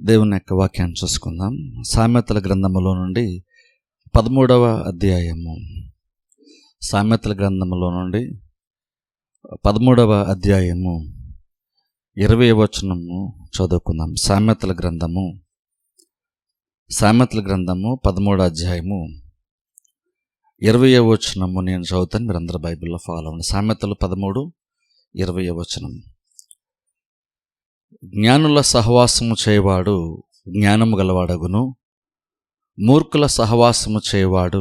దేవుని యొక్క వాక్యాన్ని చూసుకుందాం. సామెతల గ్రంథములో నుండి 13వ అధ్యాయము. సామెతల గ్రంథములో నుండి 13వ అధ్యాయము 20వ వచనము చదువుకుందాం. సామెతల గ్రంథము 13వ అధ్యాయము 20వ వచనము నేను చదువుతాను, మీరు అందరూ బైబిల్లో ఫాలో అవ్వండి. సామెతలు 13:20 వచనం. జ్ఞానుల సహవాసము చేయవాడు జ్ఞానము గలవాడగును, మూర్ఖుల సహవాసము చేయవాడు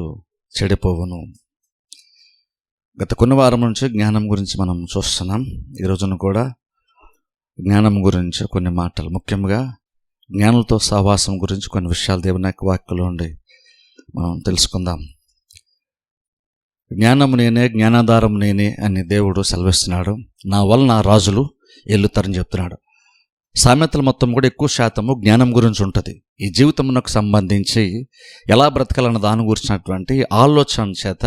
చెడిపోవును. గత కొన్ని వారం నుంచి జ్ఞానం గురించి మనం చూస్తున్నాం. ఈరోజున కూడా జ్ఞానం గురించి కొన్ని మాటలు, ముఖ్యంగా జ్ఞానులతో సహవాసం గురించి కొన్ని విషయాలు దేవుని యొక్క వాక్యంలో ఉండి మనం తెలుసుకుందాం. జ్ఞానము నేనే, జ్ఞానాధారం నేనే అని దేవుడు సెలవిస్తున్నాడు. నా వలన రాజులు ఏలుతారని చెప్తున్నాడు. సామెతలు మొత్తం కూడా ఎక్కువ శాతము జ్ఞానం గురించి ఉంటుంది. ఈ జీవితమునకు సంబంధించి ఎలా బ్రతకాలన్న దాని గురించినటువంటి ఆలోచన చేత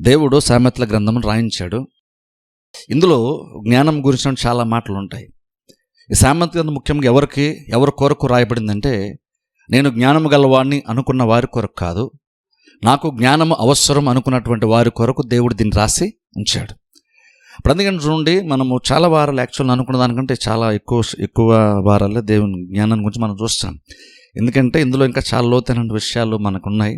దేవుడు సామెతల గ్రంథమును రాయించాడు. ఇందులో జ్ఞానం గురించిన చాలా మాటలు ఉంటాయి. ఈ సామెతల గ్రంథం ముఖ్యంగా ఎవరి కొరకు రాయబడిందంటే, నేను జ్ఞానము గలవాడిని అనుకున్న వారి కొరకు కాదు, నాకు జ్ఞానము అవసరం అనుకున్నటువంటి వారి కొరకు దేవుడు దీన్ని రాసి ఉంచాడు. ఇప్పుడు అందుకని చూడండి, మనము చాలా వారాలు యాక్చువల్ అనుకున్న దానికంటే చాలా ఎక్కువ వారాలే దేవుని జ్ఞానం గురించి మనం చూస్తున్నాం. ఎందుకంటే ఇందులో ఇంకా చాలా లోతైన విషయాలు మనకు ఉన్నాయి.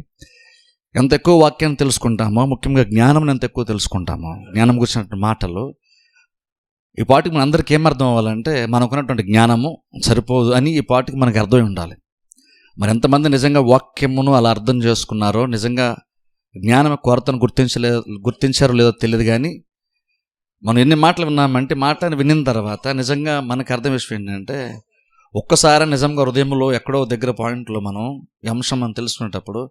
ఎంత ఎక్కువ వాక్యాన్ని తెలుసుకుంటామో, ముఖ్యంగా జ్ఞానం ఎంత ఎక్కువ తెలుసుకుంటామో, జ్ఞానం గురించినటువంటి మాటలు ఈ పాటికి మన అందరికీ ఏమర్థం అవ్వాలంటే, మనకున్నటువంటి జ్ఞానము సరిపోదు అని ఈ పాటికి మనకు అర్థమై ఉండాలి. మరి ఎంతమంది నిజంగా వాక్యమును అలా అర్థం చేసుకున్నారో, నిజంగా జ్ఞానం కొరతను గుర్తించారో లేదో తెలియదు. కానీ మనం ఎన్ని మాటలు విన్నామంటే, మాటలను విన్న తర్వాత నిజంగా మనకు అర్థం విషయం ఏంటంటే, ఒక్కసారి నిజంగా హృదయంలో ఎక్కడో దగ్గర పాయింట్లో మనం ఈ అంశం మనం తెలుసుకునేటప్పుడు,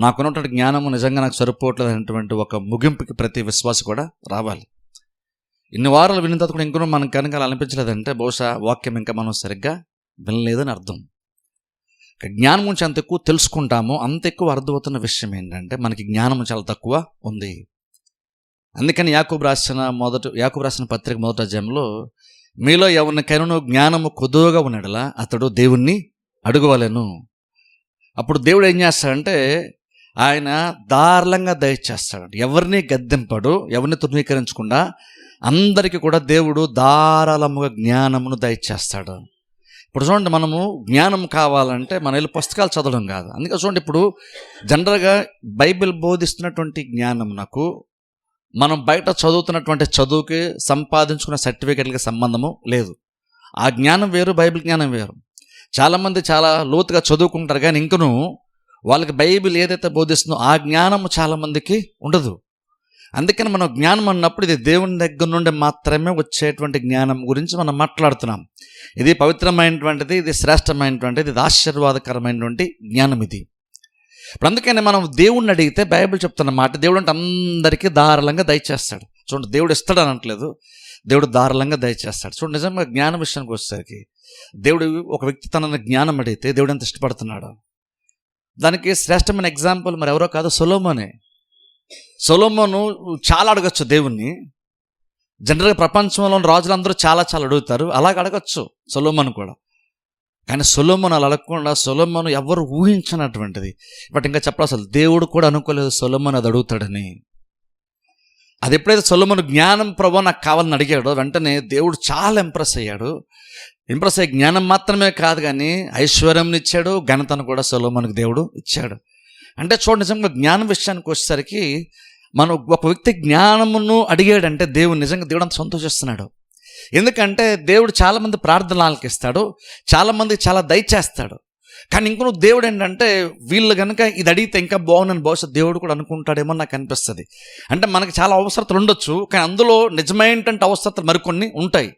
నాకున్నటువంటి జ్ఞానము నిజంగా నాకు సరిపోవట్లేదు అనేటువంటి ఒక ముగింపుకి ప్రతి విశ్వాసి కూడా రావాలి. ఇన్ని వారాలు విన్న తర్వాత కూడా ఇంకనూ మనకు కనుక అలా అనిపించలేదంటే, బహుశా వాక్యం ఇంకా మనం సరిగ్గా వినలేదని అర్థం. జ్ఞానం గురించి అంత ఎక్కువ తెలుసుకుంటామో అంత ఎక్కువ అర్థమవుతున్న విషయం ఏంటంటే, మనకి జ్ఞానం చాలా తక్కువ ఉంది. అందుకని యాకోబు రాసిన పత్రిక 1వ అధ్యాయంలో, మీలో ఎవరికైనా జ్ఞానము కొద్దుగా ఉన్నడలా అతడు దేవుణ్ణి అడుగువలెను. అప్పుడు దేవుడు ఏం చేస్తాడంటే, ఆయన ధారాళంగా దయచేస్తాడు. ఎవరిని గద్దెంపడు, ఎవరిని తృణీకరించకుండా అందరికీ కూడా దేవుడు ధారాళముగా జ్ఞానమును దయచేస్తాడు. ఇప్పుడు చూడండి, మనము జ్ఞానం కావాలంటే మనం వెళ్ళి పుస్తకాలు చదవడం కాదు. అందుకే చూడండి, ఇప్పుడు జనరల్గా బైబిల్ బోధిస్తున్నటువంటి జ్ఞానం నాకు మనం బయట చదువుతున్నటువంటి చదువుకి సంపాదించుకున్న సర్టిఫికెట్లకి సంబంధము లేదు. ఆ జ్ఞానం వేరు, బైబిల్ జ్ఞానం వేరు. చాలామంది చాలా లోతుగా చదువుకుంటారు, కానీ ఇంకనూ వాళ్ళకి బైబిల్ ఏదైతే బోధిస్తుందో ఆ జ్ఞానము చాలామందికి ఉండదు. అందుకని మనం జ్ఞానం అన్నప్పుడు ఇది దేవుని దగ్గర నుండి మాత్రమే వచ్చేటువంటి జ్ఞానం గురించి మనం మాట్లాడుతున్నాం. ఇది పవిత్రమైనటువంటిది, ఇది శ్రేష్టమైనటువంటిది, ఇది ఆశీర్వాదకరమైనటువంటి జ్ఞానం ఇది. ఇప్పుడు అందుకని మనం దేవుణ్ణి అడిగితే బైబిల్ చెప్తున్న మాట, దేవుడు అంటే అందరికీ ధారాళంగా దయచేస్తాడు. చూడండి, దేవుడు ఇస్తాడు అనట్లేదు, దేవుడు ధారాళంగా దయచేస్తాడు. చూడండి, నిజంగా జ్ఞానం విషయానికి వచ్చేసరికి దేవుడు ఒక వ్యక్తి తనని జ్ఞానం అడిగితే దేవుడు ఎంత ఇష్టపడుతున్నాడు. దానికి శ్రేష్టమైన ఎగ్జాంపుల్ మరి ఎవరో కాదు, సొలొమోనే. సొలొమోను చాలా అడగచ్చు దేవుణ్ణి. జనరల్గా ప్రపంచంలోని రాజులందరూ చాలా అడుగుతారు, అలాగ అడగచ్చు సొలొమోను కూడా. కానీ సొలొమోను అలా అడగకుండా, సొలొమోను ఎవరు ఊహించినటువంటిది. బట్ ఇంకా చెప్పాలి, అసలు దేవుడు కూడా అనుకోలేదు సొలొమోను అది అడుగుతాడని. అది ఎప్పుడైతే సొలొమోను జ్ఞానం ప్రభువా నాకు కావాలని అడిగాడో, వెంటనే దేవుడు చాలా ఇంప్రెస్ అయ్యాడు. ఇంప్రెస్ అయ్యి జ్ఞానం మాత్రమే కాదు కానీ ఐశ్వర్యం ఇచ్చాడు, ఘనతను కూడా సొలొమోనుకు దేవుడు ఇచ్చాడు. అంటే చూడండి, నిజంగా జ్ఞానం విషయానికి వచ్చేసరికి మనం ఒక వ్యక్తి జ్ఞానమును అడిగాడంటే నిజంగా దేవుడు అంత సంతోషిస్తున్నాడు. ఎందుకంటే దేవుడు చాలామంది ప్రార్థనలు ఆలకిస్తాడు, చాలామంది చాలా దయచేస్తాడు. కానీ ఇంకో దేవుడు ఏంటంటే, వీళ్ళు కనుక ఇది అడిగితే ఇంకా బాగుందని బహుశా దేవుడు కూడా అనుకుంటాడేమో నాకు అనిపిస్తుంది. అంటే మనకి చాలా అవసరతలు ఉండొచ్చు, కానీ అందులో నిజమైనటువంటి అవసరతలు మరికొన్ని ఉంటాయి.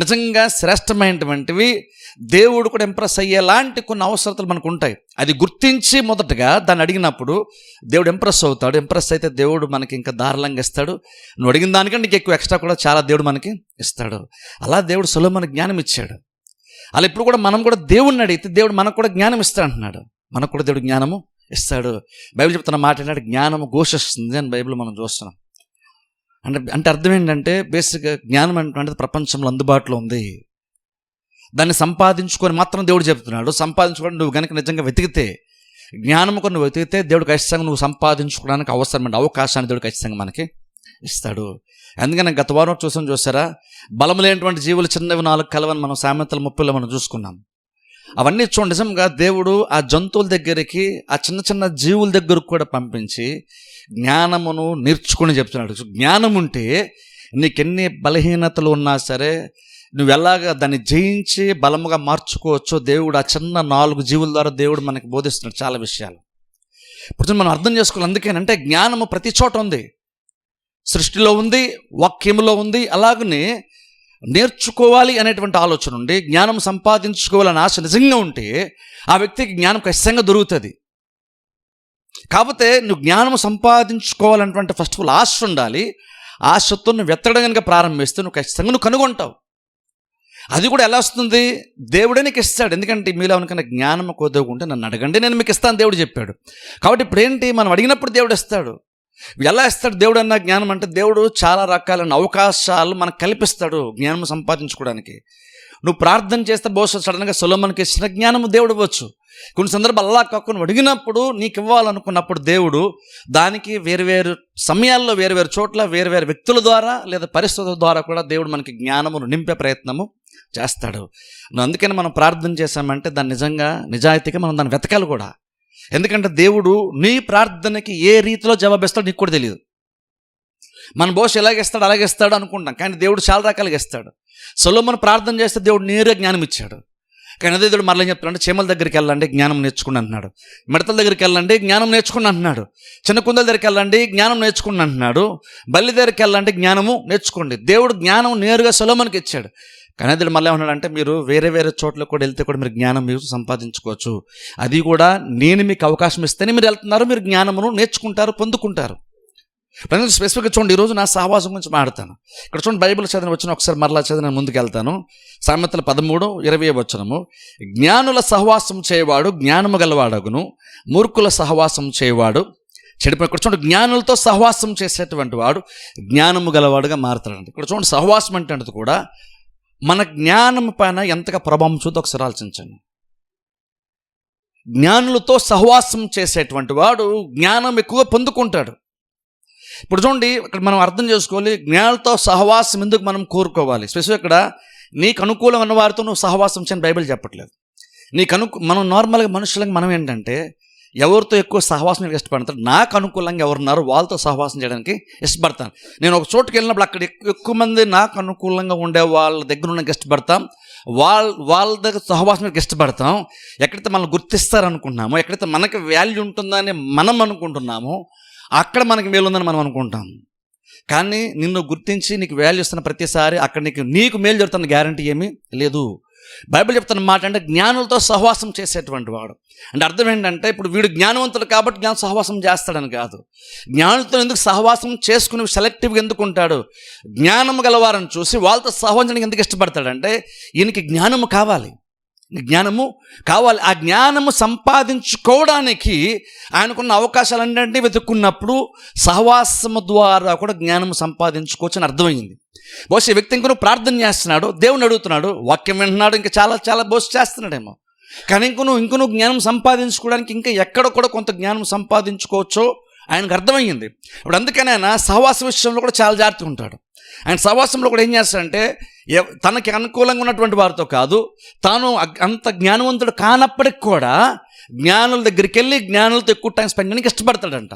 నిజంగా శ్రేష్టమైనటువంటివి దేవుడు కూడా ఇంప్రెస్ అయ్యేలాంటి కొన్ని అవసరతలు మనకు ఉంటాయి. అది గుర్తించి మొదటగా దాన్ని అడిగినప్పుడు దేవుడు ఇంప్రెస్ అవుతాడు. ఇంప్రెస్ అయితే దేవుడు మనకి ఇంకా ధారాళంగా ఇస్తాడు. నువ్వు అడిగిన దానికంటే నీకు ఎక్కువ ఎక్స్ట్రా కూడా చాలా దేవుడు మనకి ఇస్తాడు. అలా దేవుడు సొలొమోనుకి జ్ఞానం ఇచ్చాడు. అలా ఇప్పుడు కూడా మనం కూడా దేవుడిని అడిగితే దేవుడు మనకు కూడా జ్ఞానం ఇస్తాడు అంటున్నాడు. మనకు కూడా దేవుడు జ్ఞానము ఇస్తాడు. బైబిల్ చెప్తున్న మాట ఏంటంటే, జ్ఞానము ఘోషిస్తుంది అని బైబిల్ మనం చూస్తున్నాం. అంటే అర్థం ఏంటంటే, బేసిక్గా జ్ఞానం అంటే ప్రపంచంలో అందుబాటులో ఉంది. దాన్ని సంపాదించుకొని మాత్రం దేవుడు చెప్తున్నాడు. సంపాదించుకోవడం నువ్వు కనుక నిజంగా వెతికితే, జ్ఞానం కొన్ని నువ్వు వెతికితే దేవుడు ఖచ్చితంగా నువ్వు సంపాదించుకోవడానికి అవసరమైన అవకాశాన్ని దేవుడు ఖచ్చితంగా మనకి ఇస్తాడు. అందుకని గత వారం చూసారా, బలం లేనటువంటి జీవులు చిన్నవి 4 కలవని మనం సామెతల 30లో మనం చూసుకున్నాం. అవన్నీ చూడండి, నిజంగా దేవుడు ఆ జంతువుల దగ్గరికి, ఆ చిన్న చిన్న జీవుల దగ్గరకు కూడా పంపించి జ్ఞానమును నేర్చుకుని చెప్తున్నాడు. జ్ఞానం ఉంటే నీకెన్ని బలహీనతలు ఉన్నా సరే నువ్వు ఎలాగా దాన్ని జయించి బలముగా మార్చుకోవచ్చో దేవుడు ఆ చిన్న 4 జీవుల ద్వారా దేవుడు మనకి బోధిస్తున్నాడు చాలా విషయాలు. ఇప్పుడు మనం అర్థం చేసుకోవాలి. అందుకేనంటే జ్ఞానము ప్రతి చోట ఉంది, సృష్టిలో ఉంది, వాక్యములో ఉంది. అలాగనే నేర్చుకోవాలి అనేటువంటి ఆలోచన ఉండి జ్ఞానం సంపాదించుకోవాలని ఆశ నిజంగా ఉంటే ఆ వ్యక్తికి జ్ఞానం ఖచ్చితంగా దొరుకుతుంది. కాకపోతే నువ్వు జ్ఞానం సంపాదించుకోవాలన్నటువంటి ఫస్ట్ ఆఫ్ ఆల్ ఆశ ఉండాలి. ఆశతో నువ్వు వెతకడం కనుక ప్రారంభిస్తే నువ్వు ఖచ్చితంగా నువ్వు కనుగొంటావు. అది కూడా ఎలా వస్తుంది? దేవుడే నీకు ఇస్తాడు. ఎందుకంటే మీలో ఎవరికైనా జ్ఞానం కొద్దుకుంటే నన్ను అడగండి, నేను మీకు ఇస్తాను దేవుడు చెప్పాడు. కాబట్టి ఇప్పుడు ఏంటి, మనం అడిగినప్పుడు దేవుడు ఇస్తాడు. ఎలా ఇస్తాడు దేవుడు అన్న జ్ఞానం అంటే? దేవుడు చాలా రకాలైన అవకాశాలు మనకు కల్పిస్తాడు జ్ఞానం సంపాదించుకోవడానికి. నువ్వు ప్రార్థన చేస్తే బహుశా సడన్గా సొలొమోనుకి ఇచ్చిన జ్ఞానం దేవుడు ఇవ్వచ్చు. కొన్ని సందర్భాలు అలా కాకుండా అడిగినప్పుడు నీకు ఇవ్వాలనుకున్నప్పుడు దేవుడు దానికి వేరువేరు సమయాల్లో వేరువేరు చోట్ల వేరువేరు వ్యక్తుల ద్వారా లేదా పరిస్థితుల ద్వారా కూడా దేవుడు మనకి జ్ఞానమును నింపే ప్రయత్నము చేస్తాడు. అందుకని మనం ప్రార్థన చేశామంటే దాన్ని నిజంగా నిజాయితీగా మనం దాన్ని వెతకాలి కూడా. ఎందుకంటే దేవుడు నీ ప్రార్థనకి ఏ రీతిలో జవాబిస్తాడో నీకు కూడా తెలియదు. మన బహుశా ఎలాగేస్తాడు అలాగేస్తాడు అనుకుంటాం, కానీ దేవుడు చాలా రకాలుగా ఇస్తాడు. సొలొమోను ప్రార్థన చేస్తే దేవుడు నేరుగా జ్ఞానం ఇచ్చాడు. కానీ అదే దేవుడు మరలా చెప్తున్నాడు, చీమల దగ్గరికి వెళ్ళండి జ్ఞానం నేర్చుకుని అంటున్నాడు, మిడతల దగ్గరికి వెళ్ళండి జ్ఞానం నేర్చుకుని అంటున్నాడు, చిన్న కుందల దగ్గరికి వెళ్ళండి జ్ఞానం నేర్చుకుని అంటున్నాడు, బల్లి దగ్గరికి వెళ్ళండి జ్ఞానము నేర్చుకోండి. దేవుడు జ్ఞానం నేరుగా సొలొమోనుకి ఇచ్చాడు. కానీ అదే మళ్ళీ ఏమన్నాడంటే, మీరు వేరే వేరే చోట్ల కూడా వెళ్తే కూడా మీరు జ్ఞానం మీరు సంపాదించుకోవచ్చు. అది కూడా నేను మీకు అవకాశం ఇస్తేనే మీరు వెళ్తున్నారు, మీరు జ్ఞానమును నేర్చుకుంటారు, పొందుకుంటారు. స్పెసిఫిక్గా చూడండి, ఈరోజు నా సహవాసం గురించి మాట్లాడతాను. ఇక్కడ చూడండి, బైబిల్ చదివిన వచ్చిన ఒకసారి మరలా చదివిన ముందుకు వెళ్తాను. సామెతలు 13:20 వచనము, జ్ఞానుల సహవాసం చేయవాడు జ్ఞానము గలవాడగును, మూర్ఖుల సహవాసం చేయవాడు చెడిపోయి. ఇక్కడ చూడండి, జ్ఞానులతో సహవాసం చేసేటువంటి వాడు జ్ఞానము గలవాడుగా మారుతాడండి. ఇక్కడ చూడండి, సహవాసం అంటే కూడా మన జ్ఞానం పైన ఎంతగా ప్రభావం చూద్దాం ఒకసారి ఆలోచించండి. జ్ఞానులతో సహవాసం చేసేటువంటి వాడు జ్ఞానం ఎక్కువగా పొందుకుంటాడు. ఇప్పుడు చూడండి, ఇక్కడ మనం అర్థం చేసుకోవాలి, జ్ఞానులతో సహవాసం ఎందుకు మనం కోరుకోవాలి. స్పెసిఫిక్ ఇక్కడ నీకు అనుకూలం ఉన్న వారితో నువ్వు సహవాసం చేయని బైబిల్ చెప్పట్లేదు. మనం నార్మల్గా మనుషులకు మనం ఏంటంటే ఎవరితో ఎక్కువ సహవాసం ఇష్టపడతాడు, నాకు అనుకూలంగా ఎవరున్నారు వాళ్ళతో సహవాసం చేయడానికి ఇష్టపడతాను. నేను ఒక చోటుకి వెళ్ళినప్పుడు అక్కడ ఎక్కువ మంది నాకు అనుకూలంగా ఉండే వాళ్ళ దగ్గర ఉన్న ఇష్టపడతాం, వాళ్ళ దగ్గర సహవాసం ఇష్టపడతాం. ఎక్కడైతే మనం గుర్తిస్తారనుకుంటున్నామో, ఎక్కడైతే మనకి వాల్యూ ఉంటుందని మనం అనుకుంటున్నామో అక్కడ మనకి మేలు ఉందని మనం అనుకుంటాం. కానీ నిన్ను గుర్తించి నీకు వాల్యూ ఇస్తున్న ప్రతిసారి అక్కడ నీకు మేలు జరుగుతున్న గ్యారంటీ ఏమీ లేదు. బైబిల్ చెప్తున్న మాట అంటే జ్ఞానులతో సహవాసం చేసేటువంటి వాడు అంటే అర్థం ఏంటంటే, ఇప్పుడు వీడు జ్ఞానవంతుడు కాబట్టి జ్ఞాన సహవాసం చేస్తాడని కాదు. జ్ఞానులతో ఎందుకు సహవాసం చేసుకుని సెలెక్టివ్గా ఎందుకు ఉంటాడు, జ్ఞానము గలవారని చూసి వాళ్ళతో సహవాసానికి ఎందుకు ఇష్టపడతాడంటే ఈయనకి జ్ఞానము కావాలి, జ్ఞానము కావాలి. ఆ జ్ఞానము సంపాదించుకోవడానికి ఆయనకున్న అవకాశాలన్నింటినీ వెతుక్కున్నప్పుడు సహవాసము ద్వారా కూడా జ్ఞానము సంపాదించుకోవచ్చు అని అర్థమైంది. బహుశా ఈ వ్యక్తి ఇంకొక ప్రార్థన చేస్తున్నాడు, దేవుని అడుగుతున్నాడు, వాక్యం వింటున్నాడు, ఇంకా చాలా బహుశా చేస్తున్నాడేమో. కానీ ఇంకొను జ్ఞానం సంపాదించుకోవడానికి ఇంకా ఎక్కడ కూడా కొంత జ్ఞానం సంపాదించుకోవచ్చో ఆయనకు అర్థమయ్యింది. ఇప్పుడు అందుకని ఆయన సహవాస విషయంలో కూడా చాలా జాగ్రత్తగా ఉంటాడు. ఆయన సహవాసంలో కూడా ఏం చేస్తాడంటే, తనకి అనుకూలంగా ఉన్నటువంటి వారితో కాదు, తాను అంత జ్ఞానవంతుడు కానప్పటికి కూడా జ్ఞానుల దగ్గరికి వెళ్ళి జ్ఞానులతో ఎక్కువ టైం స్పెండ్ చేయడానికి ఇష్టపడతాడంట.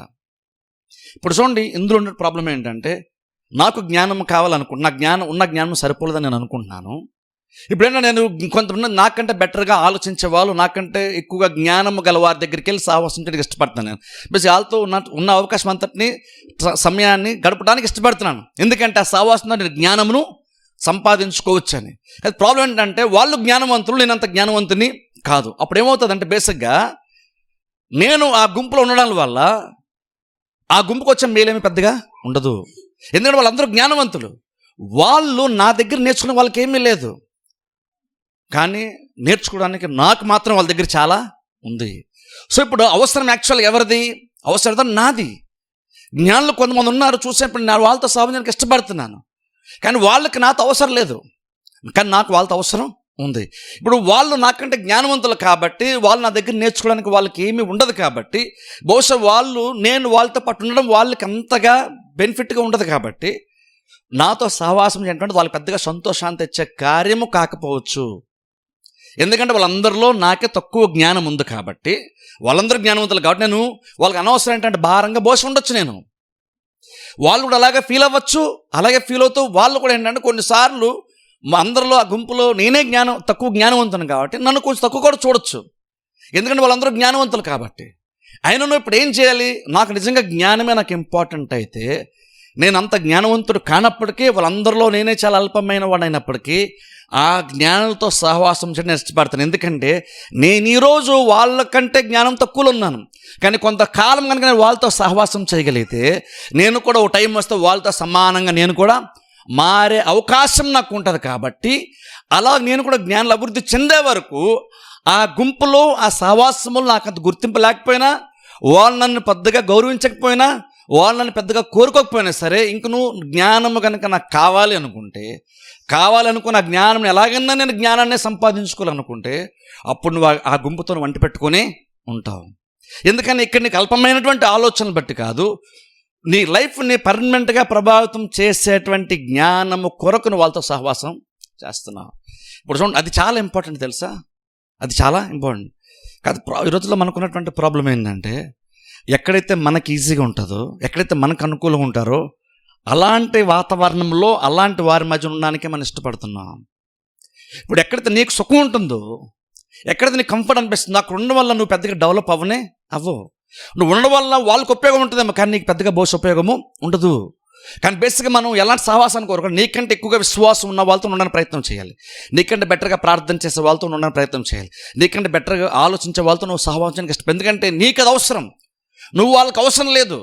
ఇప్పుడు చూడండి, ఇందులో ఉన్న ప్రాబ్లం ఏంటంటే, నాకు జ్ఞానం ఉన్న జ్ఞానం సరిపోలేదని నేను అనుకుంటున్నాను. ఇప్పుడైనా నేను కొంతమంది నాకంటే బెటర్గా ఆలోచించే వాళ్ళు, నాకంటే ఎక్కువగా జ్ఞానము గల వారి దగ్గరికి వెళ్ళి సహవాసించడానికి ఇష్టపడతాను. నేను బస్ వాళ్ళతో ఉన్న అవకాశం అంతటిని సమయాన్ని గడపడానికి ఇష్టపడుతున్నాను. ఎందుకంటే ఆ సహవాసంతో నేను జ్ఞానమును సంపాదించుకోవచ్చు అని. అది ప్రాబ్లం ఏంటంటే, వాళ్ళు జ్ఞానవంతులు, నేను అంత జ్ఞానవంతుని కాదు. అప్పుడు ఏమవుతుందంటే, బేసిక్గా నేను ఆ గుంపులో ఉండడం వల్ల ఆ గుంపుకు వచ్చే మేలేమి పెద్దగా ఉండదు. ఎందుకంటే వాళ్ళందరూ జ్ఞానవంతులు, వాళ్ళు నా దగ్గర నేర్చుకునే వాళ్ళకి ఏమీ లేదు. కానీ నేర్చుకోవడానికి నాకు మాత్రం వాళ్ళ దగ్గర చాలా ఉంది. సో ఇప్పుడు అవసరం యాక్చువల్గా ఎవరిది? అవసరం నాది. జ్ఞానులు కొంతమంది ఉన్నారు, చూసేప్పుడు నేను వాళ్ళతో సహవాసానికి ఇష్టపడుతున్నాను, కానీ వాళ్ళకి నాతో అవసరం లేదు, కానీ నాకు వాళ్ళతో అవసరం ఉంది. ఇప్పుడు వాళ్ళు నాకంటే జ్ఞానవంతులు కాబట్టి వాళ్ళు నా దగ్గర నేర్చుకోవడానికి వాళ్ళకి ఏమీ ఉండదు కాబట్టి బహుశా నేను వాళ్ళతో పాటు ఉండడం వాళ్ళకి అంతగా బెనిఫిట్గా ఉండదు కాబట్టి నాతో సహవాసం ఏంటంటే వాళ్ళకి పెద్దగా సంతోషాన్ని తెచ్చే కార్యము కాకపోవచ్చు. ఎందుకంటే వాళ్ళందరిలో నాకే తక్కువ జ్ఞానం ఉంది కాబట్టి, వాళ్ళందరూ జ్ఞానవంతులు కాబట్టి నేను వాళ్ళకి అనవసరం ఏంటంటే భారంగా బోసి ఉండొచ్చు. నేను వాళ్ళు కూడా అలాగే ఫీల్ అవ్వచ్చు. అలాగే ఫీల్ అవుతూ వాళ్ళు కూడా ఏంటంటే కొన్నిసార్లు మా అందరిలో ఆ గుంపులో నేనే తక్కువ జ్ఞానవంతును కాబట్టి నన్ను కొంచెం తక్కువ కూడా చూడొచ్చు. ఎందుకంటే వాళ్ళందరూ జ్ఞానవంతులు కాబట్టి. అయినా నువ్వు ఇప్పుడు ఏం చేయాలి? నాకు నిజంగా జ్ఞానమే నాకు ఇంపార్టెంట్ అయితే, నేను అంత జ్ఞానవంతుడు కానప్పటికీ వాళ్ళందరిలో నేనే చాలా అల్పమైన వాడైనప్పటికీ ఆ జ్ఞానంతో సహవాసం చేయడం ఇష్టపడతాను. ఎందుకంటే నేను ఈరోజు వాళ్ళకంటే జ్ఞానం తక్కువలో ఉన్నాను, కానీ కొంతకాలం కనుక నేను వాళ్ళతో సహవాసం చేయగలిగితే నేను కూడా ఒక టైం వస్తే వాళ్ళతో సమానంగా నేను కూడా మారే అవకాశం నాకు ఉంటుంది. కాబట్టి అలా నేను కూడా జ్ఞానాలు అభివృద్ధి చెందే వరకు ఆ గుంపులో ఆ సహవాసములు నాకు అంత గుర్తింపు లేకపోయినా, వాళ్ళు నన్ను పెద్దగా గౌరవించకపోయినా, వాళ్ళు నన్ను పెద్దగా కోరుకోకపోయినా సరే, ఇంక నువ్వు జ్ఞానము కనుక నాకు కావాలనుకున్న ఆ జ్ఞానం ఎలాగైనా నేను జ్ఞానాన్ని సంపాదించుకోవాలనుకుంటే అప్పుడు నువ్వు ఆ గుంపుతో వంటి పెట్టుకొని ఉంటావు. ఎందుకని ఇక్కడ నీకు అల్పమైనటువంటి ఆలోచనలు బట్టి కాదు, నీ లైఫ్ని పర్మనెంట్గా ప్రభావితం చేసేటువంటి జ్ఞానము కొరకు నువ్వు వాళ్ళతో సహవాసం చేస్తున్నావు. ఇప్పుడు చూడండి, అది చాలా ఇంపార్టెంట్ తెలుసా? అది చాలా ఇంపార్టెంట్ కాదు. ఈ రోజుల్లో మనకున్నటువంటి ప్రాబ్లం ఏంటంటే, ఎక్కడైతే మనకి ఈజీగా ఉంటుందో, ఎక్కడైతే మనకు అనుకూలంగా ఉంటారో అలాంటి వాతావరణంలో అలాంటి వారి మధ్య ఉండడానికే మనం ఇష్టపడుతున్నాం. ఇప్పుడు ఎక్కడైతే నీకు సుఖం ఉంటుందో, ఎక్కడైతే నీకు కంఫర్ట్ అనిపిస్తుందో అక్కడ ఉండడం వల్ల నువ్వు పెద్దగా డెవలప్ అవ్వవు. నువ్వు ఉండడం వల్ల వాళ్ళకి ఉపయోగం ఉంటుందేమో, కానీ నీకు పెద్దగా బహుశా ఉపయోగము ఉండదు. కానీ బేసిక్గా మనం ఎలాంటి సహవాసాన్ని కోరుకోవాలి? నీకంటే ఎక్కువగా విశ్వాసం ఉన్న వాళ్ళతో ఉండడానికి ప్రయత్నం చేయాలి. నీకంటే బెటర్గా ప్రార్థన చేసే వాళ్ళతో ఉండడానికి ప్రయత్నం చేయాలి. నీకంటే బెటర్గా ఆలోచించే వాళ్ళతో నువ్వు సహవాసానికి ఇష్టం. ఎందుకంటే నీకు అది అవసరం, నువ్వు వాళ్ళకి అవసరం లేదు.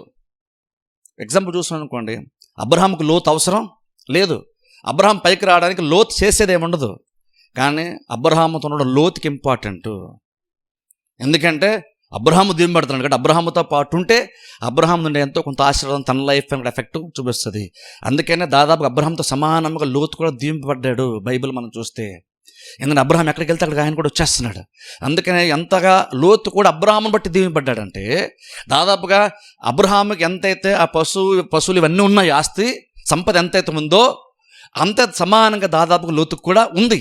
ఎగ్జాంపుల్ చూస్తున్నాను అనుకోండి, అబ్రహాముకు లోతు అవసరం లేదు. అబ్రహాం పైకి రావడానికి లోతు చేసేది ఏముండదు, కానీ అబ్రహాముతో ఉండడం లోతుకి ఇంపార్టెంట్. ఎందుకంటే అబ్రహాము దీవెనబడుతున్నాడు కాబట్టి అబ్రహాముతో పాటు ఉంటే అబ్రహాం నుండి ఎంతో కొంత ఆశీర్వాదం తన లైఫ్ మీద ఎఫెక్ట్ చూపిస్తుంది. అందుకనే దాదాపుగా అబ్రహాంతో సమానంగా లోతు కూడా దీవింపబడ్డాడు బైబిల్ మనం చూస్తే. ఎందుకంటే అబ్రహాం ఎక్కడికి వెళ్తే అక్కడికి ఆయన కూడా వచ్చేస్తున్నాడు. అందుకనే ఎంతగా లోతు కూడా అబ్రహామును బట్టి దీవింపబడ్డాడంటే, దాదాపుగా అబ్రహాముకి ఎంతైతే ఆ పశువులు ఇవన్నీ ఉన్నాయి, ఆస్తి సంపద ఎంతైతే ఉందో అంత సమానంగా దాదాపుగా లోతుకు కూడా ఉంది.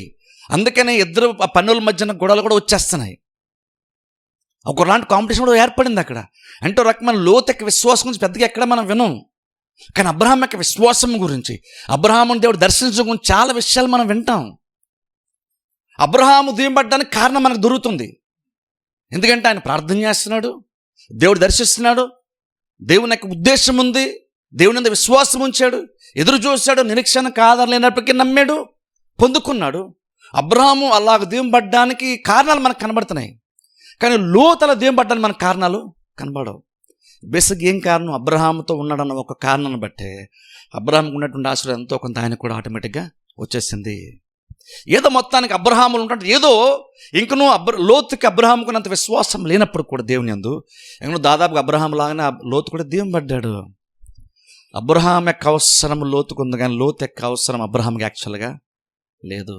అందుకనే ఇద్దరు ఆ పన్నుల మధ్యన గొడవలు కూడా వచ్చేస్తున్నాయి. ఒకలాంటి కాంపిటీషన్ కూడా ఏర్పడింది అక్కడ. అంటే ఒక రకమైన లోతు యొక్క విశ్వాసం గురించి పెద్దగా ఎక్కడ మనం వినం, కానీ అబ్రహాం యొక్క విశ్వాసం గురించి, అబ్రహాముని దేవుడు దర్శించడం గురించి చాలా విషయాలు మనం వింటాం. అబ్రహాము దీవెనబడ్డానికి కారణం మనకు దొరుకుతుంది. ఎందుకంటే ఆయన ప్రార్థన చేస్తున్నాడు, దేవుడు దర్శిస్తున్నాడు, దేవుని యొక్క ఉద్దేశం ఉంది, దేవుని మీద విశ్వాసం ఉంచాడు, ఎదురు చూశాడు, నిరీక్షణకు ఆధారం లేనప్పటికీ నమ్మాడు, పొందుకున్నాడు. అబ్రహాము అలాగ దీవెనబడ్డానికి కారణాలు మనకు కనబడుతున్నాయి, కానీ లోతల దీవెనబడ్డానికి మనకు కారణాలు కనబడవు. బేసిక్ ఏం కారణం? అబ్రహాముతో ఉన్నాడన్న ఒక కారణాన్ని బట్టే అబ్రహాంకు ఉన్నటువంటి ఆశీర్వాదం ఎంతో కొంత ఆయన కూడా ఆటోమేటిక్గా వచ్చేసింది. ఏదో మొత్తానికి అబ్రహాములు ఉంటే ఏదో ఇంకనూ లోతుకి అబ్రహాముకున్నంత విశ్వాసం లేనప్పుడు కూడా దేవుని యందు ఇంకనూ దాదాపుగా అబ్రహాం లాగానే లోతు కూడా దీవెనబడ్డాడు. అబ్రహాం యొక్క అవసరం లోతుకు ఉంది, కానీ లోతు యొక్క అవసరం అబ్రహాంకి యాక్చువల్గా లేదు.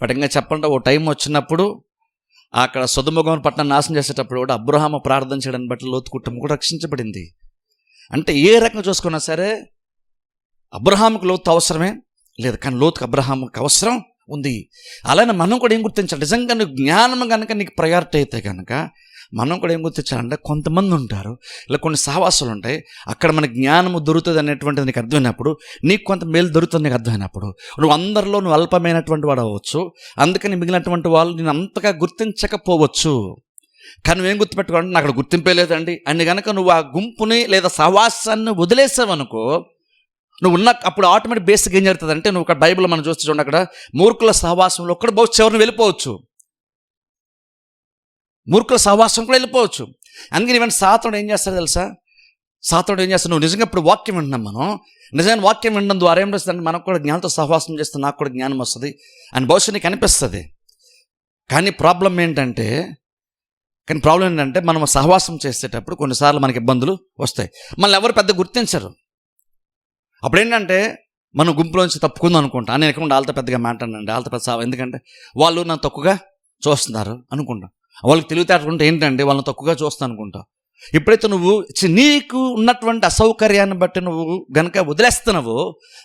పటంగా చెప్పండి, ఓ టైం వచ్చినప్పుడు అక్కడ సొదొమ గొమొర్రా పట్టణం నాశనం చేసేటప్పుడు కూడా అబ్రహాము ప్రార్థన చేయడాన్ని బట్టి లోతు కుటుంబం కూడా రక్షించబడింది. అంటే ఏ రకంగా చూసుకున్నా సరే అబ్రహాముకు లోతు అవసరమే లేదు, కానీ లోతుకు అబ్రహాముకి అవసరం ఉంది. అలానే మనం కూడా ఏం గుర్తించాలి? నిజంగా నువ్వు జ్ఞానం కనుక నీకు ప్రయారిటీ అయితే కనుక మనం కూడా ఏం గుర్తించాలంటే, కొంతమంది ఉంటారు ఇలా కొన్ని సహవాసాలు ఉంటాయి, అక్కడ మనకి జ్ఞానము దొరుకుతుంది అనేటువంటిది నీకు అర్థమైనప్పుడు, నీకు కొంత మేలు దొరుకుతుంది నీకు అర్థమైనప్పుడు, నువ్వు అందరిలో నువ్వు అల్పమైనటువంటి వాడు అవ్వచ్చు. అందుకని మిగిలినటువంటి వాళ్ళు నేను అంతగా గుర్తించకపోవచ్చు. కానీ నువ్వేం గుర్తుపెట్టుకోండి, నాకు అక్కడ గుర్తింపే లేదండి అని కనుక నువ్వు ఆ గుంపుని లేదా సహవాసాన్ని వదిలేసావనుకో, నువ్వు ఉన్న అప్పుడు ఆటోమేటిక్ బేసిక్ ఏం జరుగుతుంది అంటే, నువ్వు అక్కడ బైబిల్ మనం చూస్తే చూడండి, అక్కడ మూర్ఖుల సహవాసంలో ఒక్కడ బహుశా చివరిని వెళ్ళిపోవచ్చు, మూర్ఖుల సహవాసం కూడా వెళ్ళిపోవచ్చు. అందుకని ఈవెన్ సాతానుడు ఏం చేస్తాడు తెలుసా? సాతానుడు ఏం చేస్తాడు, నువ్వు నిజంగా ఇప్పుడు వాక్యం వింటున్నాం, మనం నిజంగా వాక్యం వినడం ద్వారా ఏం చేస్తుందంటే మనకు కూడా జ్ఞానంతో సహవాసం చేస్తే నాకు కూడా జ్ఞానం వస్తుంది అని బహుశా నీకు అనిపిస్తుంది. కానీ ప్రాబ్లం ఏంటంటే మనం సహవాసం చేసేటప్పుడు కొన్నిసార్లు మనకి ఇబ్బందులు వస్తాయి, మనల్ని ఎవరు పెద్ద గుర్తించరు. అప్పుడు ఏంటంటే మనం గుంపులోంచి తప్పుకుందాం అనుకుంటాం. నేను ఎక్కడ వాళ్ళతో పెద్దగా మాట్లాడండి, వాళ్ళతో పెద్ద ఎందుకంటే వాళ్ళు నన్ను తక్కువగా చూస్తున్నారు అనుకుంటాం. వాళ్ళకి తెలివితేటలుంటే ఏంటంటే వాళ్ళని తక్కువగా చూస్తాను అనుకుంటాం. ఎప్పుడైతే నువ్వు నీకు ఉన్నటువంటి అసౌకర్యాన్ని బట్టి నువ్వు గనక వదిలేస్తున్నావో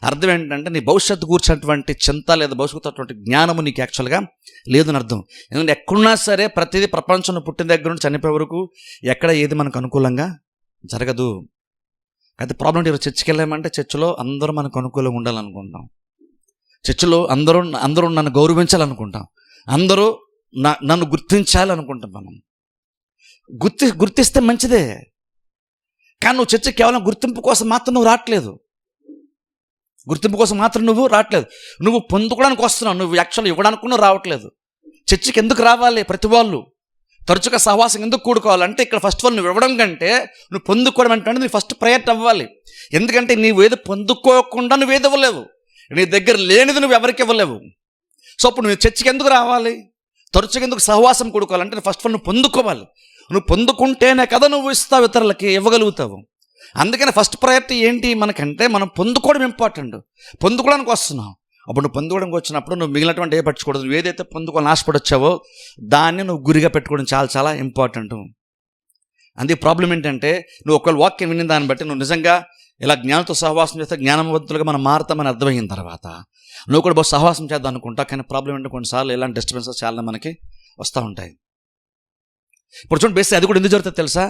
అర్థం ఏంటంటే నీ భవిష్యత్తు కూర్చున్నటువంటి చింత లేదా భవిష్యత్తు అటువంటి జ్ఞానము నీకు యాక్చువల్గా లేదని అర్థం. ఎందుకంటే ఎక్కడున్నా సరే ప్రతిదీ ప్రపంచంలో పుట్టిన దగ్గర నుంచి చనిపోయే వరకు ఎక్కడ ఏది మనకు అనుకూలంగా జరగదు. అయితే ప్రాబ్లం ఏంటి? చర్చికి వెళ్ళామంటే చర్చిలో అందరూ మనకు అనుకూలంగా ఉండాలనుకుంటాం. చర్చిలో అందరూ నన్ను గౌరవించాలనుకుంటాం. అందరూ నన్ను గుర్తించాలనుకుంటాం. మనం గుర్తిస్తే మంచిదే, కానీ నువ్వు చర్చకి కేవలం గుర్తింపు కోసం మాత్రం నువ్వు రావట్లేదు. గుర్తింపు కోసం మాత్రం నువ్వు రావట్లేదు, నువ్వు పొందుకోవడానికి వస్తున్నావు. నువ్వు యాక్చువల్గా ఇవ్వడానికి నువ్వు రావట్లేదు. చర్చికి ఎందుకు రావాలి? ప్రతి వాళ్ళు తరచుగా సహవాసం ఎందుకు కూడుకోవాలంటే ఇక్కడ ఫస్ట్ ఆల్ నువ్వు ఇవ్వడం కంటే నువ్వు పొందుకోవడం అంటే నీ ఫస్ట్ ప్రయారిటీ అవ్వాలి. ఎందుకంటే నీవేది పొందుకోకుండా నువ్వేది ఇవ్వలేవు, నీ దగ్గర లేనిది నువ్వు ఎవరికి ఇవ్వలేవు. సో అప్పుడు నువ్వు చర్చికి ఎందుకు రావాలి? తరచుగా ఎందుకు సహవాసం కూడుకోవాలంటే ఫస్ట్ ఆల్ నువ్వు పొందుకోవాలి. నువ్వు పొందుకుంటేనే కదా నువ్వు ఇస్తావు, ఇతరులకి ఇవ్వగలుగుతావు. అందుకని ఫస్ట్ ప్రయారిటీ ఏంటి మనకంటే మనం పొందుకోవడం ఇంపార్టెంట్. పొందుకోవడానికి వస్తున్నావు. అప్పుడు నువ్వు పొందుకోవడానికి వచ్చినప్పుడు నువ్వు మిగిలినటువంటి ఏ పట్టుకోవద్దు. నువ్వు ఏదైతే పొందుకోవాలని ఆశపడొచ్చావో దాన్ని నువ్వు గురిగా పెట్టుకోవడం చాలా చాలా ఇంపార్టెంట్. అందుకే ప్రాబ్లం ఏంటంటే నువ్వు ఒకవేళ వాక్యం విన్న దాన్ని బట్టి నువ్వు నిజంగా ఇలా జ్ఞానంతో సహవాసం చేస్తే జ్ఞానవంతులుగా మనం మారుతామని అర్థమైన తర్వాత నువ్వు కూడా బాగా సహవాసం చేద్దాం అనుకుంటా. కానీ ప్రాబ్లం ఏంటంటే కొన్నిసార్లు ఇలాంటి డిస్టర్బెన్సెస్ చాలా మనకి వస్తూ ఉంటాయి. ఇప్పుడు చూడండి, బేసిక్ అది కూడా ఎందుకు జరుగుతుంది తెలుసా?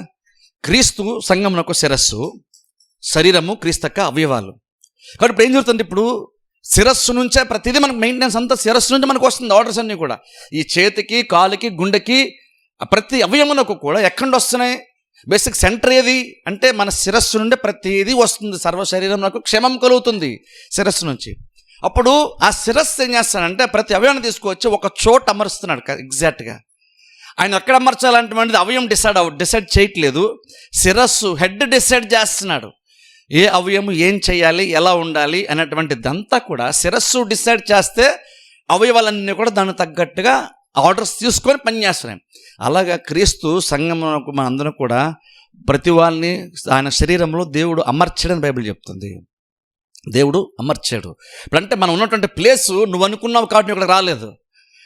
క్రీస్తు సంఘమునకు శిరస్సు, శరీరము క్రీస్తు యొక్క అవయవాలు. కాబట్టి ఇప్పుడు ఏం జరుగుతుంది? ఇప్పుడు శిరస్సు నుంచే ప్రతిదీ మనకు మెయింటెనెన్స్ అంతా శిరస్సు నుంచి మనకు వస్తుంది. ఆర్డర్స్ అన్నీ కూడా ఈ చేతికి, కాలుకి, గుండెకి, ప్రతి అవయమునకు కూడా ఎక్కడి నుండి వస్తున్నాయి? బేసిక్ సెంటర్ ఏది అంటే మన శిరస్సు నుండి ప్రతిదీ వస్తుంది. సర్వ శరీరంలో క్షేమం కలుగుతుంది శిరస్సు నుంచి. అప్పుడు ఆ శిరస్సు ఏం చేస్తాడంటే ప్రతి అవయవాన్ని తీసుకొచ్చి ఒక చోట అమరుస్తున్నాడు. ఎగ్జాక్ట్గా ఆయన ఎక్కడ అమర్చాలంటే అవయవం డిసైడ్ చేయట్లేదు, శిరస్సు హెడ్ డిసైడ్ చేస్తున్నాడు. ఏ అవయవం ఏం చేయాలి, ఎలా ఉండాలి అనేటువంటిదంతా కూడా శిరస్సు డిసైడ్ చేస్తే అవయవాలన్నీ కూడా దానికి తగ్గట్టుగా ఆర్డర్స్ తీసుకొని పనిచేస్తున్నాయి. అలాగా క్రీస్తు సంఘమునకు మన అందరం కూడా ప్రతి వాళ్ళని ఆయన శరీరంలో దేవుడు అమర్చడని బైబిల్ చెప్తుంది. దేవుడు అమర్చాడు. ఇప్పుడంటే మనం ఉన్నటువంటి ప్లేసు నువ్వు అనుకున్నావు కాబట్టి ఇక్కడ రాలేదు.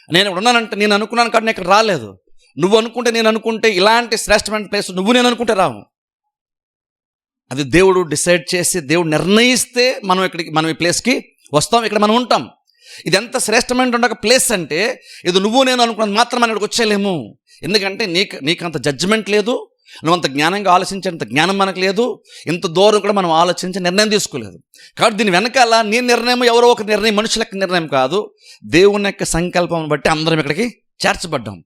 నేను ఇక్కడ ఉన్నానంటే నేను అనుకున్నాను కాబట్టి ఇక్కడ రాలేదు. నువ్వు అనుకుంటే నేను అనుకుంటే ఇలాంటి శ్రేష్టమైన ప్లేస్ నేను అనుకుంటే రావు. అది దేవుడు డిసైడ్ చేసి దేవుడు నిర్ణయిస్తే మనం ఈ ప్లేస్కి వస్తాం, ఇక్కడ మనం ఉంటాం. ఇది ఎంత శ్రేష్టమైన ఒక ప్లేస్ అంటే ఇది నువ్వు నేను అనుకున్నది మాత్రం మనం ఇక్కడికి వచ్చేయలేము. ఎందుకంటే నీకు అంత జడ్జిమెంట్ లేదు, నువ్వు అంత జ్ఞానంగా ఆలోచించేంత జ్ఞానం మనకు లేదు, ఇంత దూరం కూడా మనం ఆలోచించి నిర్ణయం తీసుకోలేదు. కాబట్టి దీని వెనకాల నీ నిర్ణయం ఎవరో ఒక నిర్ణయం, మనుషుల యొక్క నిర్ణయం కాదు, దేవుని యొక్క సంకల్పం బట్టి అందరం ఇక్కడికి చేర్చబడ్డాం.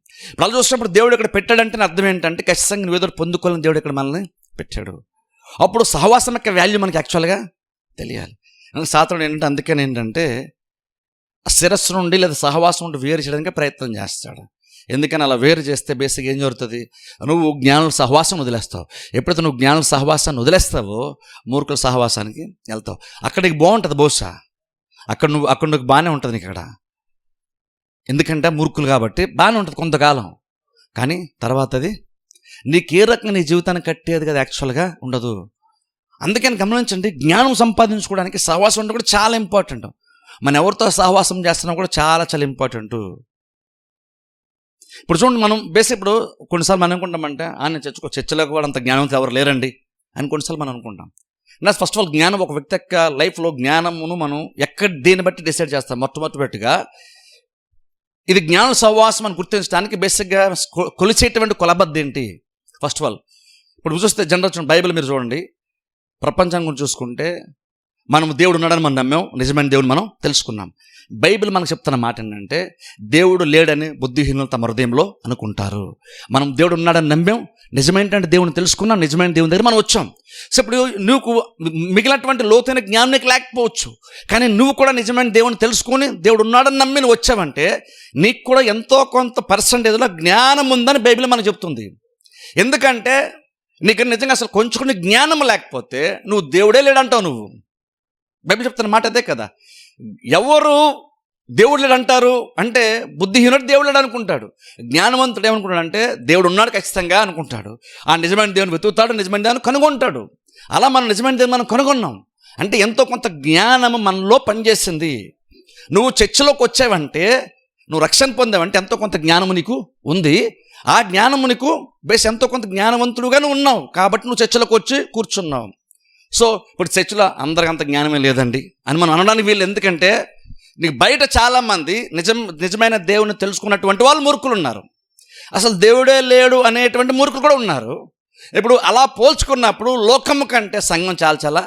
వాళ్ళు చూసినప్పుడు దేవుడు ఇక్కడ పెట్టాడంటే అర్థం ఏంటంటే ఖచ్చితంగా నువ్వు ఏదో పొందుకోవాలని దేవుడు ఇక్కడ మనల్ని పెట్టాడు. అప్పుడు సహవాసం యొక్క వాల్యూ మనకి యాక్చువల్గా తెలియాలి. సాతానుడు ఏంటంటే అందుకని ఏంటంటే శిరస్సు నుండి లేదా సహవాసం నుండి వేరు చేయడానికి ప్రయత్నం చేస్తాడు. ఎందుకని అలా వేరు చేస్తే బేసిక్గా ఏం జరుగుతుంది? నువ్వు జ్ఞానుల సహవాసం వదిలేస్తావు. ఎప్పుడైతే నువ్వు జ్ఞానుల సహవాసాన్ని వదిలేస్తావో మూర్ఖుల సహవాసానికి వెళ్తావు. అక్కడికి బాగుంటుంది బహుశా, అక్కడ నువ్వు బాగానే ఉంటుంది నీకు అక్కడ. ఎందుకంటే మూర్ఖులు కాబట్టి బాగానే ఉంటుంది కొంతకాలం, కానీ తర్వాత అది నీకు ఏ రకంగా నీ జీవితాన్ని కట్టేది కదా యాక్చువల్గా ఉండదు. అందుకని గమనించండి, జ్ఞానం సంపాదించుకోవడానికి సహవాసం అంటే కూడా చాలా ఇంపార్టెంట్. మనం ఎవరితో సహవాసం చేస్తున్నా కూడా చాలా చాలా ఇంపార్టెంట్. ఇప్పుడు చూడండి, మనం ఇప్పుడు కొన్నిసార్లు మనం అనుకుంటామంటే నేను చర్చలోకి కూడా అంత జ్ఞానం ఎవరు లేరండి అని కొన్నిసార్లు మనం అనుకుంటాం. ఫస్ట్ ఆఫ్ ఆల్ జ్ఞానం ఒక వ్యక్తి యొక్క లైఫ్లో జ్ఞానమును మనం దేన్ని బట్టి డిసైడ్ చేస్తాం? మొట్టమొదటిగా ఇది జ్ఞాన సహవాసం అని గుర్తించడానికి బేసిక్గా కొలిచేటువంటి కొలబద్ద ఏంటి? ఫస్ట్ ఆఫ్ ఆల్ ఇప్పుడు చూస్తే జనరల్ బైబిల్ మీరు చూడండి, ప్రపంచం గురించి చూసుకుంటే మనం దేవుడు ఉన్నాడని మనం నమ్మాం, నిజమైన దేవుడు మనం తెలుసుకున్నాం. బైబిల్ మనకు చెప్తున్న మాట ఏంటంటే దేవుడు లేడని బుద్ధిహీనులు తమ హృదయంలో అనుకుంటారు. మనం దేవుడు ఉన్నాడని నమ్మాం, నిజమైనటువంటి దేవుని తెలుసుకున్నాం, నిజమైన దేవుని దగ్గర మనం వచ్చాం. సో ఇప్పుడు నువ్వు మిగిలినటువంటి లోతైన జ్ఞానం నీకు లేకపోవచ్చు, కానీ నువ్వు కూడా నిజమైన దేవుని తెలుసుకొని దేవుడు ఉన్నాడని నమ్మి నువ్వు వచ్చావంటే నీకు కూడా ఎంతో కొంత పర్సంటేజ్లో జ్ఞానం ఉందని బైబిల్ మనకు చెప్తుంది. ఎందుకంటే నీకు నిజంగా అసలు కొంచెం జ్ఞానం లేకపోతే నువ్వు దేవుడే లేడంటావు. నువ్వు బైబిల్ చెప్తున్న మాట అదే కదా. ఎవరు దేవుడు లేడు అంటారు అంటే బుద్ధిహీనుడు దేవుడు లేడు అనుకుంటాడు. జ్ఞానవంతుడు ఏమనుకుంటాడు అంటే దేవుడు ఉన్నాడు ఖచ్చితంగా అనుకుంటాడు. ఆ నిజమైన దేవుని వెతుకుతాడు, నిజమైన దేవుని కనుగొంటాడు. అలా మనం నిజమైన దేవుని మనం కనుగొన్నాం. అంటే ఎంతో కొంత జ్ఞానము మనలో పనిచేసింది. నువ్వు చర్చిలోకి వచ్చావంటే, నువ్వు రక్షణ పొందావంటే ఎంతో కొంత జ్ఞానము నీకు ఉంది. ఆ జ్ఞానము నీకు ఎంతో కొంత జ్ఞానవంతుడుగానే ఉన్నావు కాబట్టి నువ్వు చర్చిలోకి వచ్చి కూర్చున్నావు. సో ఇప్పుడు చర్చిలో అందరికి అంత జ్ఞానమే లేదండి అని మనం అనడానికి వీళ్ళు. ఎందుకంటే నీకు బయట చాలామంది నిజమైన దేవుని తెలుసుకున్నటువంటి వాళ్ళు మూర్ఖులు ఉన్నారు, అసలు దేవుడే లేడు అనేటువంటి మూర్ఖులు కూడా ఉన్నారు. ఇప్పుడు అలా పోల్చుకున్నప్పుడు లోకము కంటే సంఘం చాలా చాలా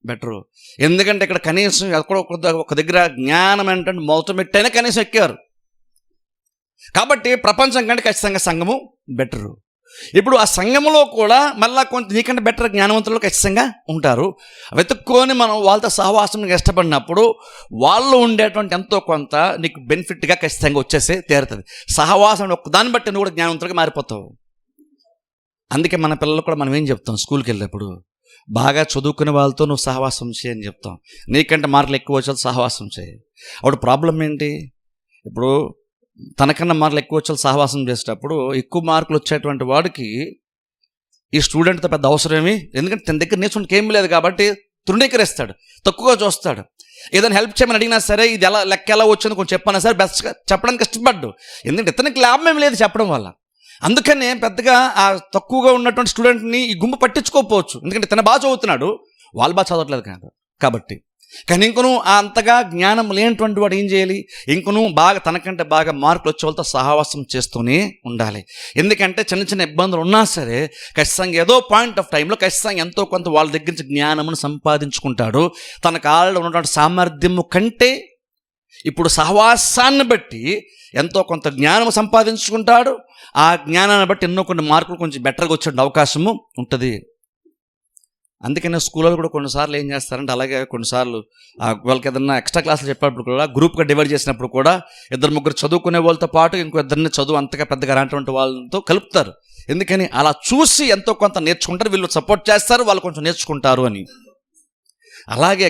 బెటరు. ఎందుకంటే ఇక్కడ కనీసం ఎక్కడ ఒక దగ్గర జ్ఞానం ఏంటంటే మొదట పెట్టైనా కనీసం ఎక్కారు. కాబట్టి ప్రపంచం కంటే ఖచ్చితంగా సంఘము బెటరు. ఇప్పుడు ఆ సంఘంలో కూడా మళ్ళీ కొంత నీకంటే బెటర్ జ్ఞానవంతులు ఖచ్చితంగా ఉంటారు. వెతుక్కొని మనం వాళ్ళతో సహవాసం ఇష్టపడినప్పుడు వాళ్ళు ఉండేటువంటి ఎంతో కొంత నీకు బెనిఫిట్గా ఖచ్చితంగా వచ్చేసే తీరుతుంది. సహవాసం దాన్ని బట్టి నువ్వు కూడా జ్ఞానవంతులుగా మారిపోతావు. అందుకే మన పిల్లలు కూడా మనం ఏం చెప్తాం, స్కూల్కి వెళ్ళేప్పుడు బాగా చదువుకునే వాళ్ళతో నువ్వు సహవాసం చేయని చెప్తాం. నీకంటే మార్కులు ఎక్కువ వచ్చే సహవాసం చేయి. అప్పుడు ప్రాబ్లం ఏంటి, ఇప్పుడు తనకన్నా మార్కులు ఎక్కువ వచ్చే సహవాసం చేసేటప్పుడు ఎక్కువ మార్కులు వచ్చేటువంటి వాడికి ఈ స్టూడెంట్తో పెద్ద అవసరమేమి, ఎందుకంటే తన దగ్గర నేర్చుకుంటే ఏమీ లేదు కాబట్టి తృణీకరిస్తాడు, తక్కువగా చూస్తాడు. ఏదైనా హెల్ప్ చేయమని అడిగినా సరే ఇది ఎలా లెక్క ఎలా వచ్చిందో కొంచెం చెప్పన్నా సరే బెస్ట్గా చెప్పడానికి కష్టపడ్డు. ఎందుకంటే ఇతనికి లాభం ఏమి లేదు చెప్పడం వల్ల. అందుకనే పెద్దగా ఆ తక్కువగా ఉన్నటువంటి స్టూడెంట్ని ఈ గుంపు పట్టించుకోకపోవచ్చు, ఎందుకంటే తన బాగా చదువుతున్నాడు, వాళ్ళు బాగా చదవట్లేదు కాబట్టి. కానీ ఇంకొను అంతగా జ్ఞానం లేనటువంటి వాడు ఏం చేయాలి, ఇంకొను బాగా తనకంటే బాగా మార్కులు వచ్చే వాళ్ళతో సహవాసం చేస్తూనే ఉండాలి. ఎందుకంటే చిన్న చిన్న ఇబ్బందులు ఉన్నా సరే ఖచ్చితంగా ఏదో పాయింట్ ఆఫ్ టైంలో ఖచ్చితంగా ఎంతో కొంత వాళ్ళ దగ్గర నుంచి జ్ఞానమును సంపాదించుకుంటాడు. తనకు ఆల్రెడీ ఉన్నటువంటి సామర్థ్యము కంటే ఇప్పుడు సహవాసాన్ని బట్టి ఎంతో కొంత జ్ఞానం సంపాదించుకుంటాడు. ఆ జ్ఞానాన్ని బట్టి ఎన్నో కొన్ని మార్కులు కొంచెం బెటర్గా వచ్చే అవకాశము ఉంటుంది. అందుకనే స్కూల్లో కూడా కొన్నిసార్లు ఏం చేస్తారంటే, అలాగే కొన్నిసార్లు వాళ్ళకి ఏదన్నా ఎక్స్ట్రా క్లాసులు చెప్పేటప్పుడు కూడా గ్రూప్గా డివైడ్ చేసినప్పుడు కూడా 2-3 చదువుకునే వాళ్ళతో పాటు ఇంకో 2 చదువు అంతగా పెద్దగా రానటువంటి వాళ్ళతో కలుపుతారు. ఎందుకని అలా చూసి ఎంతో కొంత నేర్చుకుంటారు, వీళ్ళు సపోర్ట్ చేస్తారు, వాళ్ళు కొంచెం నేర్చుకుంటారు అని. అలాగే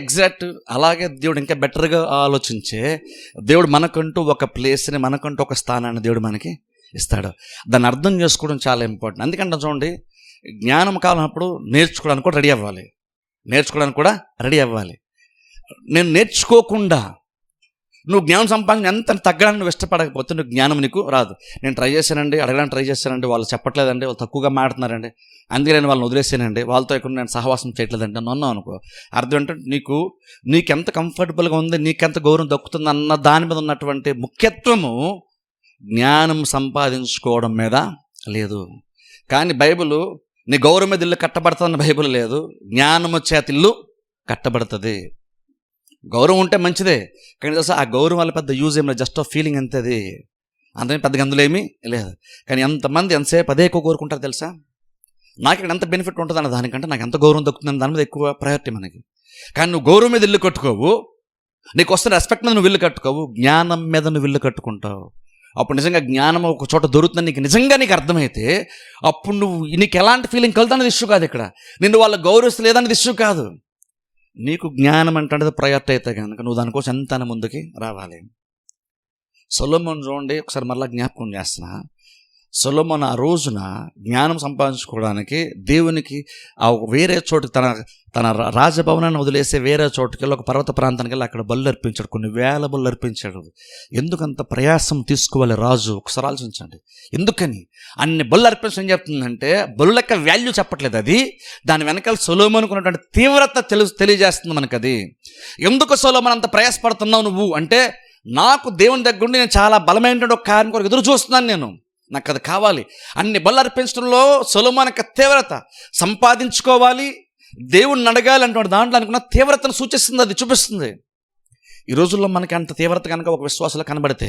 దేవుడు ఇంకా బెటర్గా ఆలోచించే దేవుడు మనకంటూ ఒక ప్లేస్ని, మనకంటూ ఒక స్థానాన్ని దేవుడు మనకి ఇస్తాడు. దాన్ని అర్థం చేసుకోవడం చాలా ఇంపార్టెంట్. అందుకంటే చూడండి, జ్ఞానం కావాలన్నప్పుడు నేర్చుకోవడానికి కూడా రెడీ అవ్వాలి. నేను నేర్చుకోకుండా నువ్వు జ్ఞానం సంపాదించిన ఎంత తగ్గడానికి నువ్వు ఇష్టపడకపోతే నువ్వు జ్ఞానం నీకు రాదు. నేను అడగడానికి ట్రై చేశానండి, వాళ్ళు చెప్పట్లేదండి, వాళ్ళు తక్కువగా మాట్లాడుతున్నారండి, అందుకే నేను వాళ్ళని వదిలేసానండి, వాళ్ళతో ఇక్కడ నేను సహవాసం చేయట్లేదంటే అన్నావు అనుకో, అర్థం ఏంటంటే నీకెంత కంఫర్టబుల్గా ఉంది, నీకెంత గౌరవం దక్కుతుంది అన్న దాని మీద ఉన్నటువంటి ముఖ్యత్వము జ్ఞానం సంపాదించుకోవడం మీద లేదు. కానీ బైబిల్ నీ గౌరవం మీద ఇల్లు కట్టబడుతుందన్న బైబిల్ లేదు, జ్ఞానము చేత ఇల్లు కట్టబడుతుంది. గౌరవం ఉంటే మంచిదే, కానీ తెలుసా ఆ గౌరవం వల్ల పెద్ద యూజ్ ఏం లేదు, జస్ట్ ఆఫ్ ఫీలింగ్ అంతేది, అంతే పెద్దగా అందులో ఏమీ లేదు. కానీ ఎంతమంది ఎంతసేపు అదే ఎక్కువ కోరుకుంటారు తెలుసా, నాకు ఇక్కడ ఎంత బెనిఫిట్ ఉంటుంది అన్న దానికంటే నాకు ఎంత గౌరవం దక్కుతుందని దాని మీద ఎక్కువ ప్రయారిటీ మనకి. కానీ నువ్వు గౌరవం మీద ఇల్లు కట్టుకోవు, నీకు వస్తున్న రెస్పెక్ట్ మీద నువ్వు ఇల్లు కట్టుకోవు, జ్ఞానం మీద నువ్వు ఇల్లు కట్టుకుంటావు. అప్పుడు నిజంగా జ్ఞానం ఒక చోట దొరుకుతుందని నీకు అర్థమైతే అప్పుడు నీకు ఎలాంటి ఫీలింగ్ కలుగుతున్నది ఇష్యూ కాదు. ఇక్కడ నిన్ను వాళ్ళు గౌరవిస్తలేదన్నది ఇష్యూ కాదు, నీకు జ్ఞానం అంటే ప్రయారిటీ అయితే కనుక నువ్వు దానికోసం ఎంత ముందుకి రావాలి. సొలొమోను చూడండి, ఒకసారి మరలా జ్ఞాపకం చేస్తున్నా. సొలొమోను ఆ రోజున జ్ఞానం సంపాదించుకోవడానికి దేవునికి ఆ వేరే చోటు తన రాజభవనాన్ని వదిలేసి వేరే చోటుకి వెళ్ళి ఒక పర్వత ప్రాంతానికి వెళ్ళి అక్కడ బళ్ళు అర్పించాడు, కొన్ని వేల బళ్ళు అర్పించాడు. ఎందుకంత ప్రయాసం తీసుకోవాలి రాజు, ఒకసారి ఆలోచించండి. ఎందుకని అన్ని బళ్ళు అర్పించడం ఏం చెప్తుందంటే, బళ్ళు లెక్క వాల్యూ చెప్పట్లేదు, అది దాని వెనకాల సొలొమోనుకు ఉన్నటువంటి తీవ్రత తెలియజేస్తుంది మనకు. అది ఎందుకు సొలొమోను అంత ప్రయాసపడుతున్నావు నువ్వు అంటే, నాకు దేవుని దగ్గర ఉండి నేను చాలా బలమైనటువంటి ఒక కార్యం కొరకు ఎదురు చూస్తున్నాను, నాకు అది కావాలి. అన్ని బళ్ళు అర్పించడంలో సొలొమోను యొక్క తీవ్రత సంపాదించుకోవాలి, దేవుణ్ణి అడగాలి అంటే దాంట్లో అనుకున్న తీవ్రతను సూచిస్తుంది, అది చూపిస్తుంది. ఈ రోజుల్లో మనకి అంత తీవ్రత కనుక ఒక విశ్వాసంలో కనబడితే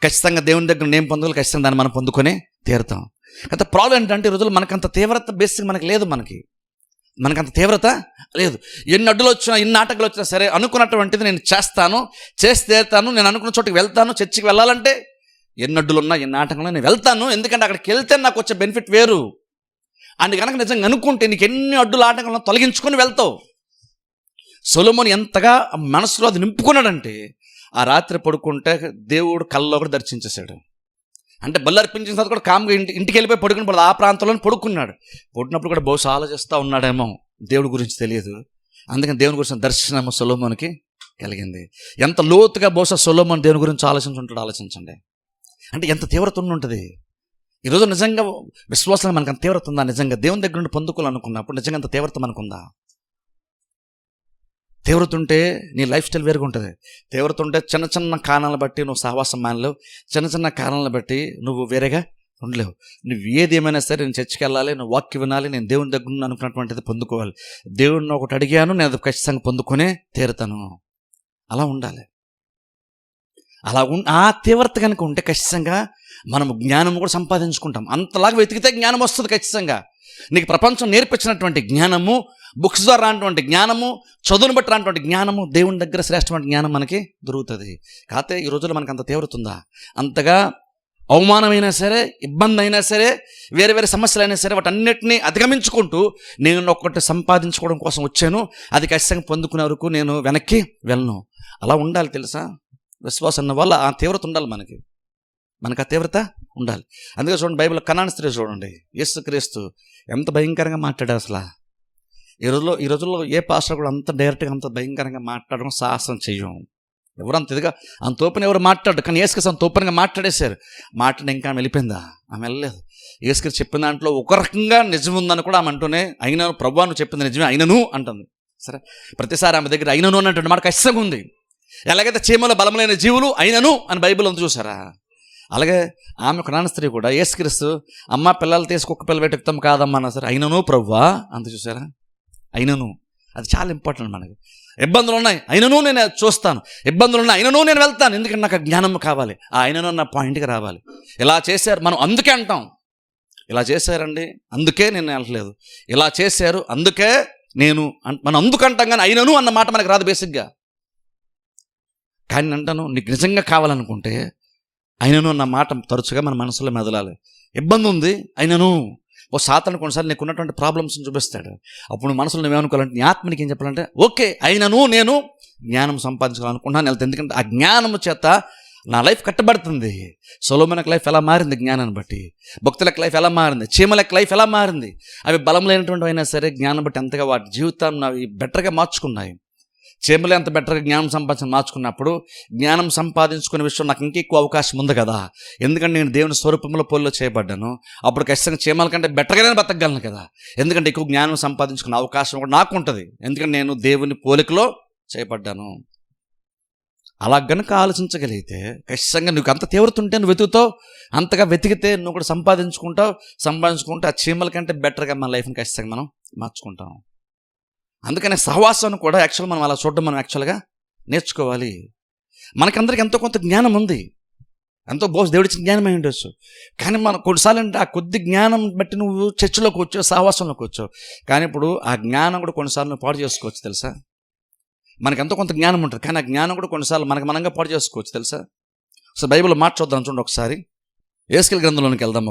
ఖచ్చితంగా దేవుని దగ్గర నేను పొందాలి, ఖచ్చితంగా దాన్ని మనం పొందుకొని తీరుతాం. అయితే ప్రాబ్లం ఏంటంటే ఈ రోజుల్లో మనకంత తీవ్రత బేసిక్ మనకి లేదు, మనకంత తీవ్రత లేదు. ఎన్ని అడ్డులు వచ్చినా, ఎన్ని ఆటంకాలు వచ్చినా సరే అనుకున్నటువంటిది నేను చేసి తీరుతాను, నేను అనుకున్న చోటుకి వెళ్తాను. చర్చికి వెళ్ళాలంటే ఎన్ని అడ్డులున్నా, ఎన్ని ఆటంకాలు నేను వెళ్తాను, ఎందుకంటే అక్కడికి వెళ్తే నాకు వచ్చే బెనిఫిట్ వేరు అని కనుక నిజంగా అనుకుంటే నీకు ఎన్ని అడ్డులు ఆటంకాలను తొలగించుకొని వెళ్తావు. సొలొమోను ఎంతగా మనసులో అది నింపుకున్నాడంటే, ఆ రాత్రి పడుకుంటే దేవుడు కల్లో కూడా దర్శించేశాడు. అంటే బళ్ళు అర్పించిన తర్వాత కూడా కామ్గా ఇంటికి వెళ్ళిపోయి పడుకుని ఆ ప్రాంతంలో పడుకున్నాడు. పడుకున్నప్పుడు కూడా బహుశా ఆలోచిస్తూ ఉన్నాడేమో, దేవుడి గురించి తెలియదు అందుకని దేవుని గురించి దర్శనము సొలొమోనుకి కలిగింది. ఎంత లోతుగా బహుశా సొలొమోను దేవుని గురించి ఆలోచించుంటాడు, ఆలోచించండి. అంటే ఎంత తీవ్రత ఉంటుంది. ఈరోజు నిజంగా విశ్వాసంగా మనకు అంత తీవ్రత ఉందా? నిజంగా దేవుని దగ్గర నుండి పొందుకోవాలనుకున్నప్పుడు నిజంగా అంత తీవ్రత మనకుందా? తీవ్రత ఉంటే నీ లైఫ్ స్టైల్ వేరుగా ఉంటుంది. తీవ్రత ఉంటే చిన్న చిన్న కారణాలను బట్టి నువ్వు సహవాసం మానలేవు, చిన్న చిన్న కారణాలను బట్టి నువ్వు వేరేగా ఉండలేవు. నువ్వు ఏది ఏమైనా సరే నేను చర్చికి వెళ్ళాలి, నువ్వు వాక్యం వినాలి, నేను దేవుని దగ్గర నుండి అనుకున్నటువంటిది పొందుకోవాలి. దేవుడిని ఒకటి అడిగాను, నేను అది ఖచ్చితంగా పొందుకునే తీరుతాను. అలా ఉండాలి. ఆ తీవ్రత కనుక ఉంటే ఖచ్చితంగా మనం జ్ఞానం కూడా సంపాదించుకుంటాం. అంతలాగా వెతికితే జ్ఞానం వస్తుంది ఖచ్చితంగా. నీకు ప్రపంచం నేర్పించినటువంటి జ్ఞానము, బుక్స్ ద్వారా రానటువంటి జ్ఞానము, చదువును బట్టి రానటువంటి జ్ఞానము, దేవుని దగ్గర శ్రేష్టమైన జ్ఞానం మనకి దొరుకుతుంది. కాకపోతే ఈ రోజుల్లో మనకు అంత తీవ్రత ఉందా? అంతగా అవమానమైనా సరే, ఇబ్బంది అయినా సరే, వేరే వేరే సమస్యలు అయినా సరే, వాటన్నిటిని అధిగమించుకుంటూ నేను ఒకటి సంపాదించుకోవడం కోసం వచ్చాను, అది ఖచ్చితంగా పొందుకునే వరకు నేను వెనక్కి వెళ్ళను. అలా ఉండాలి తెలుసా? విశ్వాసం వల్ల ఆ తీవ్రత ఉండాలి మనకు ఆ తీవ్రత ఉండాలి. అందుకే చూడండి, బైబిల్ కనాను స్త్రీ చూడండి, యేసుక్రీస్తు ఎంత భయంకరంగా మాట్లాడారు అసలు. ఈ రోజుల్లో ఏ పాస్టర్ కూడా అంత డైరెక్ట్గా అంత భయంకరంగా మాట్లాడడం సాహసం చెయ్యం. ఎవరు అంత ఇదిగా అంత ఓపెన్ ఎవరు మాట్లాడు, కానీ యేసుక్రీస్తు అంత ఓపెన్గా మాట్లాడేశారు. మాట్లాడి ఇంకా ఆమె వెళ్ళిపోయిందా? ఆమె వెళ్ళలేదు. యేసుక్రీస్తు చెప్పిన దాంట్లో ఒక రకంగా నిజం ఉందని కూడా ఆమె అంటూనే, అయినను ప్రభువా నువ్వు చెప్పింది నిజమే, అయినను అంటుంది. సరే, ప్రతిసారి ఆమె దగ్గర అయినను అన్నటువంటి మాట ఖచ్చితంగా ఉంది. ఎలాగైతే చీమలో బలములైన జీవులు అయినను అని బైబిల్ ఉంది చూసారా, అలాగే ఆమె ఒక నాన్న స్త్రీ కూడా యేసుక్రీస్తు అమ్మ పిల్లలు తీసి కుక్క పిల్ల వెతుకుతాం కాదమ్మా అన్నా సరే అయినను ప్రభువా అంత చూసారా. అయినను అది చాలా ఇంపార్టెంట్ మనకి. ఇబ్బందులు ఉన్నాయి, అయినను నేను చూస్తాను. ఇబ్బందులు ఉన్నాయి, అయినను నేను వెళ్తాను. ఎందుకంటే నాకు జ్ఞానం కావాలి. ఆ అయినను అన్న పాయింట్కి రావాలి. ఇలా చేశారు, మనం అందుకే అంటాం, ఇలా చేశారండి అందుకే నేను వెళ్ళలేదు, ఇలా చేశారు అందుకే మనం అందుకు అంటాం, కానీ అయినను అన్న మాట మనకు రాదు బేసిక్గా. కానీ అంటాను, నీకు నిజంగా కావాలనుకుంటే అయినను అన్న మాట తరచుగా మన మనసులో మెదలాలి. ఇబ్బంది ఉంది అయినను. ఓ సాతాను కొన్నిసార్లు నీకు ఉన్నటువంటి ప్రాబ్లమ్స్ని చూపిస్తాడు. అప్పుడు నువ్వు మనసులో నువ్వేమనుకోవాలంటే, నీ ఆత్మనికి ఏం చెప్పాలంటే, ఓకే అయినను నేను జ్ఞానం సంపాదించాలనుకుంటున్నాను వెళ్తాను. ఎందుకంటే ఆ జ్ఞానము చేత నా లైఫ్ కట్టబడుతుంది. సొలొమోనుకి లైఫ్ ఎలా మారింది జ్ఞానాన్ని బట్టి, భక్తులకు లైఫ్ ఎలా మారింది, చీమలకు లైఫ్ ఎలా మారింది. అవి బలం లేనటువంటి అయినా సరే జ్ఞానం బట్టి ఎంతగా వాటి జీవితాన్ని అవి బెటర్గా మార్చుకున్నాయి. చీమలు ఎంత బెటర్గా జ్ఞానం మార్చుకున్నప్పుడు జ్ఞానం సంపాదించుకునే విషయం నాకు ఇంకెక్కువ అవకాశం ఉంది కదా. ఎందుకంటే నేను దేవుని స్వరూపంలో పోలిలో చేయబడ్డాను. అప్పుడు ఖచ్చితంగా చీమల కంటే బెటర్గానే బతకగలను కదా. ఎందుకంటే ఎక్కువ జ్ఞానం సంపాదించుకునే అవకాశం కూడా నాకు ఉంటుంది. ఎందుకంటే నేను దేవుని పోలికలో చేయబడ్డాను. అలా గనుక ఆలోచించగలిగితే ఖచ్చితంగా నువ్వు అంత తీవ్రత ఉంటే నువ్వు వెతుకుతావు, అంతగా వెతికితే నువ్వు కూడా సంపాదించుకుంటూ ఆ చీమల కంటే బెటర్గా మన లైఫ్ని ఖచ్చితంగా మనం మార్చుకుంటాం. అందుకనే సహవాసాన్ని కూడా యాక్చువల్గా మనం అలా చూడడం మనం యాక్చువల్గా నేర్చుకోవాలి. మనకందరికి ఎంతో కొంత జ్ఞానం ఉంది, ఎంతో దేవుడిచ్చిన జ్ఞానం అయి ఉండొచ్చు. కానీ మనం కొన్నిసార్లు అంటే ఆ కొద్ది జ్ఞానం బట్టి నువ్వు చర్చిలోకి వచ్చావు, సహవాసంలోకి వచ్చావు, కానీ ఇప్పుడు ఆ జ్ఞానం కూడా కొన్నిసార్లు నువ్వు పాడు చేసుకోవచ్చు తెలుసా. మనకు ఎంతో కొంత జ్ఞానం ఉంటుంది, కానీ ఆ జ్ఞానం కూడా కొన్నిసార్లు మనంగా పాడు చేసుకోవచ్చు తెలుసా. సో బైబిల్లో మాట చూద్దాం చూడండి. ఒకసారి యేస్కేలు గ్రంథంలోనికి వెళ్దాం.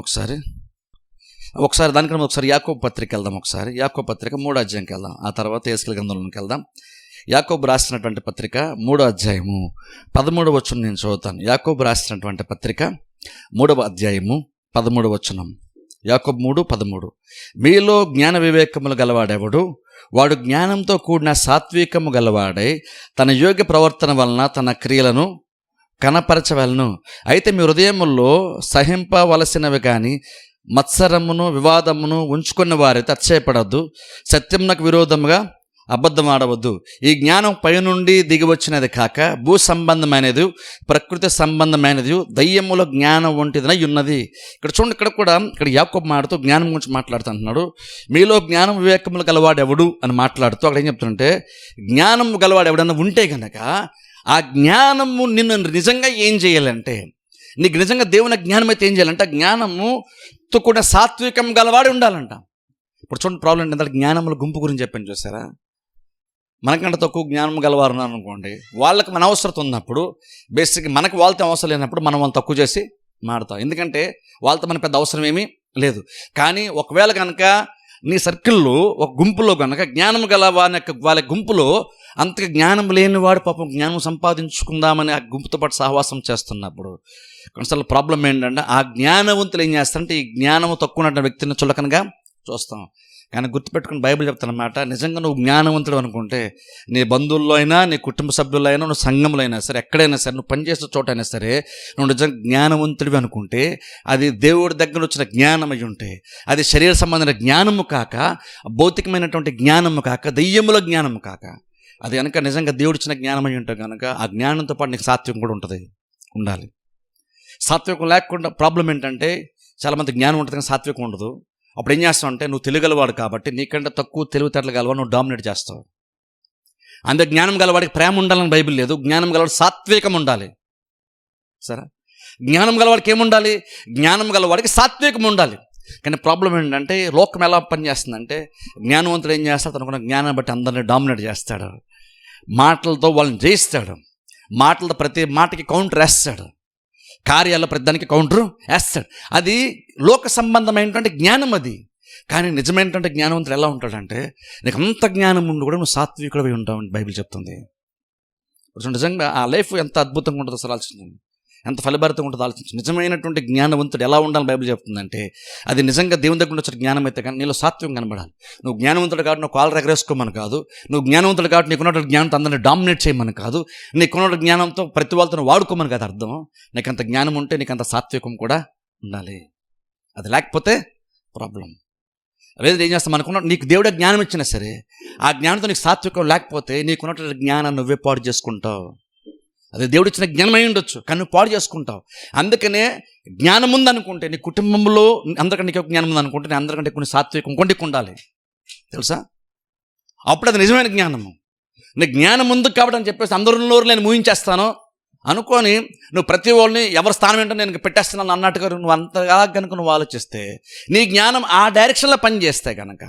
ఒకసారి దానికన్నా ఒకసారి యాకోబు పత్రిక వెళ్దాం. ఒకసారి యాకోబు పత్రిక 3వ అధ్యాయంకి వెళ్దాం. ఆ తర్వాత యేస్కేలు గ్రంథంలోనికి వెళ్దాం. యాకోబు రాసినటువంటి పత్రిక 3వ అధ్యాయము 13వ వచనం నేను చదువుతాను. యాకోబు రాసినటువంటి పత్రిక 3వ అధ్యాయము 13వ వచనం. యాకోబు 3:13. మీలో జ్ఞాన వివేకములు గలవాడెవడు, వాడు జ్ఞానంతో కూడిన సాత్వికము గలవాడై తన యోగ్య ప్రవర్తన వలన తన క్రియలను కనపరచవలను. అయితే మీ హృదయముల్లో సహింపవలసినవి కానీ మత్సరమును వివాదమును ఉంచుకున్న వారైతే అతిశయపడవద్దు, సత్యమునకు విరోధముగా అబద్ధం ఆడవద్దు. ఈ జ్ఞానం పైనుండి దిగి వచ్చినది కాక భూ సంబంధమైనది, ప్రకృతి సంబంధమైనది, దయ్యముల జ్ఞానం వంటిదై ఉన్నది. ఇక్కడ చూడండి, ఇక్కడ యాకోబు మాట్లాడుతూ జ్ఞానం గురించి మాట్లాడుతుంటున్నాడు. మీలో జ్ఞానం వివేకములు గలవాడు ఎవడు అని మాట్లాడుతూ అక్కడ ఏం చెప్తుంటే, జ్ఞానం గలవాడు ఎవడన్నా ఉంటే కనుక ఆ జ్ఞానము నిన్ను నిజంగా ఏం చేయాలంటే, నీకు నిజంగా దేవుని జ్ఞానం అయితే ఏం చేయాలంటే, జ్ఞానముతో కూడా సాత్వికం గలవాడు ఉండాలంట. ఇప్పుడు చూడండి, ప్రాబ్లం ఏంటంటే జ్ఞానముల గుంపు గురించి చెప్పాను చూసారా. మనకంటే తక్కువ జ్ఞానం గలవారు అనుకోండి, వాళ్ళకి మన అవసరం ఉన్నప్పుడు బేసిక్గా మనకు వాళ్ళతో అవసరం లేనప్పుడు మనం వాళ్ళు తక్కువ చేసి మాడతాం. ఎందుకంటే వాళ్ళతో మన పెద్ద అవసరం ఏమీ లేదు. కానీ ఒకవేళ కనుక నీ సర్కిల్లో ఒక గుంపులో కనుక జ్ఞానం గల వాళ్ళ గుంపులో అంతగా జ్ఞానం లేనివాడు పాపం జ్ఞానం సంపాదించుకుందామని ఆ గుంపుతో పాటు సహవాసం చేస్తున్నప్పుడు కొన్నిసార్లు ప్రాబ్లం ఏంటంటే, ఆ జ్ఞానవంతులు ఏం చేస్తారంటే ఈ జ్ఞానము తక్కువ ఉన్న వ్యక్తిని చులకనగా చూస్తాం. కానీ గుర్తుపెట్టుకుని బైబిల్ చెప్తానమాట, నిజంగా నువ్వు జ్ఞానవంతుడు అనుకుంటే నీ బంధువుల్లో అయినా, నీ కుటుంబ సభ్యుల్లో అయినా, నువ్వు సంఘంలో అయినా సరే, ఎక్కడైనా సరే, నువ్వు పనిచేసే చోట అయినా సరే, నువ్వు నిజంగా జ్ఞానవంతుడివి అనుకుంటే అది దేవుడి దగ్గర వచ్చిన జ్ఞానం అయి ఉంటే, అది శరీర సంబంధమైన జ్ఞానము కాక, భౌతికమైనటువంటి జ్ఞానము కాక, దెయ్యముల జ్ఞానము కాక, అది కనుక నిజంగా దేవుడు ఇచ్చిన జ్ఞానం అయి ఉంటే కనుక ఆ జ్ఞానంతో పాటు నీకు సాత్వికం కూడా ఉండాలి. సాత్వికం లేకుండా ప్రాబ్లం ఏంటంటే, చాలామంది జ్ఞానం ఉంటుంది కానీ సాత్వికం ఉండదు. అప్పుడు ఏం చేస్తావు అంటే, నువ్వు తెలియగలవాడు కాబట్టి నీకంటే తక్కువ తెలివితేటలు గలవాడు నువ్వు డామినేట్ చేస్తావు. అందుకే జ్ఞానం గలవాడికి ప్రేమ ఉండాలని బైబిల్ లేదు. జ్ఞానం గలవాడు సాత్వికం ఉండాలి. సరే, జ్ఞానం గలవాడికి ఏముండాలి? జ్ఞానం గలవాడికి సాత్వికం ఉండాలి. కానీ ప్రాబ్లం ఏంటంటే, లోకం ఎలా పనిచేస్తుందంటే, జ్ఞానవంతుడు ఏం చేస్తాడు? తనకున్న జ్ఞానాన్ని బట్టి అందరినీ డామినేట్ చేస్తాడు. మాటలతో వాళ్ళని జయిస్తాడు. మాటలతో ప్రతి మాటకి కౌంటర్ వేస్తాడు. కార్యాల్లో ప్రతిదానికి కౌంటర్ వేస్తాడు. అది లోక సంబంధమైనటువంటి జ్ఞానం అది. కానీ నిజమైనటువంటి జ్ఞానవంతుడు ఎలా ఉంటాడంటే, నీకు అంత జ్ఞానం ఉండి కూడా నువ్వు సాత్వికుడివి ఉంటావు అని బైబిల్ చెప్తుంది. నిజంగా ఆ లైఫ్ ఎంత అద్భుతంగా ఉంటుందో అసలు ఆలోచించండి, ఎంత ఫలభరితంగా ఉంటుందో ఆలోచించండి. నిజమైనటువంటి జ్ఞానవంతుడు ఎలా ఉండాలని బైబిల్ చెప్తుందంటే, అది నిజంగా దేవుని దగ్గర వచ్చిన జ్ఞానం అయితే కానీ నీలో సాత్వికం కనబడాలి. నువ్వు జ్ఞానవంతుడు కాబట్టి నువ్వు కాలు ఎగరేసుకోమని కాదు, నువ్వు జ్ఞానవంతుడు కాబట్టి నీకున్నటువంటి జ్ఞానంతో అందరినీ డామినేట్ చేయమని కాదు, నీకున్న జ్ఞానంతో ప్రతి వాళ్ళతో వాడుకోమని కాదు అర్థం. నీకంత జ్ఞానం ఉంటే నీకంత సాత్వికం కూడా ఉండాలి. అది లేకపోతే ప్రాబ్లం. లేదు ఏం చేస్తాం అనుకున్నా, నీకు దేవుడే జ్ఞానం ఇచ్చినా సరే ఆ జ్ఞానంతో నీకు సాత్వికం లేకపోతే నీకున్నటువంటి జ్ఞానాన్ని నువ్వే పాడు చేసుకుంటావు. అది దేవుడు ఇచ్చిన జ్ఞానం అయి ఉండొచ్చు కానీ నువ్వు పాడు చేసుకుంటావు. అందుకనే జ్ఞానం ఉందనుకుంటే నీ కుటుంబంలో అందరికంటే నీకు జ్ఞానం ఉందనుకుంటే నీ అందరికంటే కొన్ని సాత్వికం కొండికి ఉండాలి, తెలుసా? అప్పుడు అది నిజమైన జ్ఞానము. నీ జ్ఞానం ఉంది కాబట్టి అని చెప్పేసి అందరిలో నేను ఊహించేస్తాను అనుకొని నువ్వు ప్రతి వాళ్ళని ఎవరి స్థానం ఏంటో నేను పెట్టేస్తున్నాను అన్నట్టుగా నువ్వు అంతగా కనుక నువ్వు ఆలోచిస్తే, నీ జ్ఞానం ఆ డైరెక్షన్లో పనిచేస్తే కనుక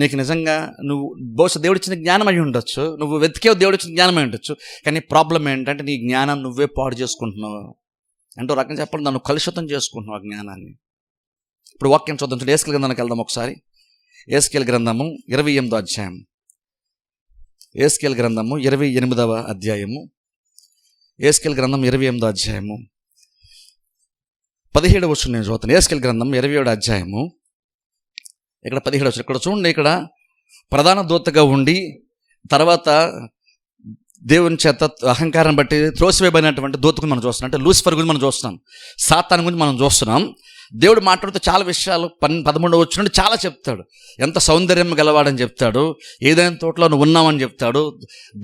నీకు నిజంగా నువ్వు బహుశా దేవుడిచ్చిన జ్ఞానం అయి ఉండొచ్చు, నువ్వు వెతికే దేవుడిచ్చిన జ్ఞానం అయి ఉండొచ్చు. కానీ ప్రాబ్లం ఏంటంటే నీ జ్ఞానం నువ్వే పాడు చేసుకుంటున్నావు. అంటే రకంగా చెప్పాలి, నన్ను కలుషితం చేసుకుంటున్నావు ఆ జ్ఞానాన్ని. ఇప్పుడు వాక్యం చూద్దాం. యేస్కేలు గ్రంథానికి వెళ్దాం ఒకసారి. యేస్కేలు గ్రంథము 28వ అధ్యాయం. యేస్కేలు గ్రంథము 28వ అధ్యాయము. యేస్కేలు గ్రంథం 28వ అధ్యాయము 17వ వచనం నేను చదువుతాను. యేస్కేలు గ్రంథం 27వ అధ్యాయము ఇక్కడ 17వ వచనం. ఇక్కడ చూడండి, ఇక్కడ ప్రధాన దూతగా ఉండి తర్వాత దేవుని చేత అహంకారం బట్టి త్రోసివేయబడినటువంటి దూత గురించి మనం చూస్తున్నాం. అంటే లూసిఫర్ గురించి మనం చూస్తున్నాం, సాతాను గురించి మనం చూస్తున్నాం. దేవుడు మాట్లాడుతూ చాలా విషయాలు 11వ వచనం నుండి చాలా చెప్తాడు. ఎంత సౌందర్యం గలవాడని చెప్తాడు, ఏదైనా తోటలో నువ్వు ఉన్నావని చెప్తాడు,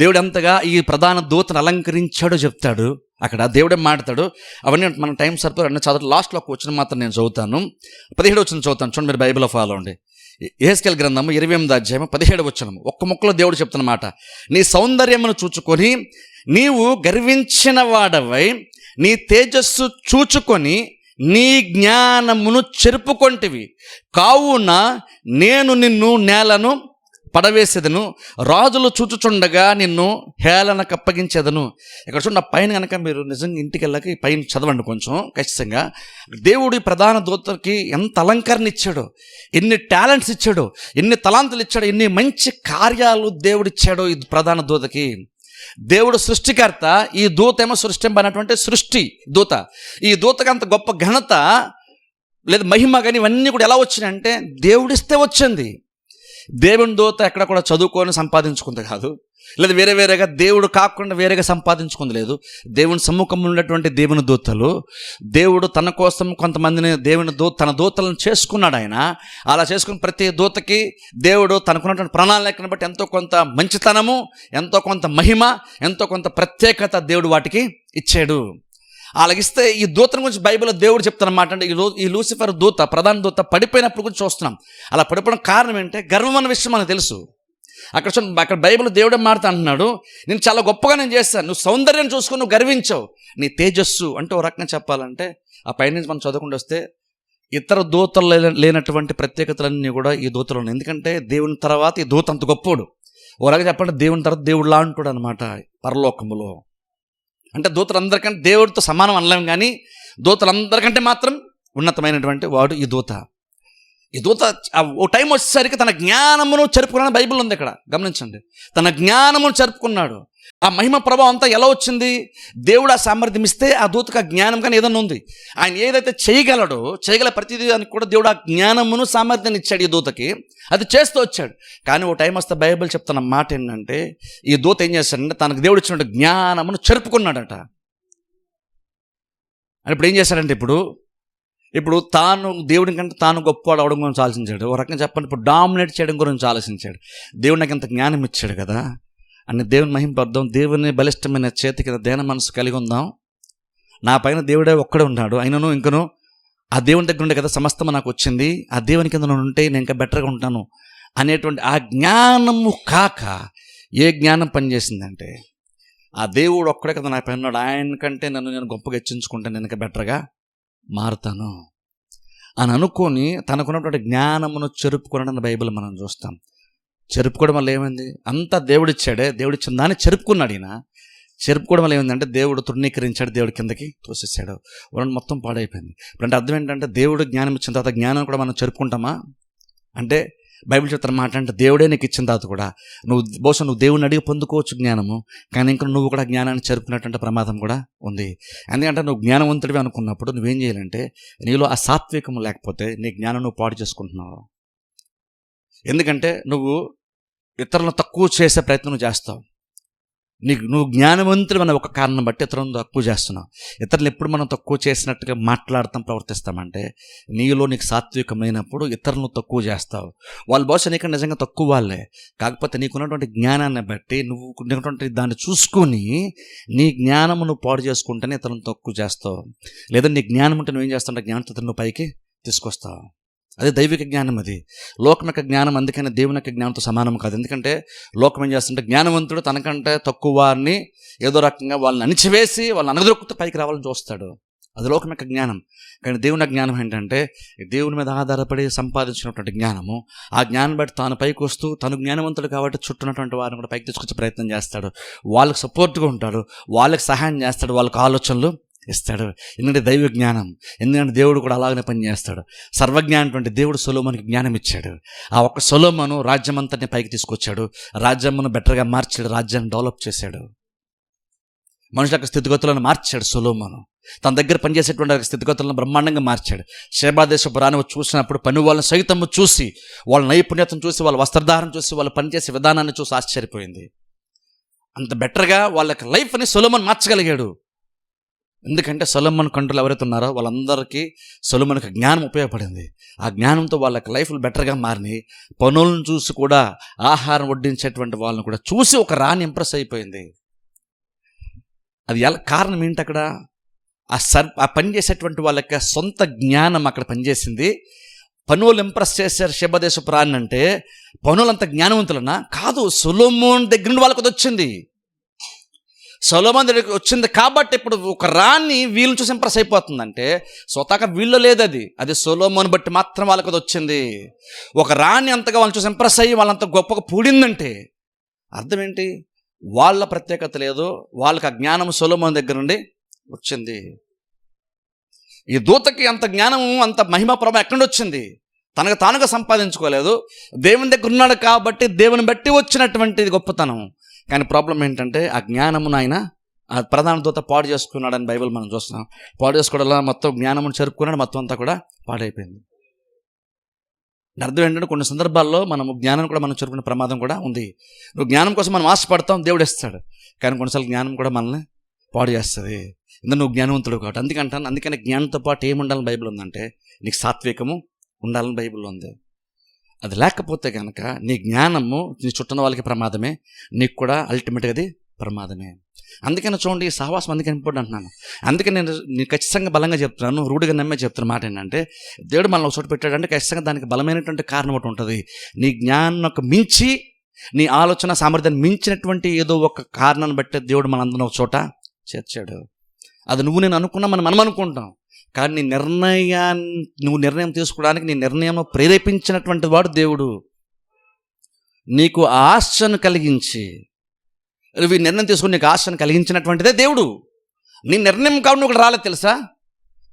దేవుడు ఎంతగా ఈ ప్రధాన దూతను అలంకరించాడో చెప్తాడు. అక్కడ దేవుడే మాట్లాడు. అవన్నీ మన టైం సరిపోయి అన్నీ చదువు. లాస్ట్లో ఒక వచనం మాత్రం నేను చదువుతాను, 17వ వచనం చదువుతాను. చూడండి, మీరు బైబిల్లో ఫాలో అండి. యెహెజ్కేలు గ్రంథము 28వ అధ్యాయం 17వ వచనం. ఒక్క ముక్కలో దేవుడు చెప్తున్నమాట, నీ సౌందర్యమును చూచుకొని నీవు గర్వించిన వాడవై నీ తేజస్సు చూచుకొని నీ జ్ఞానమును చెరుపుకొంటివి, కావున నేను నిన్ను నేలను పడవేసేదను, రాజులు చూచుచుండగా నిన్ను హేళనకు అప్పగించేదను. ఇక్కడ చూడండి, పైన కనుక మీరు నిజంగా ఇంటికి వెళ్ళక పైన చదవండి కొంచెం ఖచ్చితంగా. దేవుడి ప్రధాన దూతకి ఎంత అలంకరణ ఇచ్చాడో, ఎన్ని టాలెంట్స్ ఇచ్చాడో, ఎన్ని తలాంతులు ఇచ్చాడో, ఎన్ని మంచి కార్యాలు దేవుడు ఇచ్చాడో ఈ ప్రధాన దూతకి. దేవుడు సృష్టికర్త, ఈ దూత ఏమో సృష్టింపనటువంటి సృష్టి దూత. ఈ దూతకి అంత గొప్ప ఘనత లేదు మహిమ కానీ ఇవన్నీ కూడా ఎలా వచ్చినాయంటే దేవుడిస్తే వచ్చింది. దేవుని దూత ఎక్కడ కూడా చదువుకొని సంపాదించుకుంది కాదు, లేదా వేరేగా దేవుడు కాకుండా వేరేగా సంపాదించుకుంది లేదు. దేవుని సమ్ముఖంలో ఉన్నటువంటి దేవుని దూతలు, దేవుడు తన కోసం కొంతమందిని తన దూతలను చేసుకున్నాడు. ఆయన అలా చేసుకున్న ప్రతి దూతకి దేవుడు తనకున్నటువంటి ప్రణాళికను బట్టి ఎంతో కొంత మంచితనము, ఎంతో కొంత మహిమ, ఎంతో కొంత ప్రత్యేకత దేవుడు వాటికి ఇచ్చాడు. అలాగిస్తే ఈ దూతను గురించి బైబిల్లో దేవుడు చెప్తానమాట. అంటే ఈ లూసిఫర్ దూత, ప్రధాన దూత పడిపోయినప్పుడు గురించి చూస్తున్నాం. అలా పడిపోవడం కారణం ఏంటంటే గర్వం అన్న విషయం మనకు తెలుసు. అక్కడ బైబిల్ దేవుడే మాట్లాడుతూ అంటున్నాడు, నేను చాలా గొప్పగా నేను చేస్తాను, నువ్వు సౌందర్యం చూసుకొని నువ్వు గర్వించావు, నీ తేజస్సు అంటే ఓ రకంగా చెప్పాలంటే ఆ పైనుంచి మనం చదువుకుంటూ వస్తే ఇతర దూతలు లేనటువంటి ప్రత్యేకతలన్నీ కూడా ఈ దూతలు ఉన్నాయి. ఎందుకంటే దేవుని తర్వాత ఈ దూత అంత గొప్పోడు. ఓ రకంగా చెప్పండి, దేవుని తర్వాత దేవుడు లాంటాడు అనమాట పరలోకములో. అంటే దూతలందరికంటే దేవుడితో సమానం అనలేం, కానీ దూతలందరికంటే మాత్రం ఉన్నతమైనటువంటి వాడు ఈ దూత. ఈ దూత ఓ టైం వచ్చేసరికి తన జ్ఞానమును చెరుపుకున్నాడు. బైబిల్ ఉంది ఇక్కడ, గమనించండి. తన జ్ఞానమును చెరుపుకున్నాడు. ఆ మహిమ ప్రభావం అంతా ఎలా వచ్చింది? దేవుడు ఆ సామర్థ్యం ఇస్తే ఆ దూతకు ఆ జ్ఞానం కానీ ఏదన్నా ఉంది. ఆయన ఏదైతే చేయగల ప్రతిదీ దానికి కూడా దేవుడు ఆ జ్ఞానమును సామర్థ్యాన్ని ఇచ్చాడు ఈ దూతకి. అది చేస్తూ వచ్చాడు. కానీ ఓ టైం వస్తే బైబిల్ చెప్తున్న మాట ఏంటంటే, ఈ దూత ఏం చేశాడంటే తనకు దేవుడు ఇచ్చిన జ్ఞానమును చెరుపుకున్నాడట. అని ఇప్పుడు ఏం చేశాడంటే, ఇప్పుడు తాను దేవుడి కంటే తాను గొప్పవాడు అవడం గురించి ఆలోచించాడు. ఒక రకంగా చెప్పండి, ఇప్పుడు డామినేట్ చేయడం గురించి ఆలోచించాడు. దేవుడు నాకు ఇంత జ్ఞానం ఇచ్చాడు కదా అని దేవుని మహింపర్థం, దేవుని బలిష్టమైన చేతి కింద దేన మనసు కలిగి ఉందాం. నా పైన దేవుడే ఒక్కడే ఉన్నాడు, అయినను ఇంకను ఆ దేవుని దగ్గర ఉండే కదా సమస్తము నాకు వచ్చింది, ఆ దేవుని కింద నేను ఉంటే నేను ఇంకా బెటర్గా ఉంటాను అనేటువంటి ఆ జ్ఞానము కాక ఏ జ్ఞానం పనిచేసిందంటే, ఆ దేవుడు ఒక్కడే కదా నా పైన ఉన్నాడు, ఆయన కంటే నేను గొప్పగా హెచ్చించుకుంటే నేను ఇంకా బెటర్గా మారుతాను అని అనుకొని తనకున్నటువంటి జ్ఞానమును చెరుపుకున్నాడని బైబిల్ మనం చూస్తాం. చెరుపుకోవడం వల్ల ఏమైంది? అంతా దేవుడిచ్చిన దాన్ని చెరుపుకున్నాడు. ఈయన చెరుపుకోవడం వల్ల ఏమైందంటే దేవుడు తృణీకరించాడు, దేవుడి కిందకి తోసేసాడు, వాళ్ళని మొత్తం పాడైపోయింది. ఇప్పుడు అంటే అర్థం ఏంటంటే, దేవుడు జ్ఞానం ఇచ్చిన తర్వాత జ్ఞానం కూడా మనం చెరుపుకుంటామా అంటే, బైబిల్ చెప్తున్న మాట అంటే దేవుడే నీకు ఇచ్చిన తర్వాత కూడా బహుశా నువ్వు దేవుడిని అడిగి పొందుకోవచ్చు జ్ఞానము, కానీ ఇంకా నువ్వు కూడా జ్ఞానాన్ని చెరుపుకున్నటువంటి ప్రమాదం కూడా ఉంది. ఎందుకంటే నువ్వు జ్ఞానవంతుడివి అనుకున్నప్పుడు నువ్వేం చేయాలంటే, నీలో ఆ సాత్వికము లేకపోతే నీ జ్ఞానం నువ్వు పాడు చేసుకుంటున్నావు. ఎందుకంటే నువ్వు ఇతరులను తక్కువ చేసే ప్రయత్నం చేస్తావు. నువ్వు జ్ఞానవంతుడు అనే ఒక కారణం బట్టి ఇతరులను తక్కువ చేస్తున్నావు. ఇతరులు ఎప్పుడు మనం తక్కువ చేసినట్టుగా మాట్లాడతాం, ప్రవర్తిస్తామంటే, నీలో నీకు సాత్వికమైనప్పుడు ఇతరులను తక్కువ చేస్తావు. వాళ్ళ బహుశా నీకు నిజంగా తక్కువ వాళ్ళే, కాకపోతే నీకున్నటువంటి జ్ఞానాన్ని బట్టి నువ్వు ఉన్నటువంటి దాన్ని చూసుకొని నీ జ్ఞానము నువ్వు పాడు చేసుకుంటేనే ఇతరులను తక్కువ చేస్తావు. లేదా నీ జ్ఞానం ఉంటే నువ్వేం చేస్తావు, జ్ఞానంతో నువ్వు పైకి తీసుకొస్తావు. అదే దైవిక జ్ఞానం. అది లోకం యొక్క జ్ఞానం అందుకని దేవుని యొక్క జ్ఞానంతో సమానం కాదు. ఎందుకంటే లోకం ఏం చేస్తుంటే, జ్ఞానవంతుడు తనకంటే తక్కువ వారిని ఏదో రకంగా వాళ్ళని అణిచివేసి వాళ్ళని అనగదొక్కుతూ పైకి రావాలని చూస్తాడు. అది లోకం యొక్క జ్ఞానం. కానీ దేవుని జ్ఞానం ఏంటంటే, దేవుని మీద ఆధారపడి సంపాదించినటువంటి జ్ఞానము. ఆ జ్ఞానం బట్టి తాను పైకి వస్తూ, తను జ్ఞానవంతుడు కాబట్టి చుట్టూన్నటువంటి వారిని కూడా పైకి తీసుకొచ్చే ప్రయత్నం చేస్తాడు. వాళ్ళకి సపోర్ట్గా ఉంటాడు, వాళ్ళకి సహాయం చేస్తాడు, వాళ్ళకి ఆలోచనలు ఇస్తాడు. ఎందుకంటే దైవ జ్ఞానం. ఎందుకంటే దేవుడు కూడా అలాగనే పనిచేస్తాడు. సర్వజ్ఞానటువంటి దేవుడు సొలొమోనుకి జ్ఞానం ఇచ్చాడు. ఆ ఒక్క సొలొమోను రాజ్యం అంతటిని పైకి తీసుకొచ్చాడు, రాజ్యమును బెటర్గా మార్చాడు, రాజ్యాన్ని డెవలప్ చేశాడు, మనుషుల యొక్క స్థితిగతులను మార్చాడు సొలొమోను. తన దగ్గర పనిచేసేటువంటి స్థితిగతులను బ్రహ్మాండంగా మార్చాడు. షేబా దేశపు రాణి చూసినప్పుడు పని వాళ్ళని సైతము చూసి, వాళ్ళ నైపుణ్యతను చూసి, వాళ్ళ వస్త్రధారణ చూసి, వాళ్ళు పనిచేసే విధానాన్ని చూసి ఆశ్చర్యపోయింది. అంత బెటర్గా వాళ్ళకి లైఫ్ని సొలొమోను మార్చగలిగాడు. ఎందుకంటే సొలొమోను కంట్రోల్ ఎవరైతే ఉన్నారో వాళ్ళందరికీ సొలొమోనుకి జ్ఞానం ఉపయోగపడింది. ఆ జ్ఞానంతో వాళ్ళకి లైఫ్లు బెటర్గా మారినాయి. పనులను చూసి కూడా, ఆహారం వడ్డించేటువంటి వాళ్ళని కూడా చూసి ఒక రాణి ఇంప్రెస్ అయిపోయింది. అది ఎలా కారణం ఏంటి? అక్కడ ఆ పని చేసేటువంటి వాళ్ళకి సొంత జ్ఞానం అక్కడ పనిచేసింది. పనులు ఇంప్రెస్ చేశారు శబదేశపు రాణి అంటే, పనులంత జ్ఞానవంతులన్నా కాదు, సొలొమోను దగ్గర నుండి వాళ్ళకి వచ్చింది. సొలొమోను దగ్గరికి వచ్చింది కాబట్టి ఇప్పుడు ఒక రాణి వీళ్ళని చూసి ఇంప్రెస్ అయిపోతుందంటే, స్వతహాగా వీళ్ళు లేదు, అది సొలొమోను బట్టి మాత్రం వాళ్ళకి వచ్చింది. ఒక రాణి అంతగా వాళ్ళని చూసి ఇంప్రెస్ అయ్యి వాళ్ళంత గొప్పగా పూడిందంటే అర్థం ఏంటి? వాళ్ళ ప్రత్యేకత లేదు, వాళ్ళకి ఆ జ్ఞానం సొలొమోను దగ్గర నుండి వచ్చింది. ఈ దూతకి అంత జ్ఞానము, అంత మహిమ ప్రభావం ఎక్కడి నుండి వచ్చింది? తనకు తానుగా సంపాదించుకోలేదు, దేవుని దగ్గర ఉన్నాడు కాబట్టి దేవుని బట్టి వచ్చినటువంటి గొప్పతనం. కానీ ప్రాబ్లం ఏంటంటే, ఆ జ్ఞానమును ఆయన ఆ ప్రధాన దూత పాడు చేసుకున్నాడని బైబిల్ మనం చూస్తున్నాం. పాడు చేసుకోవడం మొత్తం జ్ఞానమును చెరుపుకున్నాడు, మొత్తం అంతా కూడా పాడైపోయింది. అర్థం ఏంటంటే, కొన్ని సందర్భాల్లో మనము జ్ఞానం కూడా మనం చెరుపుకునే ప్రమాదం కూడా ఉంది. నువ్వు జ్ఞానం కోసం మనం ఆశపడతాం, దేవుడు ఇస్తాడు, కానీ కొన్నిసార్లు జ్ఞానం కూడా మనల్ని పాడు చేస్తుంది. ఎందుకు నువ్వు జ్ఞానవంతుడు కాబట్టి. అందుకని జ్ఞానంతో పాటు ఏముండాలని బైబిల్ ఉందంటే, నీకు సాత్వికము ఉండాలని బైబిల్లో ఉంది. అది లేకపోతే కనుక నీ జ్ఞానము నీ చుట్టన వాళ్ళకి ప్రమాదమే, నీకు కూడా అల్టిమేట్గా అది ప్రమాదమే. అందుకని చూడండి, ఈ సహవాసం అందుకని ఇంపార్టెంట్ అంటున్నాను. అందుకని నేను ఖచ్చితంగా బలంగా చెప్తున్నాను, రూఢిగా నమ్మే చెప్తున్న మాట ఏంటంటే, దేవుడు మనల్ని ఒక చోట పెట్టాడంటే ఖచ్చితంగా దానికి బలమైనటువంటి కారణం ఒకటి ఉంటుంది. నీ జ్ఞానం మించి, నీ ఆలోచన సామర్థ్యాన్ని మించినటువంటి ఏదో ఒక కారణాన్ని బట్టి దేవుడు మనందరం ఒక చోట చేర్చాడు. అది నేను అనుకున్నా మనం అనుకుంటాం, కానీ నువ్వు నిర్ణయం తీసుకోవడానికి నీ నిర్ణయం ప్రేరేపించినటువంటి వాడు దేవుడు. నీకు ఆశను కలిగించి, నువ్వు ఈ నిర్ణయం తీసుకుని నీకు ఆశను కలిగించినటువంటిదే దేవుడు. నీ నిర్ణయం కాబట్టి నువ్వు రాలేదు తెలుసా?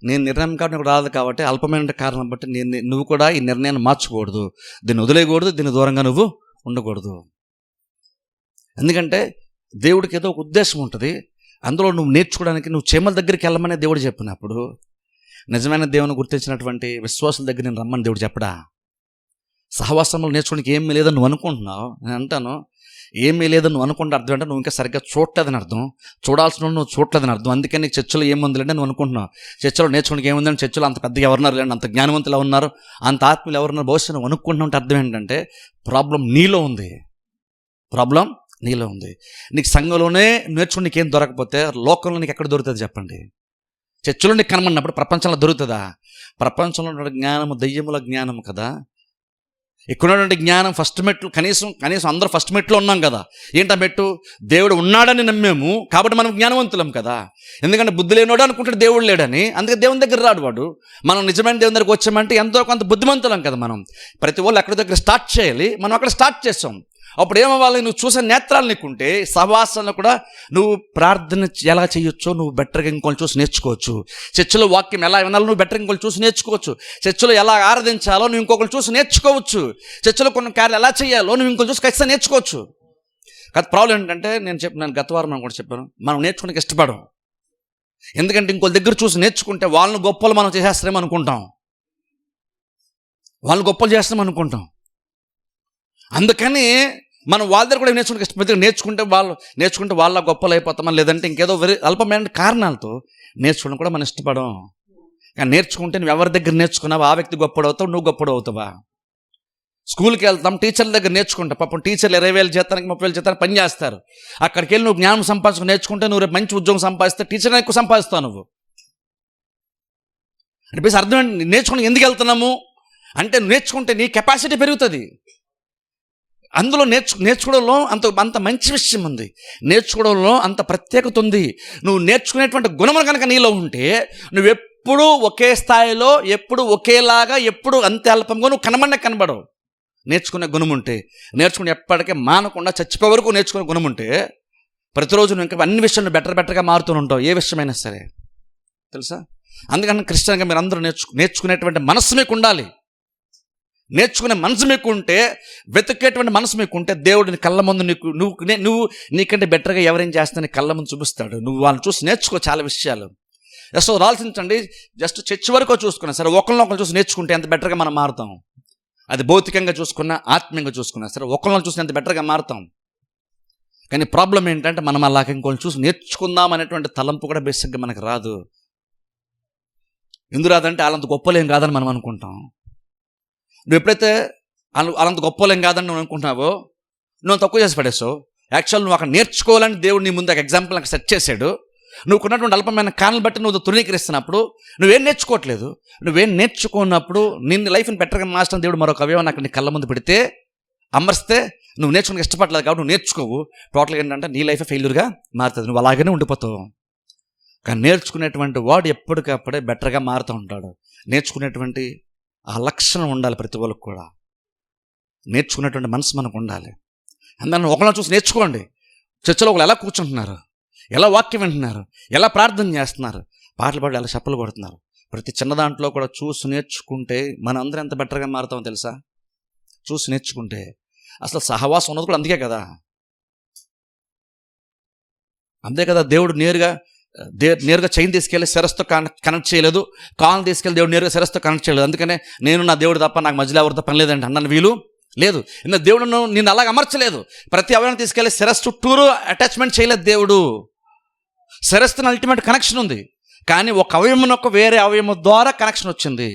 నేను నిర్ణయం కాబట్టి నువ్వు రాలేదు కాబట్టి అల్పమైన కారణం బట్టి నువ్వు కూడా ఈ నిర్ణయాన్ని మార్చకూడదు, దీన్ని వదిలేయకూడదు, దీన్ని దూరంగా నువ్వు ఉండకూడదు. ఎందుకంటే దేవుడికి ఏదో ఒక ఉద్దేశం ఉంటుంది. అందులో నువ్వు నేర్చుకోవడానికి నువ్వు చీమల దగ్గరికి వెళ్ళమనే దేవుడు చెప్పినప్పుడు నిజమైన దేవుని గుర్తించినటువంటి విశ్వాసుల దగ్గర నేను రమ్మని దేవుడు చెప్పడా? సహవాసంలో నేర్చుకోవడానికి ఏమీ లేదని నువ్వు అనుకుంటున్నావు. నేను అంటాను, ఏమీ లేదని నువ్వు అనుకుంటే అర్థం అంటే నువ్వు ఇంకా సరిగ్గా చూడలేదని అర్థం. చూడాల్సిన నువ్వు చూడలేదని అర్థం. అందుకని నీకు చర్చలో ఏముందిలేండి నువ్వు అనుకుంటున్నావు. చర్చలో నేర్చుకోవడానికి ఏముందని, చర్చలో అంత పెద్దగా ఎవరున్నారు లేండి, అంత జ్ఞానవంతులు ఎవరున్నారు, అంత ఆత్మీయులు ఎవరున్నారు, బహుశా నువ్వు అనుకుంటున్నావు అంటే అర్థం ఏంటంటే ప్రాబ్లం నీలో ఉంది. ప్రాబ్లం నీలో ఉంది. నీకు సంఘంలోనే నేర్చుకుని నీకేం దొరకపోతే లోకంలో నీకు ఎక్కడ దొరుకుతుంది చెప్పండి? చర్చలో నీకు కనమన్నప్పుడు ప్రపంచంలో దొరుకుతుందా? ప్రపంచంలో ఉన్న జ్ఞానము దయ్యముల జ్ఞానం కదా. ఇక్కడ ఉన్నటువంటి జ్ఞానం ఫస్ట్ మెట్లు, కనీసం అందరూ ఫస్ట్ మెట్లో ఉన్నాం కదా. ఏంటా మెట్టు? దేవుడు ఉన్నాడని నమ్మాము కాబట్టి మనం జ్ఞానవంతులం కదా. ఎందుకంటే బుద్ధి లేనోడు అనుకుంటాడు దేవుడు లేడని, అందుకే దేవుని దగ్గర రాడు వాడు. మనం నిజమైన దేవుని దగ్గరికి వచ్చామంటే ఎంతో కొంత బుద్ధిమంతులం కదా. మనం ప్రతి వాళ్ళు ఎక్కడి దగ్గర స్టార్ట్ చేయాలి, మనం అక్కడ స్టార్ట్ చేస్తాం. అప్పుడు ఏమవ్వాలి? నువ్వు చూసే నేత్రాలు నీకుంటే సహవాసంలో కూడా నువ్వు ప్రార్థన ఎలా చేయొచ్చో నువ్వు బెటర్గా ఇంకొన్ని చూసి నేర్చుకోవచ్చు. చర్చలో వాక్యం ఎలా వినాలో నువ్వు బెటర్గా ఇంకొన్ని చూసి నేర్చుకోవచ్చు. చర్చలో ఎలా ఆరాధించాలో నువ్వు ఇంకొకరు చూసి నేర్చుకోవచ్చు. చర్చలో కొన్ని కార్యాలు ఎలా చేయాలో నువ్వు ఇంకొన్ని చూసి ఖచ్చితంగా నేర్చుకోవచ్చు. కాదు, ప్రాబ్లం ఏంటంటే నేను గత వారం మనం కూడా చెప్పాను, మనం నేర్చుకోవడానికి ఇష్టపడం. ఎందుకంటే ఇంకొక దగ్గర చూసి నేర్చుకుంటే వాళ్ళని గొప్పలు మనం చేసేస్తారేమో అనుకుంటాం. వాళ్ళని గొప్పలు చేస్తామో అనుకుంటాం. అందుకని మనం వాళ్ళ దగ్గర కూడా నేర్చుకుంటే వాళ్ళ గొప్పలు అయిపోతామా, లేదంటే ఇంకేదో అల్పమైన కారణాలతో నేర్చుకోవడం కూడా మనం ఇష్టపడం. కానీ నేర్చుకుంటే నువ్వు ఎవరి దగ్గర నేర్చుకున్నావు ఆ వ్యక్తి గొప్పడు అవుతావు, నువ్వు గొప్పడు అవుతావా? స్కూల్కి వెళ్తాం, టీచర్ల దగ్గర నేర్చుకుంటావు. పాపం టీచర్లు 20,000 జీతానికి 30,000 జీతానికి పని చేస్తారు. అక్కడికి వెళ్ళి నువ్వు జ్ఞానం సంపాదించుకుని నేర్చుకుంటే నువ్వు రేపు మంచి ఉద్యోగం సంపాదిస్తే టీచర్ని ఎక్కువ సంపాదిస్తావు నువ్వు. అంటే అర్థం ఏంటి? నేర్చుకుని ఎందుకు వెళ్తున్నాము అంటే నేర్చుకుంటే నీ కెపాసిటీ పెరుగుతుంది. అందులో నేర్చుకోవడంలో అంత మంచి విషయం ఉంది. నేర్చుకోవడంలో అంత ప్రత్యేకత ఉంది. నువ్వు నేర్చుకునేటువంటి గుణములు కనుక నీలో ఉంటే నువ్వు ఎప్పుడూ ఒకే స్థాయిలో, ఎప్పుడు ఒకేలాగా, ఎప్పుడు అంతే అల్పంగా నువ్వు కనబడవు. నేర్చుకునే గుణం ఉంటే, నేర్చుకుని ఎప్పటికీ మానకుండా చచ్చిపోయే వరకు నేర్చుకునే గుణం ఉంటే ప్రతిరోజు నువ్వు ఇంకా అన్ని విషయాలు బెటర్గా మారుతూ ఉంటావు, ఏ విషయమైనా సరే. తెలుసా? అందుకని క్రిస్టియన్గా మీరు అందరూ నేర్చుకునేటువంటి మనస్సు మీకు ఉండాలి. నేర్చుకునే మనసు మీకు ఉంటే, వెతికేటువంటి మనసు మీకు ఉంటే దేవుడిని కళ్ళ ముందు నువ్వు నీకంటే బెటర్గా ఎవరేం చేస్తానని కళ్ళ ముందు చూపిస్తాడు. నువ్వు వాళ్ళని చూసి నేర్చుకో చాలా విషయాలు. జస్ట్ ఆలోచించండి, జస్ట్ చర్చ్ వరకు చూసుకున్నా సరే ఒకరినొకరు చూసి నేర్చుకుంటే ఎంత బెటర్గా మనం మారుతాం. అది భౌతికంగా చూసుకున్నా ఆత్మీయంగా చూసుకున్నా సరే ఒకరినొకరు చూసి ఎంత బెటర్గా మారుతాం. కానీ ప్రాబ్లం ఏంటంటే మనం అలాగ ఇంకొన్ని చూసి నేర్చుకుందాం అనేటువంటి తలంపు కూడా బేసిక్గా మనకు రాదు. ఎందుకు రాదంటే వాళ్ళంత గొప్పలేం కాదని మనం అనుకుంటాం. నువ్వు ఎప్పుడైతే అలాంత గొప్పలేం కాదని నువ్వు అనుకుంటున్నావో నువ్వు తక్కువ చేసి పడేసావు. యాక్చువల్ నువ్వు అక్కడ నేర్చుకోవాలని దేవుడు నీ ముందు ఒక ఎగ్జాంపుల్ నాకు సెట్ చేశాడు. నువ్వు కొన్నటువంటి అల్పమైన కారణాలు బట్టి నువ్వు తృణీకరిస్తున్నప్పుడు నువ్వేం నేర్చుకోవట్లేదు. నువ్వేం నేర్చుకున్నప్పుడు నిన్ను లైఫ్ని బెటర్గా మార్చడం దేవుడు మరొక అవయవాన్ని అక్కడ నీ కళ్ళ ముందు పెడితే అమర్స్తే నువ్వు నేర్చుకోవడానికి ఇష్టపడలేదు కాబట్టి నువ్వు నేర్చుకోవు. టోటల్గా ఏంటంటే నీ లైఫ్ ఫెయిల్యూర్గా మారుతుంది, నువ్వు అలాగనే ఉండిపోతావు. కానీ నేర్చుకునేటువంటి వాడు ఎప్పటికప్పుడే బెటర్గా మారుతూ ఉంటాడు. నేర్చుకునేటువంటి ఆ లక్షణం ఉండాలి ప్రతి వాళ్ళకి కూడా. నేర్చుకునేటువంటి మనసు మనకు ఉండాలి. అందుకని ఒకళ్ళని చూసి నేర్చుకోండి. చర్చలో ఒకళ్ళు ఎలా కూర్చుంటున్నారు, ఎలా వాక్యం వింటున్నారు, ఎలా ప్రార్థన చేస్తున్నారు, పాటలు పాడి ఎలా చప్పలు కొడుతున్నారు, ప్రతి చిన్న దాంట్లో కూడా చూసి నేర్చుకుంటే మనం అందరం ఎంత బెటర్గా మారుతామో తెలుసా? చూసి నేర్చుకుంటే. అసలు సహవాసం ఉన్నది కూడా అందుకే కదా. అంతే కదా, దేవుడు నేరుగా చైన్ తీసుకెళ్ళి శిరస్సుతో కనెక్ట్ చేయలేదు, కాళ్ళని తీసుకెళ్ళి దేవుడు నేరుగా శిరస్సుతో కనెక్ట్ చేయలేదు. అందుకనే నేను నా దేవుడు తప్ప నాకు మధ్యలో ఎవరితో పని లేదంటే అన్న వీలు లేదు. ఇంకా దేవుడు నేను అలాగ అమర్చలేదు. ప్రతి అవయవాన్ని తీసుకెళ్ళి శిరస్సు చుట్టూరు అటాచ్మెంట్ చేయలేదు దేవుడు. శిరస్సుతో అల్టిమేట్ కనెక్షన్ ఉంది, కానీ ఒక అవయమునొక్క వేరే అవయవం ద్వారా కనెక్షన్ వచ్చింది.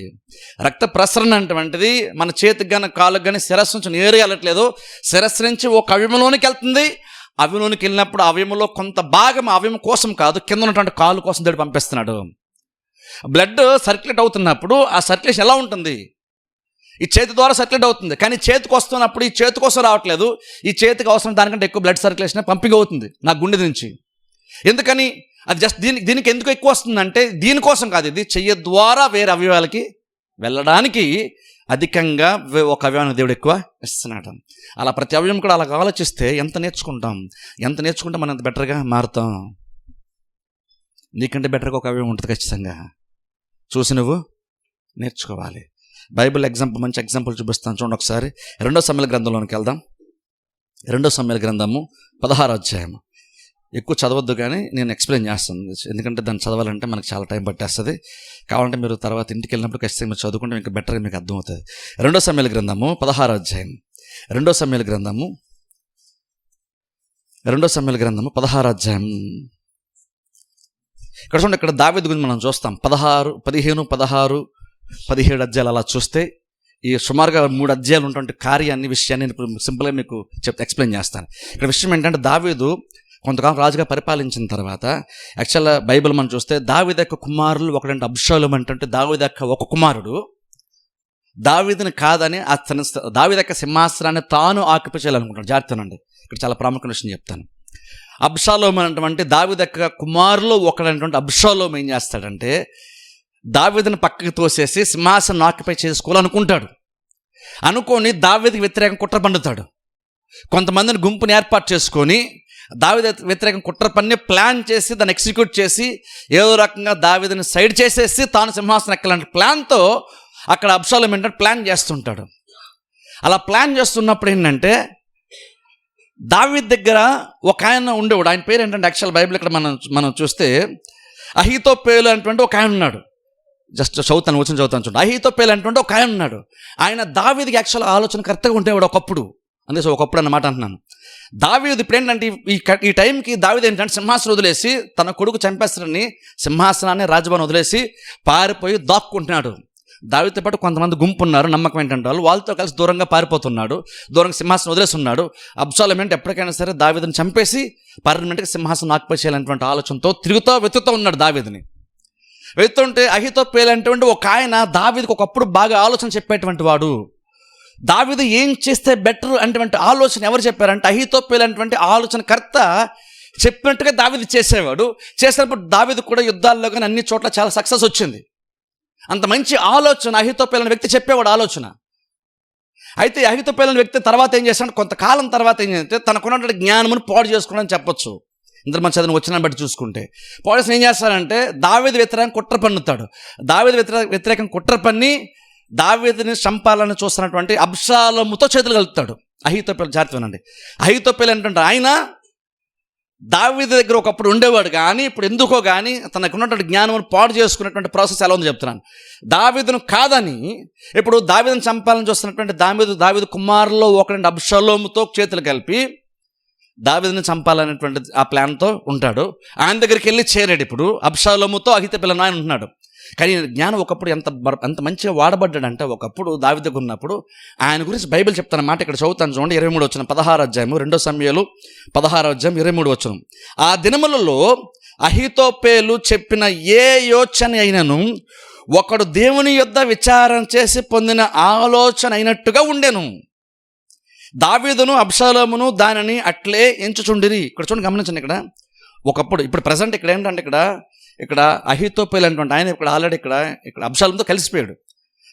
రక్త ప్రసరణ అటువంటిది మన చేతికి కానీ కాళ్ళకి కానీ శిరస్సు నుంచి నేరుగా వెళ్ళట్లేదు. శిరస్సు నుంచి ఒక అవయవంలోనికి వెళ్తుంది. అవయవంలోనికి వెళ్ళినప్పుడు అవయవంలో కొంత భాగం అవయవం కోసం కాదు, కింద ఉన్నటువంటి కాలు కోసం దేవుడు పంపిస్తున్నాడు. బ్లడ్ సర్క్యులేట్ అవుతున్నప్పుడు ఆ సర్క్యులేషన్ ఎలా ఉంటుంది? ఈ చేతి ద్వారా సర్క్యులేట్ అవుతుంది, కానీ చేతికి వస్తున్నప్పుడు ఈ చేతి కోసం రావట్లేదు. ఈ చేతికి అవసరం దానికంటే ఎక్కువ బ్లడ్ సర్క్యులేషన్ పంపింగ్ అవుతుంది నా గుండె నుంచి. ఎందుకని? అది జస్ట్ దీనికి ఎందుకు ఎక్కువ వస్తుందంటే దీనికోసం కాదు, ఇది చెయ్యి ద్వారా వేరే అవయవాలకి వెళ్ళడానికి అధికంగా ఒక అవయవాన్ని దేవుడు ఎక్కువ ఇస్తున్నాడు. అలా ప్రతి అవయవం కూడా అలా ఆలోచిస్తే ఎంత నేర్చుకుంటే మనం అంత బెటర్గా మారుతాం. నీకంటే బెటర్గా ఒక అవయవం ఉంటుంది ఖచ్చితంగా. చూసి నువ్వు నేర్చుకోవాలి. బైబిల్ మంచి ఎగ్జాంపుల్ చూపిస్తాను చూడండి ఒకసారి. 2 సమూయేలు గ్రంథంలోనికి వెళ్దాం. 2 సమూయేలు గ్రంథము 16వ అధ్యాయము. ఎక్కువ చదవద్దు, కానీ నేను ఎక్స్ప్లెయిన్ చేస్తాను, ఎందుకంటే దాన్ని చదవాలంటే మనకు చాలా టైం పట్టేస్తుంది. కావాలంటే మీరు తర్వాత ఇంటికి వెళ్ళినప్పుడు ఖచ్చితంగా మీరు చదువుకుంటే ఇంకా బెటర్గా మీకు అర్థమవుతుంది. 2 సమూయేలు గ్రంథము 16వ అధ్యాయం. 2 సమూయేలు గ్రంథము 16వ అధ్యాయం. ఇక్కడ చూడండి, ఇక్కడ దావీదు గురించి మనం చూస్తాం. 15, 16, 17 అధ్యాయాలు అలా చూస్తే ఈ సుమారుగా 3 అధ్యాయాలు ఉన్నటువంటి కార్యాన్ని, విషయాన్ని నేను ఇప్పుడు సింపుల్గా మీకు ఎక్స్ప్లెయిన్ చేస్తాను. ఇక్కడ విషయం ఏంటంటే, దావీదు కొంతకాలం రాజుగా పరిపాలించిన తర్వాత, యాక్చువల్గా బైబిల్ మనం చూస్తే దావీదు యొక్క కుమారులు ఒకటంటే అబ్షాలోము అంటే దావీదు యొక్క ఒక కుమారుడు దావీదుని కాదని దావీదు యొక్క సింహాసనాన్ని తాను ఆక్యుపై చేయాలనుకుంటాడు. జాగ్రత్తనండి, ఇక్కడ చాలా ప్రాముఖ్యమైన విషయం చెప్తాను. అబ్షాలోము అనేటువంటి దావీదు యొక్క కుమారులు ఒకటైనటువంటి అబ్షాలోము ఏం చేస్తాడంటే, దావీదుని పక్కకి తోసేసి సింహాసనం ఆక్యుపై చేసుకోవాలనుకుంటాడు. అనుకొని దావీదుకి వ్యతిరేకం కుట్ర పండుతాడు. కొంతమందిని గుంపుని ఏర్పాటు చేసుకొని దావీదు వ్యతిరేకం కుట్ర పన్ని ప్లాన్ చేసి దాన్ని ఎగ్జిక్యూట్ చేసి ఏదో రకంగా దావీదుని సైడ్ చేసేసి తాను సింహాసనం ఎక్కాలంటే ప్లాన్తో అక్కడ అబ్షాలోము ఏంటంటే ప్లాన్ చేస్తుంటాడు. అలా ప్లాన్ చేస్తున్నప్పుడు ఏంటంటే, దావీదు దగ్గర ఒక ఆయన ఉండేవాడు. ఆయన పేరు ఏంటంటే, యాక్చువల్ బైబిల్ ఇక్కడ మనం చూస్తే అహీతోపేలు అనేటువంటి ఒక ఆయన ఉన్నాడు. జస్ట్ చదువుతాను చూడండి. అహీతోపేలు అనేటువంటి ఒక ఆయన ఉన్నాడు. ఆయన దావీదుకి యాక్చువల్ ఆలోచన కరెక్ట్గా ఉండేవాడు ఒకప్పుడు. అందుకే ఒకప్పుడు అన్నమాట అంటున్నాను. దావీదు ఇప్పుడు ఏంటంటే, ఈ టైంకి దావీదు ఏంటంటే సింహాసనం వదిలేసి, తన కొడుకు చంపేస్తాడని సింహాసనాన్ని రాజభవన్ వదిలేసి పారిపోయి దాక్కుంటున్నాడు. దావీదుతో పాటు కొంతమంది గుంపు ఉన్నారు, నమ్మకం ఏంటంటే వాళ్ళతో కలిసి దూరంగా పారిపోతున్నాడు. దూరంగా సింహాసనం వదిలేసి ఉన్నాడు. అబ్షాలోము అంటే ఎప్పటికైనా సరే దావీదుని చంపేసి పర్మనెంట్గా సింహాసనం ఆక్యుపై చేయాలనేటువంటి ఆలోచనతో వెతుకుతూ ఉన్నాడు. దావీదుని వెతుతుంటే అహీతోపేలు అనేటువంటి ఒక ఆయన దావీదుకి ఒకప్పుడు బాగా ఆలోచన చెప్పేటువంటి వాడు. దావీదు ఏం చేస్తే బెటర్ అనేటువంటి ఆలోచన ఎవరు చెప్పారంటే, అహీతోపేలు అనేటువంటి ఆలోచనకర్త చెప్పినట్టుగా దావీదు చేసేవాడు. చేసినప్పుడు దావీదు కూడా యుద్ధాల్లో కానీ అన్ని చోట్ల చాలా సక్సెస్ వచ్చింది. అంత మంచి ఆలోచన అహీతోపేలు అనే వ్యక్తి చెప్పేవాడు ఆలోచన. అయితే అహీతోపేలు అనే వ్యక్తి తర్వాత ఏం చేస్తాడు, కొంతకాలం తర్వాత ఏం చేస్తే తనకున్నటువంటి జ్ఞానమును పాడు చేసుకోవడం చెప్పొచ్చు. ఇందులో మన చదివిన వచ్చిన బట్టి చూసుకుంటే పాడు ఏం చేస్తాడంటే, దావీదు వ్యతిరేకం కుట్ర పన్నుతాడు. దావీదు వ్యతిరేకం కుట్ర పన్ని దావీదుని చంపాలని చూస్తున్నటువంటి అబ్షాలోముతో చేతులు కలుపుతాడు. అహీతోపేలు జాగ్రత్త వినండి. అహీతోపేలు ఏంటంటే ఆయన దావీదు దగ్గర ఒకప్పుడు ఉండేవాడు, కానీ ఇప్పుడు ఎందుకో కానీ తనకు ఉన్నటువంటి జ్ఞానం పాడు చేసుకున్నటువంటి ప్రాసెస్ ఎలా ఉందో చెప్తున్నాను. దావీదును కాదని ఇప్పుడు దావీదుని చంపాలని చూస్తున్నటువంటి దావీదు కుమారుల్లో ఒకటి అబ్షాలోముతో చేతులు కలిపి దావీదుని చంపాలనేటువంటి ఆ ప్లాన్తో ఉంటాడు. ఆయన దగ్గరికి వెళ్ళి చేరాడు. ఇప్పుడు అబ్షాలోముతో అహీతోపేలు ఆయన ఉంటున్నాడు. కానీ జ్ఞానం ఒకప్పుడు ఎంత మంచిగా వాడబడ్డాడంటే, ఒకప్పుడు దావీదు దగ్గర ఉన్నప్పుడు ఆయన గురించి బైబిల్ చెప్తాను మాట. ఇక్కడ చదువుతాను చూడండి, 23 వచనం 16వ అధ్యాయము 2 సమూయేలు 16వ అధ్యాయం 23 వచనం. ఆ దినములలో అహీతోపేలు చెప్పిన ఏ యోచన అయినను ఒకడు దేవుని యొద్ద విచారం చేసి పొందిన ఆలోచన అయినట్టుగా ఉండెను. దావీదును అబ్షాలోమును దానిని అట్లే ఎంచుచుండిరి. ఇక్కడ చూడండి, గమనించండి. ఇక్కడ ఒకప్పుడు, ఇప్పుడు ప్రజెంట్ ఇక్కడ ఏంటంటే, ఇక్కడ అహీతోపేలు అనేటువంటి ఆయన ఇక్కడ ఆల్రెడీ ఇక్కడ అబ్షాలోముతో కలిసిపోయాడు.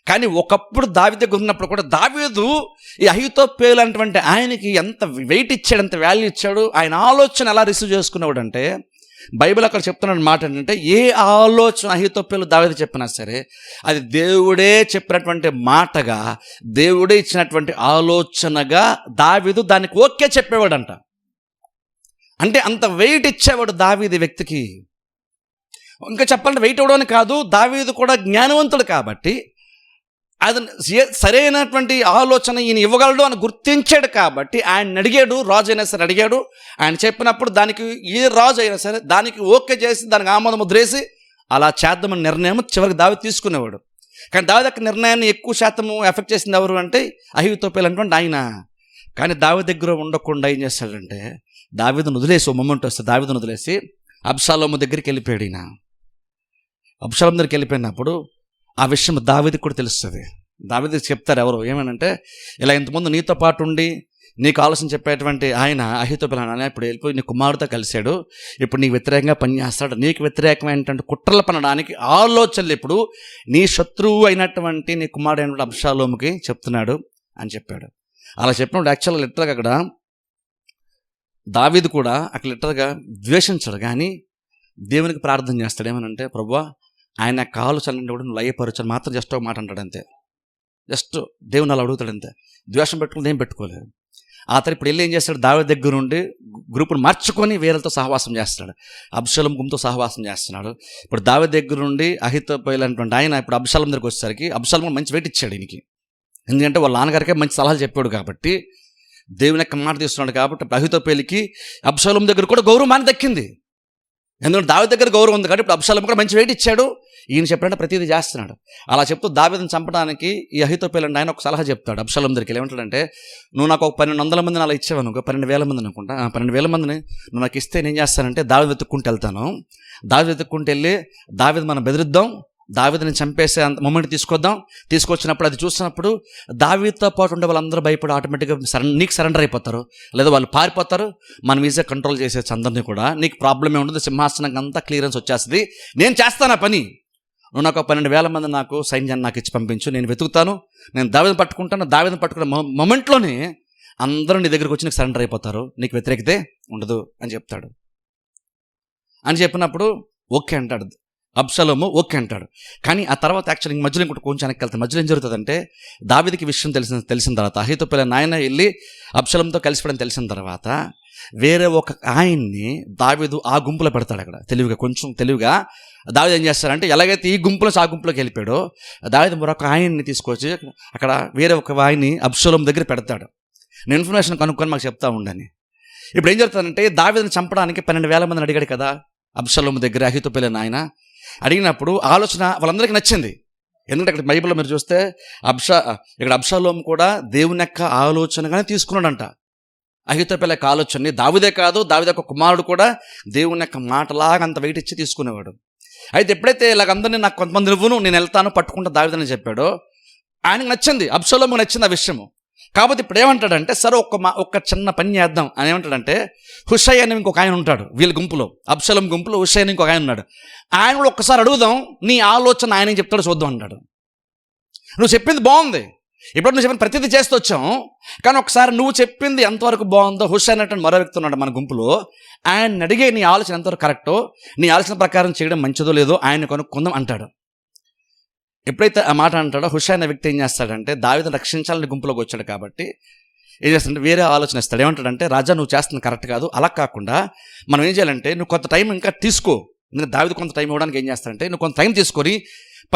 కానీ ఒకప్పుడు దావీదు దగ్గర ఉన్నప్పుడు కూడా దావీదు ఈ అహీతోపేలు అనేటువంటి ఆయనకి ఎంత వెయిట్ ఇచ్చాడు, ఎంత వాల్యూ ఇచ్చాడు. ఆయన ఆలోచన ఎలా రిసీవ్ చేసుకునేవాడు అంటే, బైబిల్ అక్కడ చెప్తున్న మాట ఏంటంటే, ఏ ఆలోచన అహీతోపేలు దావీదు చెప్పినా సరే అది దేవుడే చెప్పినటువంటి మాటగా, దేవుడే ఇచ్చినటువంటి ఆలోచనగా దావీదు దానికి ఓకే చెప్పేవాడంట. అంటే అంత వెయిట్ ఇచ్చేవాడు దావీదు వ్యక్తికి. ఇంకా చెప్పాలంటే వెయిట్ ఇవ్వడం కాదు, దావీదు కూడా జ్ఞానవంతుడు కాబట్టి అది సరైనటువంటి ఆలోచన ఈయన ఇవ్వగలడు అని గుర్తించాడు. కాబట్టి ఆయన అడిగాడు, రాజు అయినా సరే అడిగాడు. ఆయన చెప్పినప్పుడు దానికి ఏ రాజు అయినా సరే దానికి ఓకే చేసి దానికి ఆమోదం ముద్రేసి అలా చేద్దామని నిర్ణయం చివరికి దావీదు తీసుకునేవాడు. కానీ దావీదు యొక్క నిర్ణయాన్ని ఎక్కువ శాతం ఎఫెక్ట్ చేసింది ఎవరు అంటే అహీతోపేలు అనేటువంటి ఆయన. కానీ దావీదు దగ్గర ఉండకుండా ఏం చేస్తాడంటే, దావీదును వదిలేసి, ఓ మొమెంట్ వస్తే దావీదును వదిలేసి అబ్షాలోము దగ్గరికి వెళ్ళిపోయాడు. ఈయన అబ్షాలోము దగ్గరికి వెళ్ళిపోయినప్పుడు ఆ విషయం దావీదుకు కూడా తెలుస్తుంది. దావీదుకు చెప్తారు ఎవరు ఏమనంటే, ఇలా ఇంతకుముందు నీతో పాటు ఉండి నీకు ఆలోచన చెప్పేటువంటి ఆయన అహీతోపేలు ఆయన ఇప్పుడు వెళ్ళిపోయి నీ కుమారుడితో కలిశాడు, ఇప్పుడు నీకు వ్యతిరేకంగా పనిచేస్తాడు, నీకు వ్యతిరేకమైనటువంటి కుట్రలు పనడానికి ఆలోచనలు ఇప్పుడు నీ శత్రువు అయినటువంటి నీ కుమారుడు అయినటువంటి అబ్షాలోముకి చెప్తున్నాడు అని చెప్పాడు. అలా చెప్పినప్పుడు యాక్చువల్గా లిటరల్గా అక్కడ దావీదు కూడా అక్కడ లిటరల్గా ద్వేషించడు, కానీ దేవునికి ప్రార్థన చేస్తాడు. ఏమనంటే, ప్రభువా ఆయన ఆలోచనలు కూడా నువ్వు లయపరచని మాత్రం జస్ట్ ఒక మాట అంటాడు అంతే. జస్ట్ దేవుని అలా అడుగుతాడు అంతే. ద్వేషం పెట్టుకుని ఏం పెట్టుకోలేదు. ఆ తర్వాత ఇప్పుడు వెళ్ళి ఏం చేస్తాడు, దావీదు దగ్గర నుండి గ్రూపును మార్చుకొని వేరేతో సహవాసం చేస్తున్నాడు. అబ్షాలోము గుంపుతో సహవాసం చేస్తున్నాడు. ఇప్పుడు దావీదు దగ్గర నుండి అహీతోపెలు అనేటువంటి ఆయన ఇప్పుడు అబ్షాలోము దగ్గరికి వచ్చేసరికి అబ్షాలోము మంచి వెయిట్ ఇచ్చాడు ఈయనకి. ఎందుకంటే వాళ్ళ నాన్నగారికే మంచి సలహాలు చెప్పాడు కాబట్టి, దేవుని యొక్క మాట తీస్తున్నాడు కాబట్టి అహీతోపెలుకి అబ్షాలోము దగ్గర కూడా గౌరవాన్ని దక్కింది. ఎందుకంటే దావీదు దగ్గర గౌరవం ఉంది కాబట్టి ఇప్పుడు అబ్షాలోము కూడా మంచి వెయిట్ ఇచ్చాడు. ఈయన చెప్పినట్టు ప్రతిదీ చేస్తున్నాడు. అలా చెప్తూ దావీదుని చంపడానికి ఈ అహీతోపెలు అంటే ఆయన ఒక సలహా చెప్తాడు అబ్షాలోము దగ్గరికి. ఏమంటాడంటే, నువ్వు నాకు ఒక 1200 మందిని అలా ఇచ్చావు, నువ్వు 12,000 మందిని అనుకుంటా, 12,000 మందిని నువ్వు నాకు ఇస్తే నేను చేస్తానంటే దావీదు వెతుక్కుంటూ వెళ్తాను. దావీదు వెతుక్కుంటూ వెళ్ళి దావీదు మనం బెదిరిద్దాం, దావీదుని చంపేసే అంత మూమెంట్ తీసుకొచ్చినప్పుడు అది చూసినప్పుడు దావీదుతో పాటు ఉండే వాళ్ళందరూ భయపడి ఆటోమేటిక్గా నీకు సరెండర్ అయిపోతారు, లేదా వాళ్ళు పారిపోతారు. మనం ఈజీగా కంట్రోల్ చేసేది అందరినీ కూడా. నీకు ప్రాబ్లమే ఉండదు, సింహాసనం అంతా క్లియరెన్స్ వచ్చేస్తుంది. నేను చేస్తాను ఆ పని. నువ్వు నాకు 12,000 మంది నాకు సైన్యాన్ని నాకు ఇచ్చి పంపించు, నేను వెతుకుతాను, నేను దావీదుని పట్టుకుంటాను. దావీదుని పట్టుకున్న మొమెంట్లోనే అందరూ నీ దగ్గరికి వచ్చి నీకు సరెండర్ అయిపోతారు, నీకు వ్యతిరేకతే ఉండదు అని చెప్తాడు. అని చెప్పినప్పుడు ఓకే అంటాడు అబ్షాలోము, ఓకే అంటాడు. కానీ ఆ తర్వాత యాక్చువల్లీ మధ్యలో ఇంకోటి కొంచెం వెనక్కి వెళ్తాను. మధ్యలో ఏం జరుగుతుందంటే, దావీదుకి విషయం తెలిసిన తర్వాత అహీతోపెలు నాయన వెళ్ళి అబ్షాలోముతో కలిసిపోవడం తెలిసిన తర్వాత వేరే ఒక ఆయన్ని దావీదు ఆ గుంపులో పెడతాడు. అక్కడ తెలివిగా దావీదు ఏం చేస్తాడంటే, ఎలాగైతే ఈ గుంపులో ఆ గుంపులోకి వెళ్ళిపోయాడో దావీదు మరొక ఆయన్ని తీసుకొచ్చి అక్కడ వేరే ఒక ఆయన్ని అబ్షాలోము దగ్గర పెడతాడు. నేను ఇన్ఫర్మేషన్ కనుక్కొని మాకు చెప్తా ఉండని. ఇప్పుడు ఏం జరుగుతుందంటే, దావీదుని చంపడానికి 12,000 మందిని అడిగాడు కదా అబ్షాలోము దగ్గర అహీతోపెలు నాయన. అడిగినప్పుడు ఆలోచన వాళ్ళందరికీ నచ్చింది. ఎందుకంటే అక్కడ బైబిల్లో మీరు చూస్తే ఇక్కడ అబ్షాలోము కూడా దేవుని యొక్క ఆలోచనగానే తీసుకున్నాడంట. అహీతోపెలు యొక్క ఆలోచనని దావీదే కాదు, దావీదు యొక్క కుమారుడు కూడా దేవుని యొక్క మాటలాగా అంత వెయిట్ ఇచ్చి తీసుకునేవాడు. అయితే ఎప్పుడైతే ఇలాగ అందరినీ నాకు కొంతమంది నువ్వును నేను వెళ్తాను పట్టుకుంటా దావీదని చెప్పాడో ఆయనకు నచ్చింది, అబ్షాలోముకు నచ్చింది ఆ విషయము. కాబట్టి ఇప్పుడు ఏమంటాడంటే, సరే ఒక్క చిన్న పని చేద్దాం అని ఏమంటాడంటే, హుషై అని ఇంకొక ఆయన ఉంటాడు వీళ్ళ గుంపులో, అబ్షాలోము గుంపులో హుషై అని ఇంకొక ఆయన ఉన్నాడు. ఆయన కూడా ఒక్కసారి అడుగుదాం, నీ ఆలోచన ఆయన చెప్తాడు చూద్దాం అంటాడు. నువ్వు చెప్పింది బాగుంది, ఇప్పుడు నువ్వు చెప్పిన ప్రతిదీ చేస్తూ వచ్చాం, కానీ ఒకసారి నువ్వు చెప్పింది ఎంతవరకు బాగుందో హుషై అనేటువంటి మరో వ్యక్తి ఉన్నాడు మన గుంపులో, ఆయన అడిగే నీ ఆలోచన ఎంతవరకు కరెక్టో, నీ ఆలోచన ప్రకారం చేయడం మంచిదో లేదో ఆయన కొనుక్కుందాం అంటాడు. ఎప్పుడైతే ఆ మాట అంటాడో హుషై అనే వ్యక్తి ఏం చేస్తాడంటే, దావీదుని రక్షించాలని గుంపులోకి వచ్చాడు కాబట్టి ఏం చేస్తాడంటే వేరే ఆలోచన ఇస్తాడు. ఏమంటాడంటే, రాజా నువ్వు చేస్తుంది కరెక్ట్ కాదు, అలా కాకుండా మనం ఏం చేయాలంటే నువ్వు కొంత టైం ఇంకా తీసుకో. ఎందుకంటే దావీదు కొంత టైం ఇవ్వడానికి ఏం చేస్తాడంటే, నువ్వు కొంత టైం తీసుకొని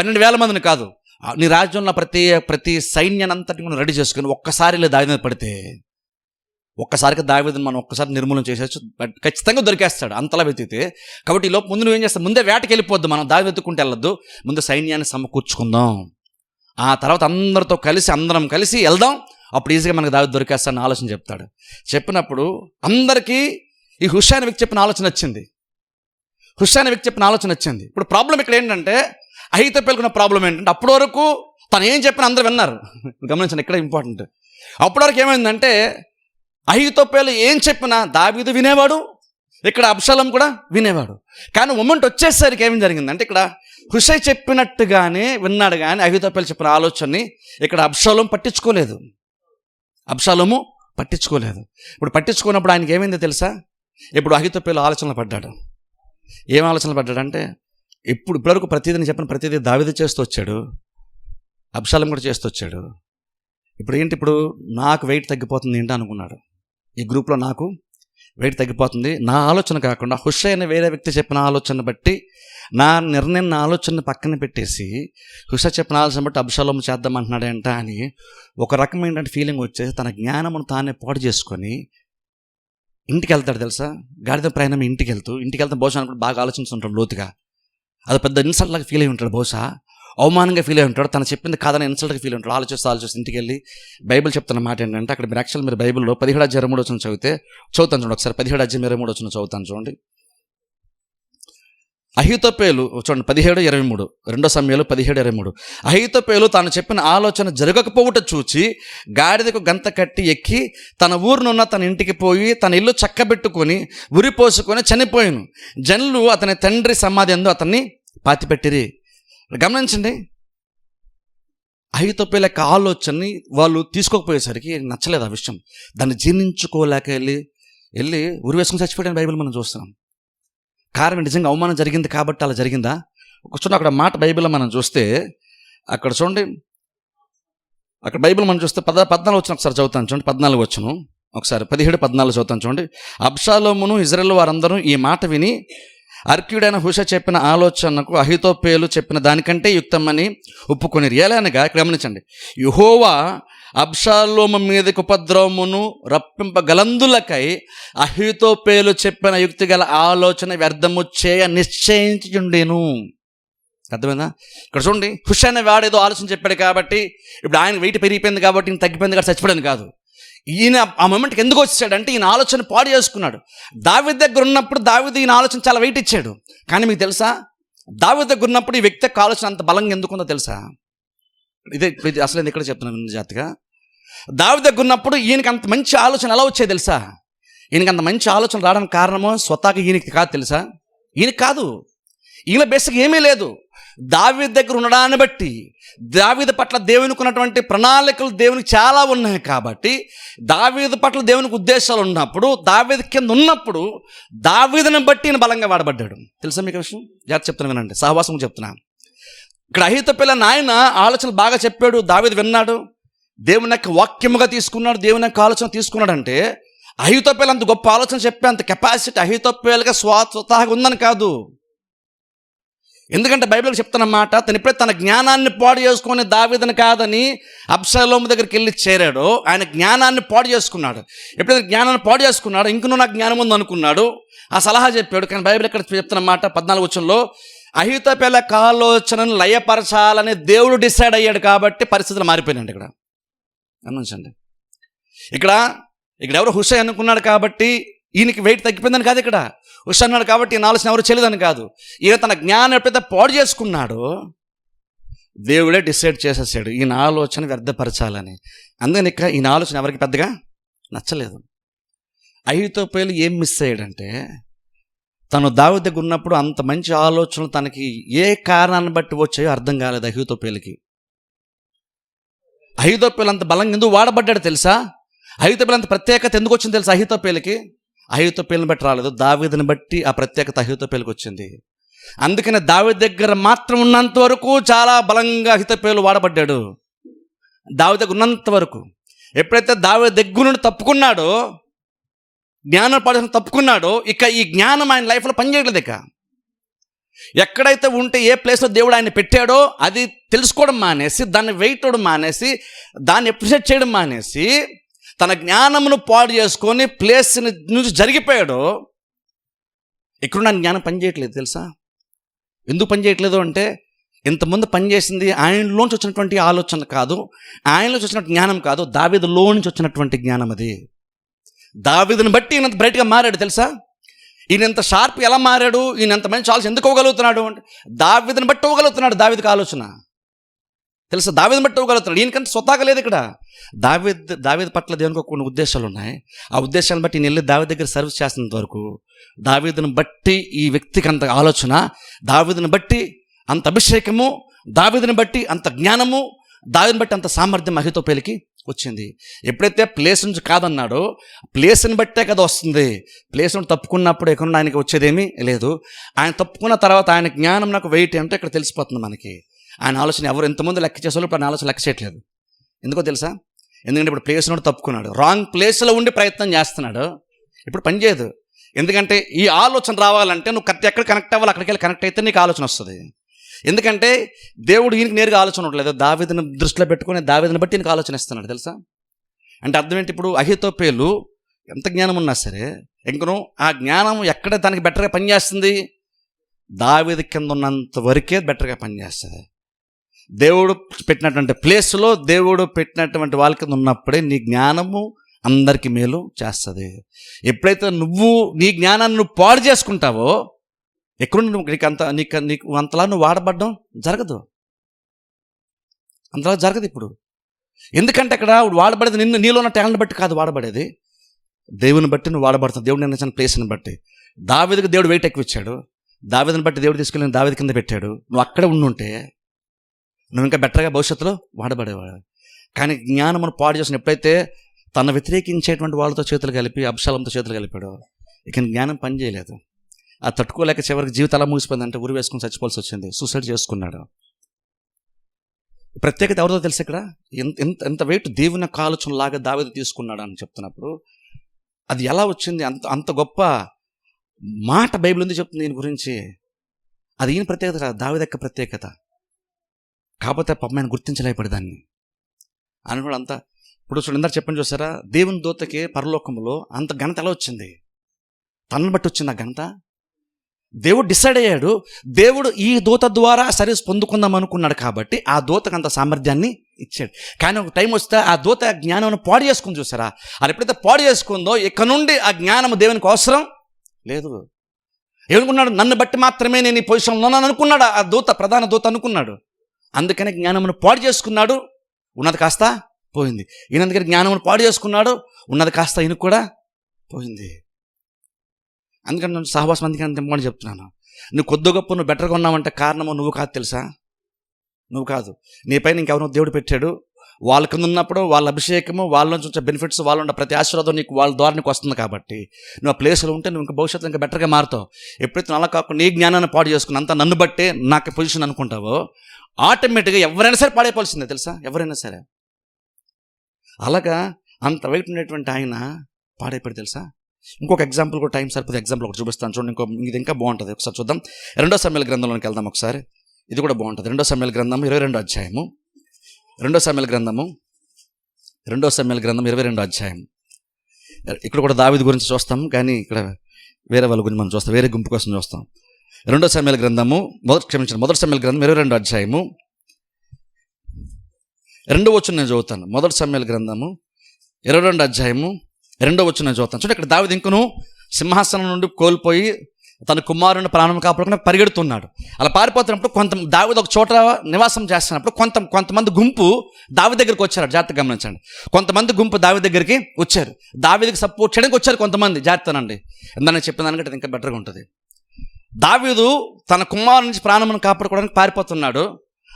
12,000 మందిని కాదు, నీ రాజ్యంలో ప్రతి సైన్యానంతటి మనం రెడీ చేసుకుని ఒక్కసారిలో దావీదు మీద పడితే ఒక్కసారిగా దావీదుని మనం ఒక్కసారి నిర్మూలన చేసేచ్చు, ఖచ్చితంగా దొరికేస్తాడు అంతలా వెతికితే. కాబట్టి ఈ లోపు ముందు నువ్వేం చేస్తావు, ముందే వేటకి వెళ్ళిపోద్దు, మనం దావీదు వెతుక్కుంటే వెళ్ళొద్దు, ముందు సైన్యాన్ని సమకూర్చుకుందాం, ఆ తర్వాత అందరం కలిసి వెళ్దాం, అప్పుడు ఈజీగా మనకు దావీదు దొరికేస్తాడని ఆలోచన చెప్తాడు. చెప్పినప్పుడు అందరికీ ఈ హుషై అనే వ్యక్తి చెప్పిన ఆలోచన వచ్చింది. ఇప్పుడు ప్రాబ్లం ఇక్కడ ఏంటంటే, అహీతోపెలుకున్న ప్రాబ్లం ఏంటంటే, అప్పటి వరకు తను ఏం చెప్పినా అందరూ విన్నారు. గమనించండి, ఇక్కడ ఇంపార్టెంట్. అప్పటి వరకు ఏమైందంటే, అహీతోపెలు ఏం చెప్పినా దావీదు వినేవాడు, ఇక్కడ అబ్షాలోము కూడా వినేవాడు. కానీ మొమెంట్ వచ్చేసరికి ఏం జరిగిందంటే, ఇక్కడ హుషై చెప్పినట్టుగానే విన్నాడు, కానీ అహీతోపెలు చెప్పిన ఆలోచనని ఇక్కడ అబ్షాలోము పట్టించుకోలేదు. ఇప్పుడు పట్టించుకున్నప్పుడు ఆయనకి ఏమైందో తెలుసా, ఇప్పుడు అహీతోపెలు ఆలోచనలు పడ్డాడు. ఏం ఆలోచనలు పడ్డాడంటే, ఇప్పటివరకు ప్రతిదీ దావీదు చేస్తూ వచ్చాడు, అబ్షాలోము కూడా చేస్తూ వచ్చాడు. ఇప్పుడు నాకు వెయిట్ తగ్గిపోతుంది ఏంటి అనుకున్నాడు. ఈ గ్రూప్లో నాకు వెయిట్ తగ్గిపోతుంది, నా ఆలోచన కాకుండా హుషై అనే వేరే వ్యక్తి చెప్పిన ఆలోచన బట్టి నా నిర్ణయం, నా ఆలోచనని పక్కన పెట్టేసి హుషై చెప్పిన ఆలోచన బట్టి అబ్షాలోము చేద్దామంటున్నాడంట అని ఒక రకమైన ఫీలింగ్ వచ్చేసి తన జ్ఞానమును తానే పాడు చేసుకొని ఇంటికి వెళ్తాడు. తెలుసా, గాడిద ప్రయాణం ఇంటికి వెళ్తాం బహుశా అనుకుంటే బాగా ఆలోచించుంటాడు లోతుగా. అది పెద్ద ఇన్సల్ట్ లాగా ఫీల్ అయి ఉంటాడు, బహుశా అవమానంగా ఫీల్ అయి ఉంటాడు, తను చెప్పింది కాదని ఇన్సల్ట్గా ఫీల్ ఉంటాడు. ఆలోచిస్తూ ఇంటికి వెళ్ళి బైబిల్ చెప్తున్న మాట ఏంటంటే, అక్కడ మీరు బైబిల్లో 17:23 చదువుతాను చూడండి ఒకసారి. 17:23 చదువుతాను చూడండి. అహీతోపెలు చూడండి 17:23, 2 సమూయేలు 17:23. అహీతోపెలు తాను చెప్పిన ఆలోచన జరగకపోవుట చూచి గాడిదకు గంత కట్టి ఎక్కి తన ఊరునున్న తన ఇంటికి పోయి తన ఇల్లు చక్కబెట్టుకొని ఉరిపోసుకొని చనిపోయాను. జనులు అతని తండ్రి సమాధి యందు అతన్ని పాతిపెట్టిరి. గమనించండి, అహీతోపెలు యొక్క ఆలోచనని వాళ్ళు తీసుకోకపోయేసరికి నచ్చలేదు ఆ విషయం. దాన్ని జీర్ణించుకోలేక వెళ్ళి ఉరి వేసుకుని చచ్చిపోయాడని బైబిల్ మనం చూస్తున్నాం. కారణం నిజంగా అవమానం జరిగింది కాబట్టి అలా జరిగిందా? చూడండి, అక్కడ మాట బైబిల్లో మనం చూస్తే అక్కడ చూడండి, అక్కడ బైబిల్ మనం చూస్తే 14 ఒకసారి చదువుతాను చూడండి. 14 ఒకసారి 17-14 చదువుతాం చూడండి. అబ్షాలోమును ఇజ్రాయేలు వారందరూ ఈ మాట విని అర్కీయుడైన హుషై చెప్పిన ఆలోచనకు అహీతోపేలు చెప్పిన దానికంటే యుక్తమని ఒప్పుకొనిరి. ఎలానగా గమనించండి, యెహోవా అబ్షాలోము మీదకి ఉపద్రవమును రప్పింపగలందులకై అహీతోపేలు చెప్పిన యుక్తి గల ఆలోచన వ్యర్థము చేయ నిశ్చయించుండెను. అర్థమైందా? ఇక్కడ చూడండి, హుషై అనే వాడేదో ఆలోచన చెప్పాడు కాబట్టి ఇప్పుడు ఆయన వెయిట్ పెరిగిపోయింది కాబట్టి ఈయన తగ్గిపోయింది కాబట్టి చచ్చిపోయాను కాదు. ఈయన ఆ మొమెంట్కి ఎందుకు వచ్చాడంటే ఈయన ఆలోచన పాడు చేసుకున్నాడు. దావీదు దగ్గర ఉన్నప్పుడు దావీదు ఈయన ఆలోచన చాలా వెయిట్ ఇచ్చాడు. కానీ మీకు తెలుసా, దావీదు దగ్గర ఉన్నప్పుడు ఈ వ్యక్తి యొక్క ఆలోచన అంత బలంగా ఎందుకుందో తెలుసా? ఇదే అసలు ఇక్కడ చెప్తున్నాను జాతిగా. దావీదు దగ్గర ఉన్నప్పుడు ఈయనకి అంత మంచి ఆలోచన ఎలా వచ్చాయి తెలుసా? ఈయనకి అంత మంచి ఆలోచన రావడానికి కారణమో స్వతహాగా ఈయనకి కాదు తెలుసా? ఈయనకి కాదు, ఈయన బేసిక్ ఏమీ లేదు. దావీదు దగ్గర ఉండడాన్ని బట్టి, దావీదు పట్ల దేవునికి ఉన్నటువంటి ప్రణాళికలు దేవునికి చాలా ఉన్నాయి కాబట్టి, దావీదు పట్ల దేవునికి ఉద్దేశాలు ఉన్నప్పుడు, దావీదు కింద ఉన్నప్పుడు దావీదుని బట్టి ఈయన బలంగా వాడబడ్డాడు. తెలుసా మీకు విషయం? జాగ్రత్త చెప్తున్నాను, వినండి, సహవాసం చెప్తున్నాను. ఇక్కడ అహీతోపెలు నాయన ఆలోచనలు బాగా చెప్పాడు, దావీదు విన్నాడు, దేవుని యొక్క వాక్యముగా తీసుకున్నాడు, దేవుని యొక్క ఆలోచన తీసుకున్నాడు. అంటే అహీతోపెలు అంత గొప్ప ఆలోచన చెప్పే అంత కెపాసిటీ అహీతోపెలుగా స్వతహాగా ఉందని కాదు. ఎందుకంటే బైబిల్కి చెప్తున్న మాట, తను ఎప్పుడైతే తన జ్ఞానాన్ని పాడు చేసుకొని దావీదుని కాదని అబ్షాలోము దగ్గరికి వెళ్ళి చేరాడో, ఆయన జ్ఞానాన్ని పాడు చేసుకున్నాడు. ఎప్పుడైతే జ్ఞానాన్ని పాడు చేసుకున్నాడు, ఇంకనూ నాకు జ్ఞానం ఉంది అనుకున్నాడు, ఆ సలహా చెప్పాడు. కానీ బైబిల్ ఇక్కడ చెప్తున్న మాట 14 వచనంలో అహీతోపెలు ఆలోచనను లయపరచాలని దేవుడు డిసైడ్ అయ్యాడు కాబట్టి పరిస్థితులు మారిపోయినాయండి. ఇక్కడ గమనించండి, ఇక్కడ ఎవరు హుషై అనుకున్నాడు కాబట్టి ఈయనకి వెయిట్ తగ్గిపోయిందని కాదు. ఇక్కడ హుషై అన్నాడు కాబట్టి ఈయన ఆలోచన ఎవరు చేయలేదని కాదు. ఈయన తన జ్ఞానం ఎప్పుడైతే పాడు చేసుకున్నాడో దేవుడే డిసైడ్ చేసేసాడు ఈయన ఆలోచన వ్యర్థపరచాలని. అందుకని ఇక్కడ ఈయన ఆలోచన ఎవరికి పెద్దగా నచ్చలేదు. అహీతోపెలు ఏం మిస్ అయ్యాడంటే, తను దావీదు దగ్గర ఉన్నప్పుడు అంత మంచి ఆలోచనలు తనకి ఏ కారణాన్ని బట్టి వచ్చాయో అర్థం కాలేదు అహీతోపెలుకి. అహీతోపెలు అంత బలంగా ఎందుకు వాడబడ్డాడు తెలుసా? అహీతోపెలు అంత ప్రత్యేకత ఎందుకు వచ్చింది తెలుసా? అహీతోపెలుకి అహీతోపెలుని బట్టి రాలేదు, దావీదుని బట్టి ఆ ప్రత్యేకత అహీతోపెలుకి వచ్చింది. అందుకని దావీదు దగ్గర మాత్రం ఉన్నంత వరకు చాలా బలంగా అహీతోపెలు వాడబడ్డాడు. దావీదు దగ్గర ఉన్నంత వరకు. ఎప్పుడైతే దావీదు దగ్గర నుండి తప్పుకున్నాడో, జ్ఞానం పాడు తప్పుకున్నాడో, ఇక ఈ జ్ఞానం ఆయన లైఫ్లో పనిచేయట్లేదు. ఇక ఎక్కడైతే ఉంటే, ఏ ప్లేస్లో దేవుడు ఆయన పెట్టాడో అది తెలుసుకోవడం మానేసి, దాన్ని వెయిట్ అవడం మానేసి, దాన్ని అప్రిషియేట్ చేయడం మానేసి, తన జ్ఞానమును పాడు చేసుకొని ప్లేస్ నుంచి జరిగిపోయాడు. ఇక్కడున్న జ్ఞానం పనిచేయట్లేదు తెలుసా? ఎందుకు పనిచేయట్లేదు అంటే, ఇంతకుముందు పనిచేసింది ఆయనలోంచి వచ్చినటువంటి ఆలోచన కాదు, ఆయనలోంచి వచ్చినటువంటి జ్ఞానం కాదు, దావీదులో నుంచి వచ్చినటువంటి జ్ఞానం. అది దావీదుని బట్టి ఈయనంత బ్రైట్గా మారాడు తెలుసా? ఈయన ఎంత షార్ప్ ఎలా మారాడు, ఈయన ఎంత మంచి ఆలోచన ఎందుకు ఇవ్వగలుగుతున్నాడు అంటే దావీదుని బట్టి ఇవ్వగలుగుతున్నాడు. దావీదుకి ఆలోచన తెలుసా? దావీదుని బట్టి ఇవ్వగలుగుతున్నాడు. ఈయనకంటే స్వతహాగా లేదు. ఇక్కడ దావీదు పట్ల దేవునికి కొన్ని ఉద్దేశాలు ఉన్నాయి. ఆ ఉద్దేశాలను బట్టి నేను వెళ్ళి దావీదు దగ్గర సర్వీస్ చేస్తున్నంత వరకు దావీదుని బట్టి ఈ వ్యక్తికి అంత ఆలోచన, దావీదుని బట్టి అంత అభిషేకము, దావీదుని బట్టి అంత జ్ఞానము, దావీదుని బట్టి అంత సామర్థ్యం అహీతోపెలుకి వచ్చింది. ఎప్పుడైతే ప్లేస్ నుంచి కాదన్నాడో, ప్లేస్ని బట్టే కదా వస్తుంది. ప్లేస్ నుండి తప్పుకున్నప్పుడు ఎక్కడ ఆయనకి వచ్చేదేమీ లేదు. ఆయన తప్పుకున్న తర్వాత ఆయన జ్ఞానం నాకు వెయిట్ అంటే ఇక్కడ తెలిసిపోతుంది మనకి. ఆయన ఆలోచన ఎవరు ఎంతమంది లెక్క చేసేవాళ్ళు ఇప్పుడు ఆయన ఆలోచన లెక్క చేయట్లేదు. ఎందుకో తెలుసా? ఎందుకంటే ఇప్పుడు ప్లేస్ నుండి తప్పుకున్నాడు, రాంగ్ ప్లేస్లో ఉండి ప్రయత్నం చేస్తున్నాడు. ఇప్పుడు పనిచేయదు. ఎందుకంటే ఈ ఆలోచన రావాలంటే నువ్వు ఎక్కడ కనెక్ట్ అవ్వాలి, అక్కడికి వెళ్ళి కనెక్ట్ అయితే నీకు ఆలోచన వస్తుంది. ఎందుకంటే దేవుడు ఈయనకి నేరుగా ఆలోచన ఉండలేదు, దావీదుని దృష్టిలో పెట్టుకుని దావీదుని బట్టి ఈయనకి ఆలోచన ఇస్తున్నాడు తెలుసా? అంటే అర్థం ఏంటి? ఇప్పుడు అహీతోపెలు ఎంత జ్ఞానం ఉన్నా సరే ఇంకను ఆ జ్ఞానం ఎక్కడ దానికి బెటర్గా పనిచేస్తుంది? దావీదు కింద ఉన్నంత వరకే బెటర్గా పనిచేస్తుంది. దేవుడు పెట్టినటువంటి ప్లేస్లో, దేవుడు పెట్టినటువంటి వాళ్ళ కింద ఉన్నప్పుడే నీ జ్ఞానము అందరికీ మేలు చేస్తుంది. ఎప్పుడైతే నువ్వు నీ జ్ఞానాన్ని నువ్వు పాడు చేసుకుంటావో, ఎక్కడుండి నీకు అంతలా నువ్వు వాడబడ్డం జరగదు, అంతలా జరగదు. ఇప్పుడు ఎందుకంటే అక్కడ వాడబడేది నీలో ఉన్న టాలెంట్ బట్టి కాదు వాడబడేది, దేవుని బట్టి నువ్వు వాడబడుతుంది. దేవుడు నిర్ణయించిన ప్లేస్ని బట్టి. దావీదుకి దేవుడు వెయిట్ ఎక్కువ ఇచ్చాడు, దావీదుని బట్టి దేవుడు తీసుకెళ్ళి దావీదు కింద పెట్టాడు. నువ్వు అక్కడే ఉండుంటే నువ్వు ఇంకా బెటర్గా భవిష్యత్తులో వాడబడేవాడు. కానీ జ్ఞానమును పాడు చేసిన ఎప్పుడైతే తన వ్యతిరేకించేటువంటి వాళ్ళతో చేతులు కలిపి అబ్షాలోముతో చేతులు కలిపాడో, ఇక జ్ఞానం పనిచేయలేదు. ఆ తట్టుకోలేక చివరికి జీవితం అలా ముగిసిపోయిందంటే ఉరి వేసుకుని చచ్చిపోవాల్సి వచ్చింది, సూసైడ్ చేసుకున్నాడు. ప్రత్యేకత ఎవరితో తెలుసు? ఇక్కడ ఎంత వెయిట్ దేవుని ఆలోచన లాగా దావీదు తీసుకున్నాడు అని చెప్తున్నప్పుడు అది ఎలా వచ్చింది? అంత అంత గొప్ప మాట బైబిల్ ఉంది చెప్తుంది దీని గురించి. అది ఈయన ప్రత్యేకత కాదు, దావీదు యొక్క ప్రత్యేకత. కాకపోతే పాపం ఆయన గుర్తించలేపడి దాన్ని అని కూడా అంతా. ఇప్పుడు చూడండి, ఇందాక చెప్పండి చూసారా, దేవుని దూతకి పరలోకంలో అంత ఘనత ఎలా వచ్చింది? తనను బట్టి వచ్చింది ఆ ఘనత. దేవుడు డిసైడ్ అయ్యాడు, దేవుడు ఈ దూత ద్వారా సర్వీస్ పొందుకుందాం అనుకున్నాడు కాబట్టి ఆ దూతకు అంత సామర్థ్యాన్ని ఇచ్చాడు. కానీ ఒక టైం వస్తే ఆ దూత జ్ఞానం పాడు చేసుకుని చూసారా, అది ఎప్పుడైతే పాడు చేసుకుందో ఇక నుండి ఆ జ్ఞానం దేవునికి అవసరం లేదు. ఏమనుకున్నాడు? నన్ను బట్టి మాత్రమే నేను ఈ పొజిషన్లో ఉన్నాను అనుకున్నాడు ఆ దూత, ప్రధాన దూత అనుకున్నాడు. అందుకనే జ్ఞానమును పాడు చేసుకున్నాడు, ఉన్నది కాస్త పోయింది. ఈయన దగ్గర జ్ఞానమును పాడు చేసుకున్నాడు, ఉన్నది కాస్త ఈయనకు కూడా పోయింది. అందుకని నన్ను సహవాసం అందుకని తెమ్మని చెప్తున్నాను. నువ్వు కొద్ది గొప్ప నువ్వు బెటర్గా ఉన్నావంటే కారణము నువ్వు కాదు, తెలుసా? నువ్వు కాదు, నీ పైన ఇంకెవరో దేవుడు పెట్టాడు. వాళ్ళ కింద ఉన్నప్పుడు వాళ్ళ అభిషేకము, వాళ్ళ నుంచి వచ్చే బెనిఫిట్స్, వాళ్ళ ఉన్న ప్రతి ఆశీర్వాదం నీకు వాళ్ళ ద్వారా నీకు వస్తుంది. కాబట్టి నువ్వు ఆ ప్లేస్లో ఉంటే నువ్వు ఇంకా భవిష్యత్తులో ఇంకా బెటర్గా మారుతావు. ఎప్పుడైతే అలా కాకుండా నీ జ్ఞానాన్ని పాడు చేసుకుని అంతా నన్ను బట్టే నాకు పొజిషన్ అనుకుంటావో ఆటోమేటిక్గా ఎవరైనా సరే పాడైపోవాల్సిందే, తెలుసా? ఎవరైనా సరే. అలాగా అంత వెయిట్ ఉండేటువంటి ఆయన పాడైపోయాడు, తెలుసా? ఇంకొక ఎగ్జాంపుల్ కూడా టైం సరిపోతే ఎగ్జాంపుల్ ఒకటి చూపిస్తాను చూడండి. ఇది ఇంకా బాగుంటుంది, ఒకసారి చూద్దాం. 2 సమూయేలు గ్రంథంలోకి వెళ్దాం ఒకసారి. ఇది కూడా బాగుంటుంది. 2 సమూయేలు గ్రంథము 22వ అధ్యాయము. 2 సమూయేలు గ్రంథము 22వ అధ్యాయం. ఇక్కడ కూడా దావీదు గురించి చూస్తాం, కానీ ఇక్కడ వేరే వాళ్ళ గురించి మనం చూస్తాం, వేరే గుంపు కోసం చూస్తాం. 2 సమూయేలు గ్రంథము మొదటి సమూయేలు గ్రంథం 22వ అధ్యాయము 2వ వచనం నేను చదువుతాను. 1 సమూయేలు గ్రంథము 22వ అధ్యాయము 2వ వచనం నేను చదువుతాను. చూడండి, ఇక్కడ దావీదు ఇంకను సింహాసనం నుండి కోల్పోయి తన కుమారుని ప్రాణం కాపాడుకుని పరిగెడుతున్నాడు. అలా పారిపోతున్నప్పుడు దావీదు ఒక చోట నివాసం చేస్తున్నప్పుడు కొంతమంది గుంపు దావీదు దగ్గరికి వచ్చారు. జాగ్రత్తగా గమనించండి. కొంతమంది గుంపు దావీదు దగ్గరికి వచ్చారు, దావీదుకి సపోర్ట్ చేయడానికి వచ్చారు కొంతమంది. జాగ్రత్తనండి, ఎందుకని చెప్పిన దానికంటే అది ఇంకా బెటర్గా ఉంటుంది. దావీదు తన కుమారుని నుంచి ప్రాణమును కాపాడుకోవడానికి పారిపోతున్నాడు.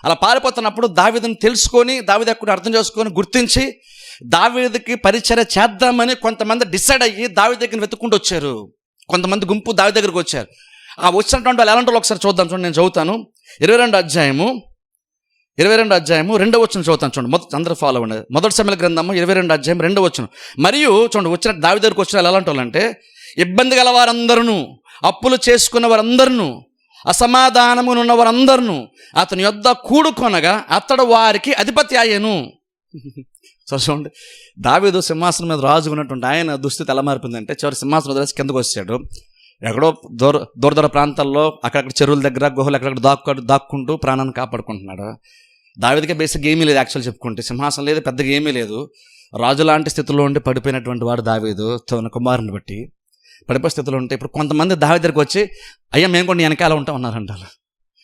అలా పారిపోతున్నప్పుడు దావీదుని తెలుసుకొని, దావీదు ఎక్కడ అర్థం చేసుకొని, గుర్తించి దావీదుకి పరిచర్య చేద్దామని కొంతమంది డిసైడ్ అయ్యి దావీదు దగ్గర వెతుక్కుంటూ వచ్చారు. కొంతమంది గుంపు దావీదు దగ్గరికి వచ్చారు. ఆ వచ్చినటువంటి వాళ్ళు ఎలాంటి వాళ్ళు ఒకసారి చూద్దాం. చూడండి, నేను చదువుతాను. 22వ అధ్యాయము 2వ వచనం చదువుతాను. చూడండి, అందరూ ఫాలో అవ్వండి. 1 సమూయేలు గ్రంథము 22వ అధ్యాయం 2వ వచనం. మరియు చూడండి, వచ్చిన దావీదు దగ్గరికి వచ్చిన వాళ్ళు ఎలాంటి వాళ్ళు అంటే, ఇబ్బంది గల వారందరూ, అప్పులు చేసుకున్న వారందరూ, అసమాధానముగా ఉన్న వారందరూ అతని యొద్ద కూడుకొనగా అతడు వారికి అధిపతి అయ్యను. సో చూడండి, దావీదు సింహాసనం మీద రాజు ఉన్నటువంటి ఆయన దుస్థితి ఎలా మారిపోయిందంటే, చివరి సింహాసనం వదిలేసి కిందకు వచ్చాడు. ఎక్కడో దూర ప్రాంతాల్లో అక్కడక్కడ చెరువుల దగ్గర, గుహలు అక్కడక్కడ దాక్కుంటూ ప్రాణాన్ని కాపాడుకుంటున్నాడు. దావీదుకే బేసిక్గా ఏమీ లేదు, యాక్చువల్ చెప్పుకుంటే సింహాసనం లేదు, పెద్దగా ఏమీ లేదు. రాజు లాంటి స్థితిలో ఉండి పడిపోయినటువంటి వాడు దావీదు తన కుమారుని బట్టి పడిపోయే స్థితిలో ఉంటే, ఇప్పుడు కొంతమంది దావీదు దగ్గరికి వచ్చి, అయ్యా మేము కూడా నీ వెనకాల ఉంటాం అన్నారంట.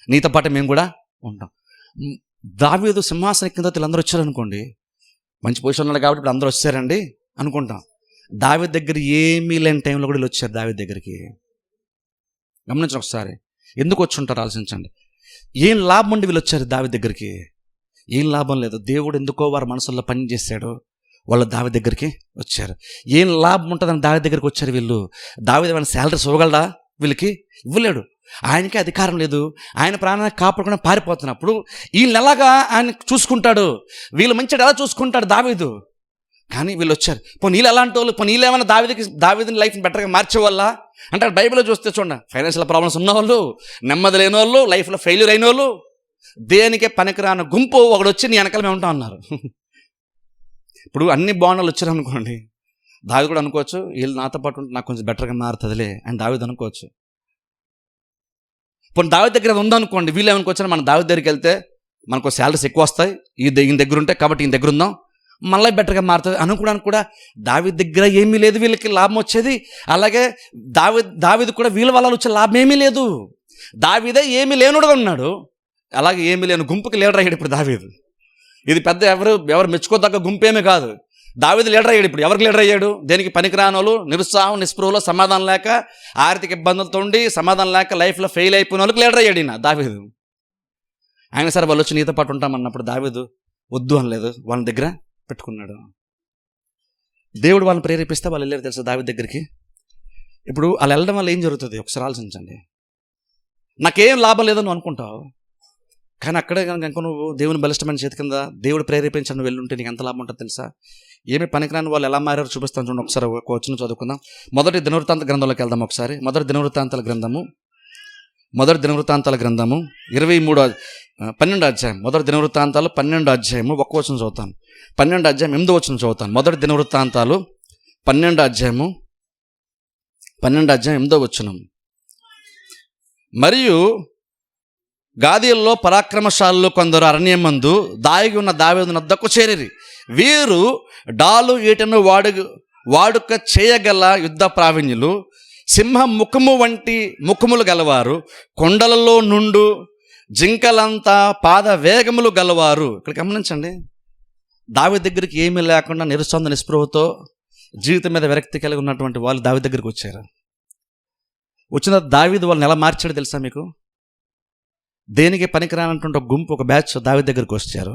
నీతో పాటు మేము కూడా ఉంటాం. దావీదు సింహాసనం ఎక్కిన తర్వాత వీళ్ళందరూ వచ్చారనుకోండి, మంచి పొజిషన్ ఉన్నాడు కాబట్టి ఇప్పుడు అందరూ వచ్చారండి అనుకుంటాం. దావీదు దగ్గర ఏమీ లేని టైంలో కూడా వీళ్ళు వచ్చారు దావీదు దగ్గరికి. గమనించండి ఒకసారి, ఎందుకు వచ్చి ఉంటారు ఆలోచించండి. ఏం లాభం ఉండి వీళ్ళు వచ్చారు దావీదు దగ్గరికి? ఏం లాభం లేదు. దేవుడు ఎందుకో వారి మనసుల్లో పని చేశాడు, వాళ్ళు దావీదు దగ్గరికి వచ్చారు. ఏం లాభం ఉంటుందని దావీదు దగ్గరికి వచ్చారు వీళ్ళు. దావీదు ఏమైనా శాలరీస్ ఇవ్వగలడా? వీళ్ళకి ఇవ్వలేడు. ఆయనకే అధికారం లేదు. ఆయన ప్రాణాన్ని కాపాడుకుని పారిపోతున్నప్పుడు వీళ్ళని ఎలాగా ఆయన చూసుకుంటాడు? వీళ్ళు మంచిగా ఎలా చూసుకుంటాడు దావీదు? కానీ వీళ్ళు వచ్చారు. పోనీ వీళ్ళు ఎలాంటి వాళ్ళు? పోనీ వీళ్ళు ఏమైనా దావీదుని లైఫ్ని బెటర్గా మార్చేవాళ్ళ అంటే, బైబిల్లో చూస్తే చూడండి, ఫైనాన్షియల్ ప్రాబ్లమ్స్ ఉన్నవాళ్ళు, నెమ్మది లేని వాళ్ళు, లైఫ్లో ఫెయిల్యూర్ అయిన వాళ్ళు, దేనికే పనికిరాని గుంపు ఒకడు వచ్చి నీ వెనకాల మేము ఉంటాం అన్నారు. ఇప్పుడు అన్ని బాగున్నాళ్ళు వచ్చారు అనుకోండి, దావీదు కూడా అనుకోవచ్చు, వీళ్ళు నాతో పాటు ఉంటే నాకు కొంచెం బెటర్గా మారుతుందిలే అని దావీదు అనుకోవచ్చు. పోనీ దావీదు దగ్గర ఉందనుకోండి, వీళ్ళు ఏమనుకోవచ్చు, మన దావీదు దగ్గరికి వెళ్తే మనకు శాలరీస్ ఎక్కువ వస్తాయి, ఈయన దగ్గర ఉంటాయి కాబట్టి ఈయన దగ్గర ఉందాం, మళ్ళీ బెటర్గా మారుతుంది అనుకోవడానికి కూడా దావీదు దగ్గర ఏమీ లేదు, వీళ్ళకి లాభం వచ్చేది. అలాగే దావీదు కూడా వీళ్ళ వల్ల వచ్చే లాభం ఏమీ లేదు. దావీదే ఏమీ లేనుడుగా ఉన్నాడు, అలాగే ఏమీ లేని గుంపుకి లీడర్ అయ్యాడు ఇప్పుడు దావీదు. ఇది పెద్ద ఎవరు మెచ్చుకోదగ్గ గుంపేమీ కాదు. దావీదు లీడర్ అయ్యాడు. ఇప్పుడు ఎవరికి లీడర్ అయ్యాడు? దేనికి పనికిరానోళ్ళు, నిరుత్సాహం, నిస్పృహలో, సమాధానం లేక, ఆర్థిక ఇబ్బందులతో ఉండి సమాధానం లేక లైఫ్లో ఫెయిల్ అయిపోయిన వాళ్ళకి లీడర్ అయ్యాడు ఈయన దావీదు. ఆయన సరే వాళ్ళు వచ్చి నీతో పాటు ఉంటామన్నప్పుడు దావీదు వద్దు అనలేదు, వాళ్ళ దగ్గర పెట్టుకున్నాడు. దేవుడు వాళ్ళని ప్రేరేపిస్తే వాళ్ళు వెళ్ళారు తెలుసా దావీదు దగ్గరికి. ఇప్పుడు వాళ్ళు వెళ్ళడం వల్ల ఏం జరుగుతుంది ఒకసారి ఆలోచించండి. నాకేం లాభం లేదని అనుకుంటావు, కానీ అక్కడే కనుక నువ్వు దేవుని బలిష్టమైన చేతి కింద దేవుడు ప్రేరేపించి నువ్వు వెళ్ళుంటే నీకు ఎంత లాభం ఉంటుంది తెలుసా? ఏమి పనికిరాని వాళ్ళు ఎలా మారారో చూపిస్తాను చూడండి. ఒకసారి ఒక వచనం చదువుకుందాం. మొదటి దినవృత్తాంత గ్రంథంలోకి వెళ్దాం ఒకసారి. మొదటి దినవృత్తాంతాల గ్రంథము 12 అధ్యాయం. మొదటి దినవృత్తాంతాలు 12 అధ్యాయము ఒక్క వచనం చదువుతాను. 12 అధ్యాయం 8వ వచనం చదువుతాను. మొదటి దినవృత్తాంతాలు 12 అధ్యాయం 8వ వచనం. మరియు గాదీల్లో పరాక్రమశాలలో కొందరు అరణ్యమందు దాగి ఉన్న దావీదు నద్దకు చేరిరి. వీరు డాలు ఈటను వాడుక చేయగల యుద్ధ ప్రావీణ్యులు, సింహం ముఖము వంటి ముఖములు గలవారు, కొండలలో నుండు జింకలంతా పాద వేగములు గలవారు. ఇక్కడ గమనించండి, దావీదు దగ్గరికి ఏమీ లేకుండా నిరుసంద నిస్పృహతో జీవితం మీద విరక్తి కలిగి ఉన్నటువంటి వాళ్ళు దావీదు దగ్గరికి వచ్చారు. వచ్చిన దావీదు వాళ్ళని ఎలా మార్చాడు తెలుసా మీకు? దేనికి పనికిరానటువంటి ఒక గుంపు, ఒక బ్యాచ్ దావీదు దగ్గరికి వచ్చారు.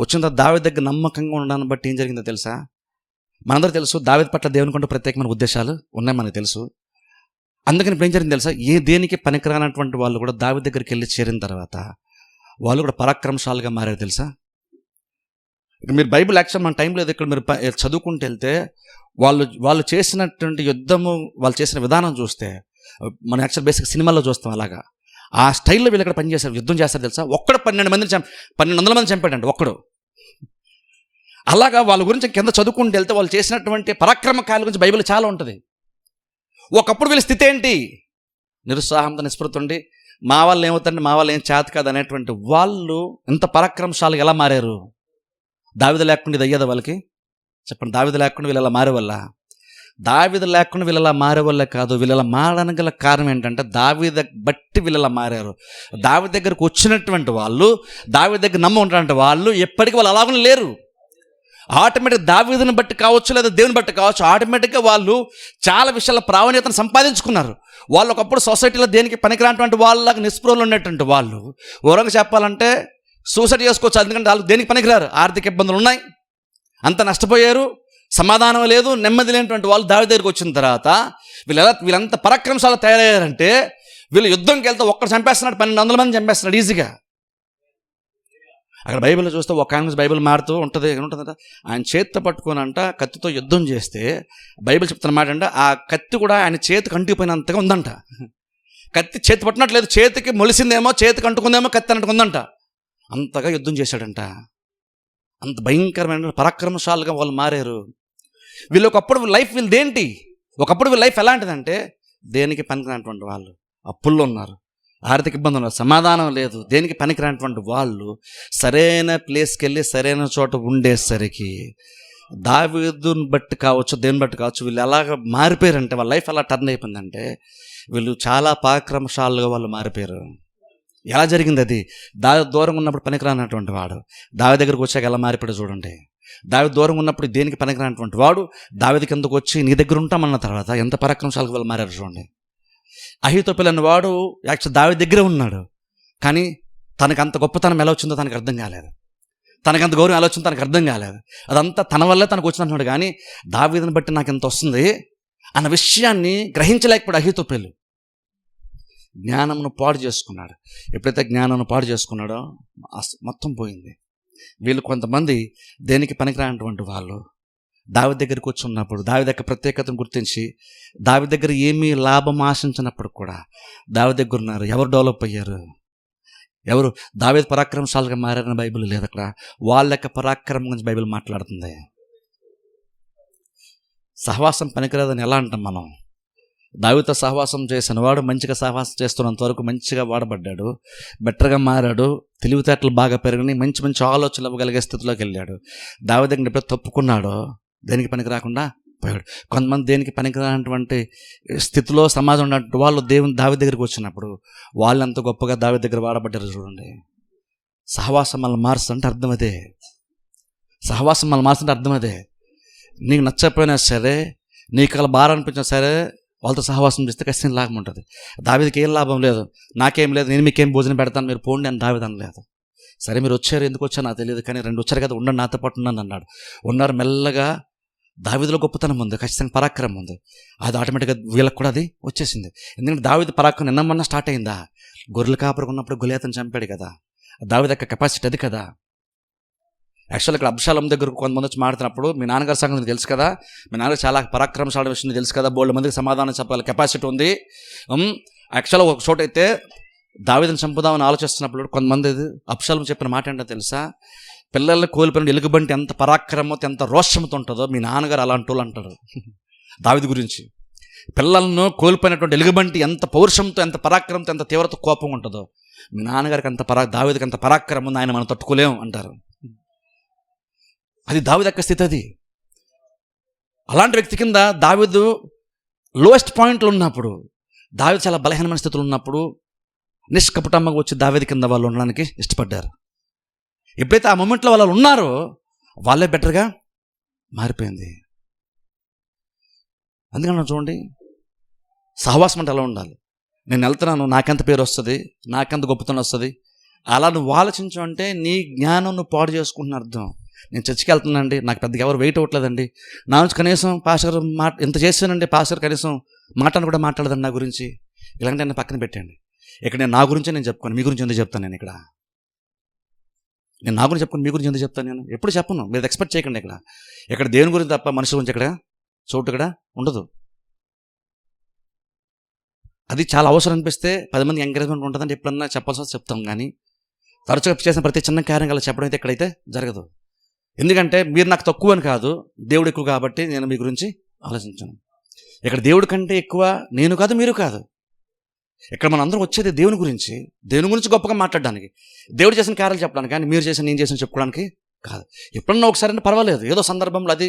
వచ్చిన దావీదు దగ్గర నమ్మకంగా ఉండడాన్ని బట్టి ఏం జరిగిందో తెలుసా? మనందరూ తెలుసు దావీదు పట్ల దేవుని కంటే ప్రత్యేకమైన ఉద్దేశాలు ఉన్నాయి, మనకు తెలుసు. అందుకని ఇప్పుడు ఏం జరిగింది తెలుసా? దేనికి పనికిరానటువంటి వాళ్ళు కూడా దావీదు దగ్గరికి వెళ్ళి చేరిన తర్వాత వాళ్ళు కూడా పరాక్రమశాలుగా మారారు తెలుసా? ఇక్కడ మీరు బైబిల్ యాక్చువల్ మన టైం లేదు, ఇక్కడ మీరు చదువుకుంటూ వెళ్తే వాళ్ళు చేసినటువంటి యుద్ధము, వాళ్ళు చేసిన విధానం చూస్తే మనం యాక్చువల్ బేసిక్ సినిమాల్లో చూస్తాం. అలాగా ఆ స్టైల్లో వీళ్ళు ఇక్కడ పనిచేశారు, యుద్ధం చేస్తారు తెలుసా? ఒక్కడు 1200 మంది చంపాడండి ఒక్కడు. అలాగా వాళ్ళ గురించి కింద చదువుకుంటూ వెళ్తే వాళ్ళు చేసినటువంటి పరాక్రమ కార్యాల గురించి బైబిల్ చాలా ఉంటుంది. ఒకప్పుడు వీళ్ళ స్థితి ఏంటి? నిరుత్సాహంతో నిస్పృతుండి మా వాళ్ళు ఏమవుతారండి, మా వాళ్ళు ఏం చేత కాదు అనేటువంటి వాళ్ళు ఇంత పరాక్రమశాలుగా ఎలా మారారు? దావీదు లేకుండా ఇది అయ్యేదా వాళ్ళకి? చెప్పండి. దావీదు లేకుండా వీళ్ళు ఎలా మారే వల్ల? దావీదు లేకుండా వీళ్ళలా మారే వల్లే కాదు, వీళ్ళలా మారడానికి గల కారణం ఏంటంటే దావీదు బట్టి వీళ్ళలా మారారు. దావీదు దగ్గరకు వచ్చినటువంటి వాళ్ళు, దావీదు దగ్గర ఉన్నటువంటి వాళ్ళు ఎప్పటికీ వాళ్ళు అలాగనే లేరు. ఆటోమేటిక్ దావీదుని బట్టి కావచ్చు, లేదా దేవుని బట్టి కావచ్చు, ఆటోమేటిక్గా వాళ్ళు చాలా విషయాల ప్రావీణ్యతను సంపాదించుకున్నారు. వాళ్ళు ఒకప్పుడు సొసైటీలో దేనికి పనికిరానటువంటి వాళ్ళకి నిస్పృహలు ఉన్నటువంటి వాళ్ళు ఓరంగా చెప్పాలంటే సూసైడ్ చేసుకోవచ్చు. ఎందుకంటే వాళ్ళు దేనికి పనికిరారు, ఆర్థిక ఇబ్బందులు ఉన్నాయి, అంత నష్టపోయారు, సమాధానం లేదు, నెమ్మది లేనటువంటి వాళ్ళు దావీదు దగ్గరికి వచ్చిన తర్వాత వీళ్ళంత పరాక్రమశాలు తయారయ్యారంటే వీళ్ళు యుద్ధంకి వెళ్తే ఒక్కడు చంపేస్తున్నాడు, 1200 మంది చంపేస్తున్నాడు ఈజీగా. అక్కడ బైబిల్లో చూస్తే ఒక ఆయన బైబిల్ మారుతూ ఉంటుందంట. ఆయన చేతితో పట్టుకోనంట కత్తితో యుద్ధం చేస్తే బైబిల్ చెప్తున్నమాట అంటే ఆ కత్తి కూడా ఆయన చేతికి అంటుకుపోయినంతగా ఉందంట. కత్తి చేతి పట్టినట్లేదు, చేతికి మొలిసిందేమో, చేతికి అంటుకుందేమో కత్తి అన్నట్టు ఉందంట. అంతగా యుద్ధం చేశాడంట. అంత భయంకరమైన పరాక్రమశాలుగా వాళ్ళు మారారు. వీళ్ళు ఒకప్పుడు వీళ్ళదేంటి? ఒకప్పుడు వీళ్ళ లైఫ్ ఎలాంటిదంటే దేనికి పనికిరానటువంటి వాళ్ళు, అప్పుల్లో ఉన్నారు, ఆర్థిక ఇబ్బంది ఉన్నారు, సమాధానం లేదు, దేనికి పనికిరానటువంటి వాళ్ళు సరైన ప్లేస్కి వెళ్ళి సరైన చోట ఉండేసరికి దావీదుని బట్టి కావచ్చు, దేని బట్టి కావచ్చు, వీళ్ళు ఎలాగ మారిపోయారంటే వాళ్ళ లైఫ్ ఎలా టర్న్ అయిపోయిందంటే వీళ్ళు చాలా పరాక్రమశాలుగా వాళ్ళు మారిపోయారు. ఎలా జరిగింది అది? దావీదు దూరంగా ఉన్నప్పుడు పనికిరానటువంటి వాడు దావీదు దగ్గరకు వచ్చాక ఎలా మారిపోయాడు చూడండి. దావీదు దూరంగా ఉన్నప్పుడు దేనికి పనికిరానటువంటి వాడు దావీదు కిందకు వచ్చి నీ దగ్గర ఉంటామన్న తర్వాత ఎంత పరాక్రమశాలుగా వాళ్ళు మారారు చూడండి. అహీతోపెలు అనే వాడు యాక్చువల్ దావీదు దగ్గరే ఉన్నాడు, కానీ తనకు అంత గొప్పతనం ఎలా వచ్చిందో తనకు అర్థం కాలేదు, తనకంత గౌరవం ఎలా వచ్చిందో తనకు అర్థం కాలేదు. అదంతా తన వల్లే తనకు వచ్చిందంటున్నాడు, కానీ దావీదుని బట్టి నాకు ఎంత వస్తుంది అన్న విషయాన్ని గ్రహించలేకపోయాడు అహీతోపెలు. జ్ఞానమును పాడు చేసుకున్నాడు. ఎప్పుడైతే జ్ఞానమును పాడు చేసుకున్నాడో మొత్తం పోయింది. వీళ్ళు కొంతమంది దేనికి పనికిరానటువంటి వాళ్ళు దావీదు దగ్గరికి వచ్చి ఉన్నప్పుడు దావీదు యొక్క ప్రత్యేకతను గుర్తించి దావీదు దగ్గర ఏమీ లాభం ఆశించినప్పుడు కూడా దావీదు దగ్గర ఉన్నారు. ఎవరు డెవలప్ అయ్యారు? ఎవరు దావీదు పరాక్రమశాలుగా మారారని బైబిల్ లేదు. అక్కడ వాళ్ళ యొక్క పరాక్రమం గురించి బైబిల్ మాట్లాడుతుంది. సహవాసం పనికిరాదని ఎలా అంటాం మనం? దావీదుతో సహవాసం చేసిన వాడు మంచిగా సహవాసం చేస్తున్నంత వరకు మంచిగా వాడబడ్డాడు, బెటర్గా మారాడు, తెలివితేటలు బాగా పెరిగినాయి, మంచి మంచి ఆలోచనలు ఇవ్వగలిగే స్థితిలోకి వెళ్ళాడు. దావీదు దగ్గర ఎప్పుడైతే తప్పుకున్నాడో దేనికి పనికి రాకుండా పోయాడు. కొంతమంది దేనికి పనికిరానటువంటి స్థితిలో సమాజం ఉన్నట్టు వాళ్ళు దావీదు దగ్గరికి వచ్చినప్పుడు వాళ్ళు ఎంత గొప్పగా దావీదు దగ్గర వాడబడ్డారు చూడండి. సహవాసం మనల్ని మార్చంటే అర్థం అదే. సహవాసం మనల్ని మార్చంటే అర్థం అదే. నీకు నచ్చకపోయినా సరే, నీకు అలా బాగా అనిపించినా సరే, వాళ్ళతో సహవాసం చేస్తే ఖచ్చితంగా లాభం ఉంటుంది. దావీదుకి ఏం లాభం లేదు, నాకేం లేదు, నేను మీకేం భోజనం పెడతాను, మీరు పోండి అని దావీదు అనలేదు. సరే మీరు వచ్చారు, ఎందుకు వచ్చారు నాకు తెలియదు, కానీ 2 వచ్చారు కదా, ఉండండి నాతో పాటు ఉన్నాను అన్నాడు. ఉన్నారు. మెల్లగా దావీదులో గొప్పతనం ఉంది, ఖచ్చితంగా పరాక్రమం ఉంది. అది ఆటోమేటిక్గా వీళ్ళకి కూడా అది వచ్చేసింది. ఎందుకంటే దావీదు పరాక్రమం నిన్నమన్నా స్టార్ట్ అయిందా? గొర్రెలు కాపరికి ఉన్నప్పుడు గొలియాతను చంపాడు కదా, దావీదు యొక్క కెపాసిటీ అది కదా. యాక్చువల్ ఇక్కడ అబ్షాలోము దగ్గరకు కొంతమంది వచ్చి మాట్లాడినప్పుడు, మీ నాన్నగారి సంగతి తెలుసు కదా, మీ నాన్నగారు చాలా పరాక్రమశాలి విషయం తెలుసు కదా, బోల్డ్ మందికి సమాధానం చెప్పాలి కెపాసిటీ ఉంది. యాక్చువల్గా ఒక చోట అయితే దావీదుని చంపుదామని ఆలోచిస్తున్నప్పుడు కొంతమంది అబ్షాలోము చెప్పిన మాట ఏంటో తెలుసా, పిల్లల్ని కోల్పోయిన ఎలుగుబంటి ఎంత పరాక్రమంతో ఎంత రోషంతో ఉంటుందో మీ నాన్నగారు అలాంటి వాళ్ళు అంటారు దావీదు గురించి. పిల్లలను కోల్పోయినటువంటి ఎలుగుబంటి ఎంత పౌరుషంతో ఎంత పరాక్రమంతో ఎంత తీవ్రత కోపం ఉంటుందో మీ నాన్నగారికి అంత దావీదుకి అంత పరాక్రమం ఉంది, ఆయన మనం తట్టుకోలేం అంటారు. అది దావీదు యొక్క స్థితి. అది అలాంటి వ్యక్తి కింద దావీదు లోయెస్ట్ పాయింట్లో ఉన్నప్పుడు, దావీదు చాలా బలహీనమైన స్థితిలో ఉన్నప్పుడు నిష్కపటంగా వచ్చి దావీదు కింద వాళ్ళు ఉండడానికి ఇష్టపడ్డారు. ఎప్పుడైతే ఆ మూమెంట్లో వాళ్ళు ఉన్నారో వాళ్ళే బెటర్గా మారిపోయింది. అందుకని చూడండి, సహవాసం అంటే ఎలా ఉండాలి. నేను వెళ్తున్నాను, నాకెంత పేరు వస్తుంది, నాకెంత గొప్పతనం వస్తుంది, అలా నువ్వు ఆలోచించు అంటే నీ జ్ఞానం నువ్వు పాడు చేసుకుంటున్న అర్థం. నేను చర్చికి వెళ్తున్నానండి, నాకు పెద్దగా ఎవరు వెయిట్ అవ్వట్లేదండి, నా నుంచి కనీసం పాస్టర్ ఎంత చేశానండి, పాస్టర్ కనీసం మాటను కూడా మాట్లాడదండి నా గురించి, ఇలాంటి నేను పక్కన పెట్టండి. ఇక్కడ నేను నా గురించే నేను చెప్పుకోను, మీ గురించి ఎందుకు చెప్తాను. నేను నా గురించి చెప్పుకొని మీ గురించి ఎందుకు చెప్తాను. నేను ఎప్పుడు చెప్పను, మీరు ఎక్స్పెక్ట్ చేయకండి. ఇక్కడ దేవుని గురించి తప్ప మనుషుల గురించి ఇక్కడ చోటు ఇక్కడ ఉండదు. అది చాలా అవసరం అనిపిస్తే 10 మంది ఎంకరేజ్మెంట్ ఉంటుందని ఎప్పుడన్నా చెప్పాల్సి వస్తే చెప్తాం, కానీ తరచుగా చేసిన ప్రతి చిన్న కార్యం అలా చెప్పడం అయితే ఎక్కడైతే జరగదు. ఎందుకంటే మీరు నాకు తక్కువ అని కాదు, దేవుడు ఎక్కువ కాబట్టి నేను మీ గురించి ఆలోచించాను. ఇక్కడ దేవుడి కంటే ఎక్కువ నేను కాదు, మీరు కాదు. ఇక్కడ మనం అందరం వచ్చేది దేవుని గురించి గొప్పగా మాట్లాడడానికి, దేవుడు చేసిన కార్యాలు చెప్పడానికి, కానీ మీరు చేసిన నేను చేసిన చెప్పుకోవడానికి కాదు. ఎప్పుడన్నా ఒకసారి అంటే పర్వాలేదు, ఏదో సందర్భంలో అది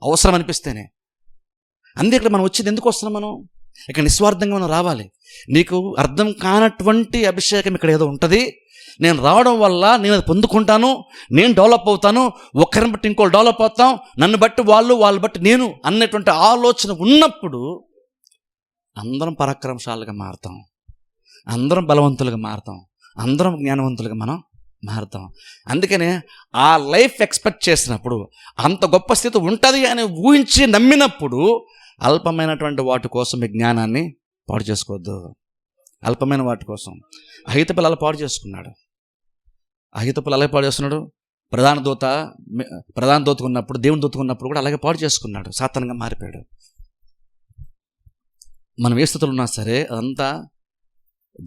అవసరం అనిపిస్తేనే. అందుకే ఇక్కడ మనం వచ్చేది ఎందుకు వస్తున్నాం, మనం ఇక్కడ నిస్వార్థంగా మనం రావాలి. నీకు అర్థం కానటువంటి అభిషేకం ఇక్కడ ఏదో ఉంటుంది, నేను రావడం వల్ల నేను అది పొందుకుంటాను, నేను డెవలప్ అవుతాను, ఒక్కరిని బట్టి ఇంకోళ్ళు డెవలప్ అవుతాం, నన్ను బట్టి వాళ్ళు బట్టి నేను అన్నటువంటి ఆలోచన ఉన్నప్పుడు అందరం పరాక్రమశాలుగా మారుతాం, అందరం బలవంతులుగా మారుతాం, అందరం జ్ఞానవంతులుగా మనం మారుతాం. అందుకనే ఆ లైఫ్ ఎక్స్పెక్ట్ చేసినప్పుడు, అంత గొప్ప స్థితి ఉంటుంది అని ఊహించి నమ్మినప్పుడు అల్పమైనటువంటి వాటి కోసం మీ జ్ఞానాన్ని పాడు చేసుకోవద్దు. అల్పమైన వాటి కోసం అహితోపెలు అలా పాడు చేసుకున్నాడు. అహితోపెలు అలాగే పాడు చేస్తున్నాడు. ప్రధాన దూత ఉన్నప్పుడు, దేవుని దూత ఉన్నప్పుడు కూడా అలాగే పాడు చేసుకున్నాడు, సాతానుగా మారిపోయాడు. మనం ఏ స్థితిలో ఉన్నా సరే అదంతా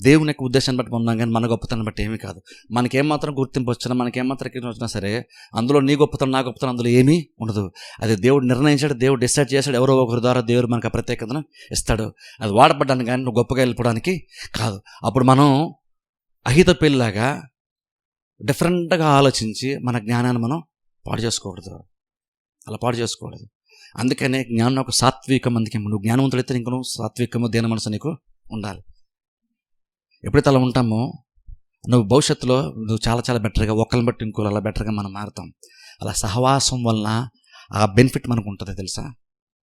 దేవుని యొక్క ఉద్దేశాన్ని బట్టి ఉన్నాం, కానీ మన గొప్పతనం బట్టి ఏమీ కాదు. మనకేమాత్రం గుర్తింపు వచ్చినా, మనకేమాత్రం ఎక్కడ వచ్చినా సరే అందులో నీ గొప్పతనం నా గొప్పతనం అందులో ఏమీ ఉండదు. అది దేవుడు నిర్ణయించాడు, దేవుడు డిసైడ్ చేశాడు. ఎవరో ఒకరి ద్వారా దేవుడు మనకు ఆ ప్రత్యేకతను ఇస్తాడు. అది వాడబడ్డానికి కానీ నువ్వు గొప్పగా వెళ్ళిపోవడానికి కాదు. అప్పుడు మనం అహితోపెలులాగా డిఫరెంట్గా ఆలోచించి మన జ్ఞానాన్ని మనం పాడు చేసుకోకూడదు, అలా పాడు చేసుకోకూడదు. అందుకనే జ్ఞానం ఒక సాత్వికం. అందుకే నువ్వు జ్ఞానవంతుడైతే ఇంక నువ్వు సాత్వికము, దీన మనసు నీకు ఉండాలి. ఎప్పుడైతే అలా ఉంటామో నువ్వు భవిష్యత్తులో నువ్వు చాలా చాలా బెటర్గా, ఒకరిని బట్టి ఇంకోరు అలా బెటర్గా మనం మారుతాం. అలా సహవాసం వలన ఆ బెనిఫిట్ మనకు ఉంటుంది తెలుసా,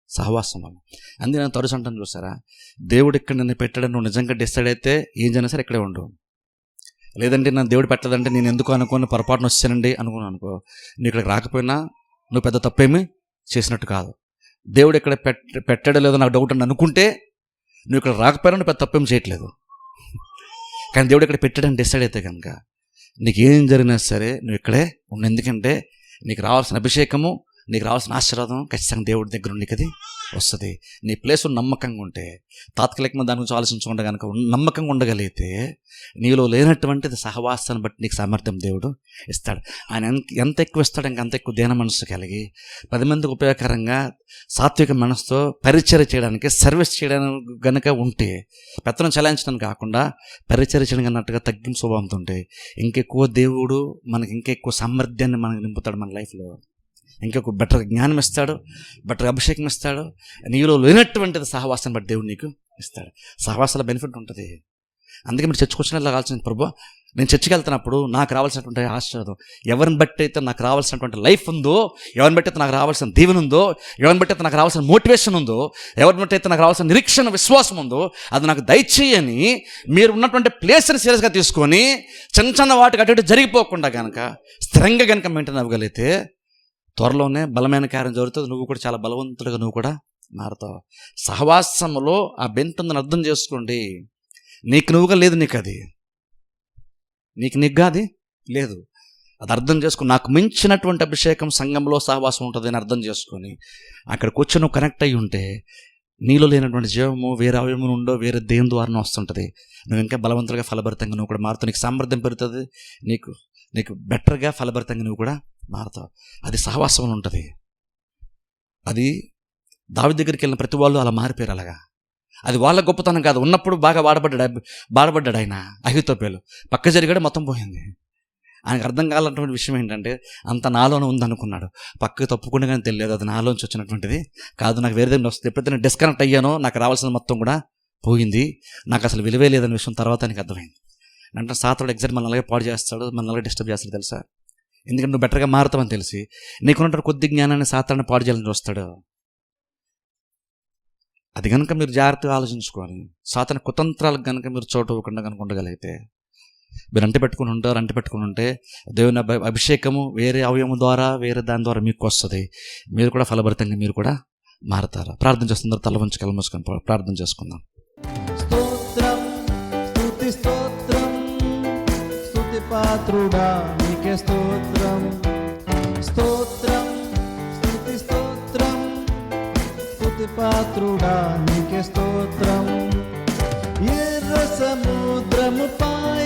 సహవాసం వలన. అందుకే నేను తరుచు అంటాను, చూసారా, దేవుడు ఇక్కడ నిన్ను పెట్టాడని నువ్వు నిజంగా డిసైడ్ అయితే ఏం చేసినా సరే ఇక్కడే ఉండు. లేదంటే నన్ను దేవుడు పెట్టలేదంటే నేను ఎందుకు అనుకోని పొరపాటున వచ్చానండి అనుకో, నువ్వు ఇక్కడికి రాకపోయినా నువ్వు పెద్ద తప్పేమీ చేసినట్టు కాదు. దేవుడు ఇక్కడ పెట్టాడో లేదో నాకు డౌట్ అని అనుకుంటే నువ్వు ఇక్కడ రాకపోయినా నువ్వు పెద్ద తప్పేం చేయట్లేదు. కానీ దేవుడు ఇక్కడ పెట్టాడని డిసైడ్ అయితే కనుక నీకు ఏం జరిగినా సరే నువ్వు ఇక్కడే ఉండు. ఎందుకంటే నీకు రావాల్సిన అభిషేకము, నీకు రావాల్సిన ఆశీర్వాదం ఖచ్చితంగా దేవుడి దగ్గర నీకు అది వస్తుంది. నీ ప్లేస్ నమ్మకంగా ఉంటే, తాత్కాలికంగా దాని గురించి ఆలోచించకుండా కనుక నమ్మకంగా ఉండగలిగితే నీలో లేనటువంటిది సహవాసాన్ని బట్టి నీకు సామర్థ్యం దేవుడు ఇస్తాడు. ఆయన ఎంత ఎక్కువ ఇస్తాడు, ఇంక అంత ఎక్కువ దీన మనసు కలిగి 10 మందికి ఉపయోగకరంగా సాత్విక మనసుతో పరిచర్య చేయడానికి, సర్వీస్ చేయడానికి కనుక ఉంటే, పెత్తనం చెలాయించడానికి కాకుండా పరిచర్య చేయడానికి అన్నట్టుగా తగ్గింపు స్వభావంతో ఉంటే ఇంకెక్కువ దేవుడు మనకి ఇంకెక్కువ సామర్థ్యాన్ని మనకు నింపుతాడు. మన లైఫ్లో ఇంకొక బెటర్ జ్ఞానం ఇస్తాడు, బెటర్ అభిషేకం ఇస్తాడు. నీలో లేనటువంటిది సహవాసాన్ని బట్టి దేవుడు నీకు ఇస్తాడు. సహవాసాల బెనిఫిట్ ఉంటుంది. అందుకే మీరు చర్చకు వచ్చిన ఆలోచన, ప్రభు నేను చర్చకి వెళ్తున్నప్పుడు నాకు రావాల్సినటువంటి ఆశీర్వాదం, ఎవరిని బట్టి అయితే నాకు రావాల్సినటువంటి లైఫ్ ఉందో, ఎవరిని బట్టి అయితే నాకు రావాల్సిన దీవెన ఉందో, ఎవరిని బట్టి అయితే నాకు రావాల్సిన మోటివేషన్ ఉందో, ఎవరిని బట్టి అయితే నాకు రావాల్సిన నిరీక్షణ, విశ్వాసం ఉందో, అది నాకు దయచేయని మీరు ఉన్నటువంటి ప్లేస్ని సీరియస్గా తీసుకొని చిన్న చిన్న వాటికి అటు ఇటు జరిగిపోకుండా కనుక స్థిరంగా కనుక మెయింటైన్ అవ్వగలిగితే త్వరలోనే బలమైన కార్యం జరుగుతుంది. నువ్వు కూడా చాలా బలవంతుడిగా నువ్వు కూడా మారుతావు. సహవాసములో ఆ బెంతుందని అర్థం చేసుకోండి. నీకు నువ్వుగా లేదు, నీకు అది నీకుగా అది లేదు. అది అర్థం చేసుకుని నాకు మించినటువంటి అభిషేకం సంఘంలో సహవాసం ఉంటుంది అని అర్థం చేసుకొని అక్కడికి వచ్చి నువ్వు కనెక్ట్ అయ్యి ఉంటే నీలో లేనటువంటి జీవము వేరే అవయవం ఉండో వేరే దేని ద్వారా వస్తుంటుంది. నువ్వు ఇంకా బలవంతులుగా ఫలభరితంగా నువ్వు కూడా మారుతావు. నీకు సామర్థ్యం పెరుగుతుంది. నీకు బెటర్గా ఫలభరితంగా నువ్వు కూడా మారుతావు. అది సహవాసం ఉంటుంది. అది దావీదు దగ్గరికి వెళ్ళిన ప్రతి వాళ్ళు అలా మారిపోయారు. అలాగా అది వాళ్ళ గొప్పతనం కాదు. ఉన్నప్పుడు బాగా బాధపడ్డాడు ఆయన. అహీతోపెలు పక్క జరిగాడు, మొత్తం పోయింది. ఆయనకు అర్థం కావాలన్నటువంటి విషయం ఏంటంటే అంత నాలోనే ఉందనుకున్నాడు. పక్కకి తప్పుకుండా కానీ తెలియదు అది నాలోంచి వచ్చినటువంటిది కాదు, నాకు వేరే దగ్గర వస్తుంది. ఎప్పుడైతే నేను డిస్కనెక్ట్ అయ్యానో నాకు రావాల్సిన మొత్తం కూడా పోయింది, నాకు అసలు విలువే లేదనే విషయం తర్వాత ఆయనకు అర్థమైంది. అంటే సాతానుడు ఎగ్జాక్ట్ మన అలాగే పాడు చేస్తాడు, మన అలాగే డిస్టర్బ్ చేస్తాడు తెలుసా. ఎందుకంటే నువ్వు బెటర్గా మారుతావని తెలిసి నీకున్నటువంటి కొద్ది జ్ఞానాన్ని సాతానుడు పాడు చేయాలని వస్తాడు. అది కనుక మీరు జాగ్రత్తగా ఆలోచించుకోవాలి. సాతాను కుతంత్రాలకు కనుక మీరు చోటు ఇవ్వకుండా కనుక ఉండగలిగితే, మీరు అంటిపెట్టుకుని ఉంటే దేవుని అభిషేకము వేరే అవయవం ద్వారా వేరే దాని ద్వారా మీకు వస్తుంది. మీరు కూడా ఫలభరితంగా మీరు కూడా మారతారు. ప్రార్థన చేస్తున్నారు. తల వంచి కళ్ళు మూసుకొని ప్రార్థన చేసుకుందాం. స్తోత్రం, స్తుతి స్తోత్రం, స్తుతి పాత్రుడా నీకే స్తోత్రం. స్తోత్రం, స్తుతి స్తోత్రం, స్తుతి పాత్రుడా నీకే స్తోత్రం. ఎర్ర సముద్రము పాయ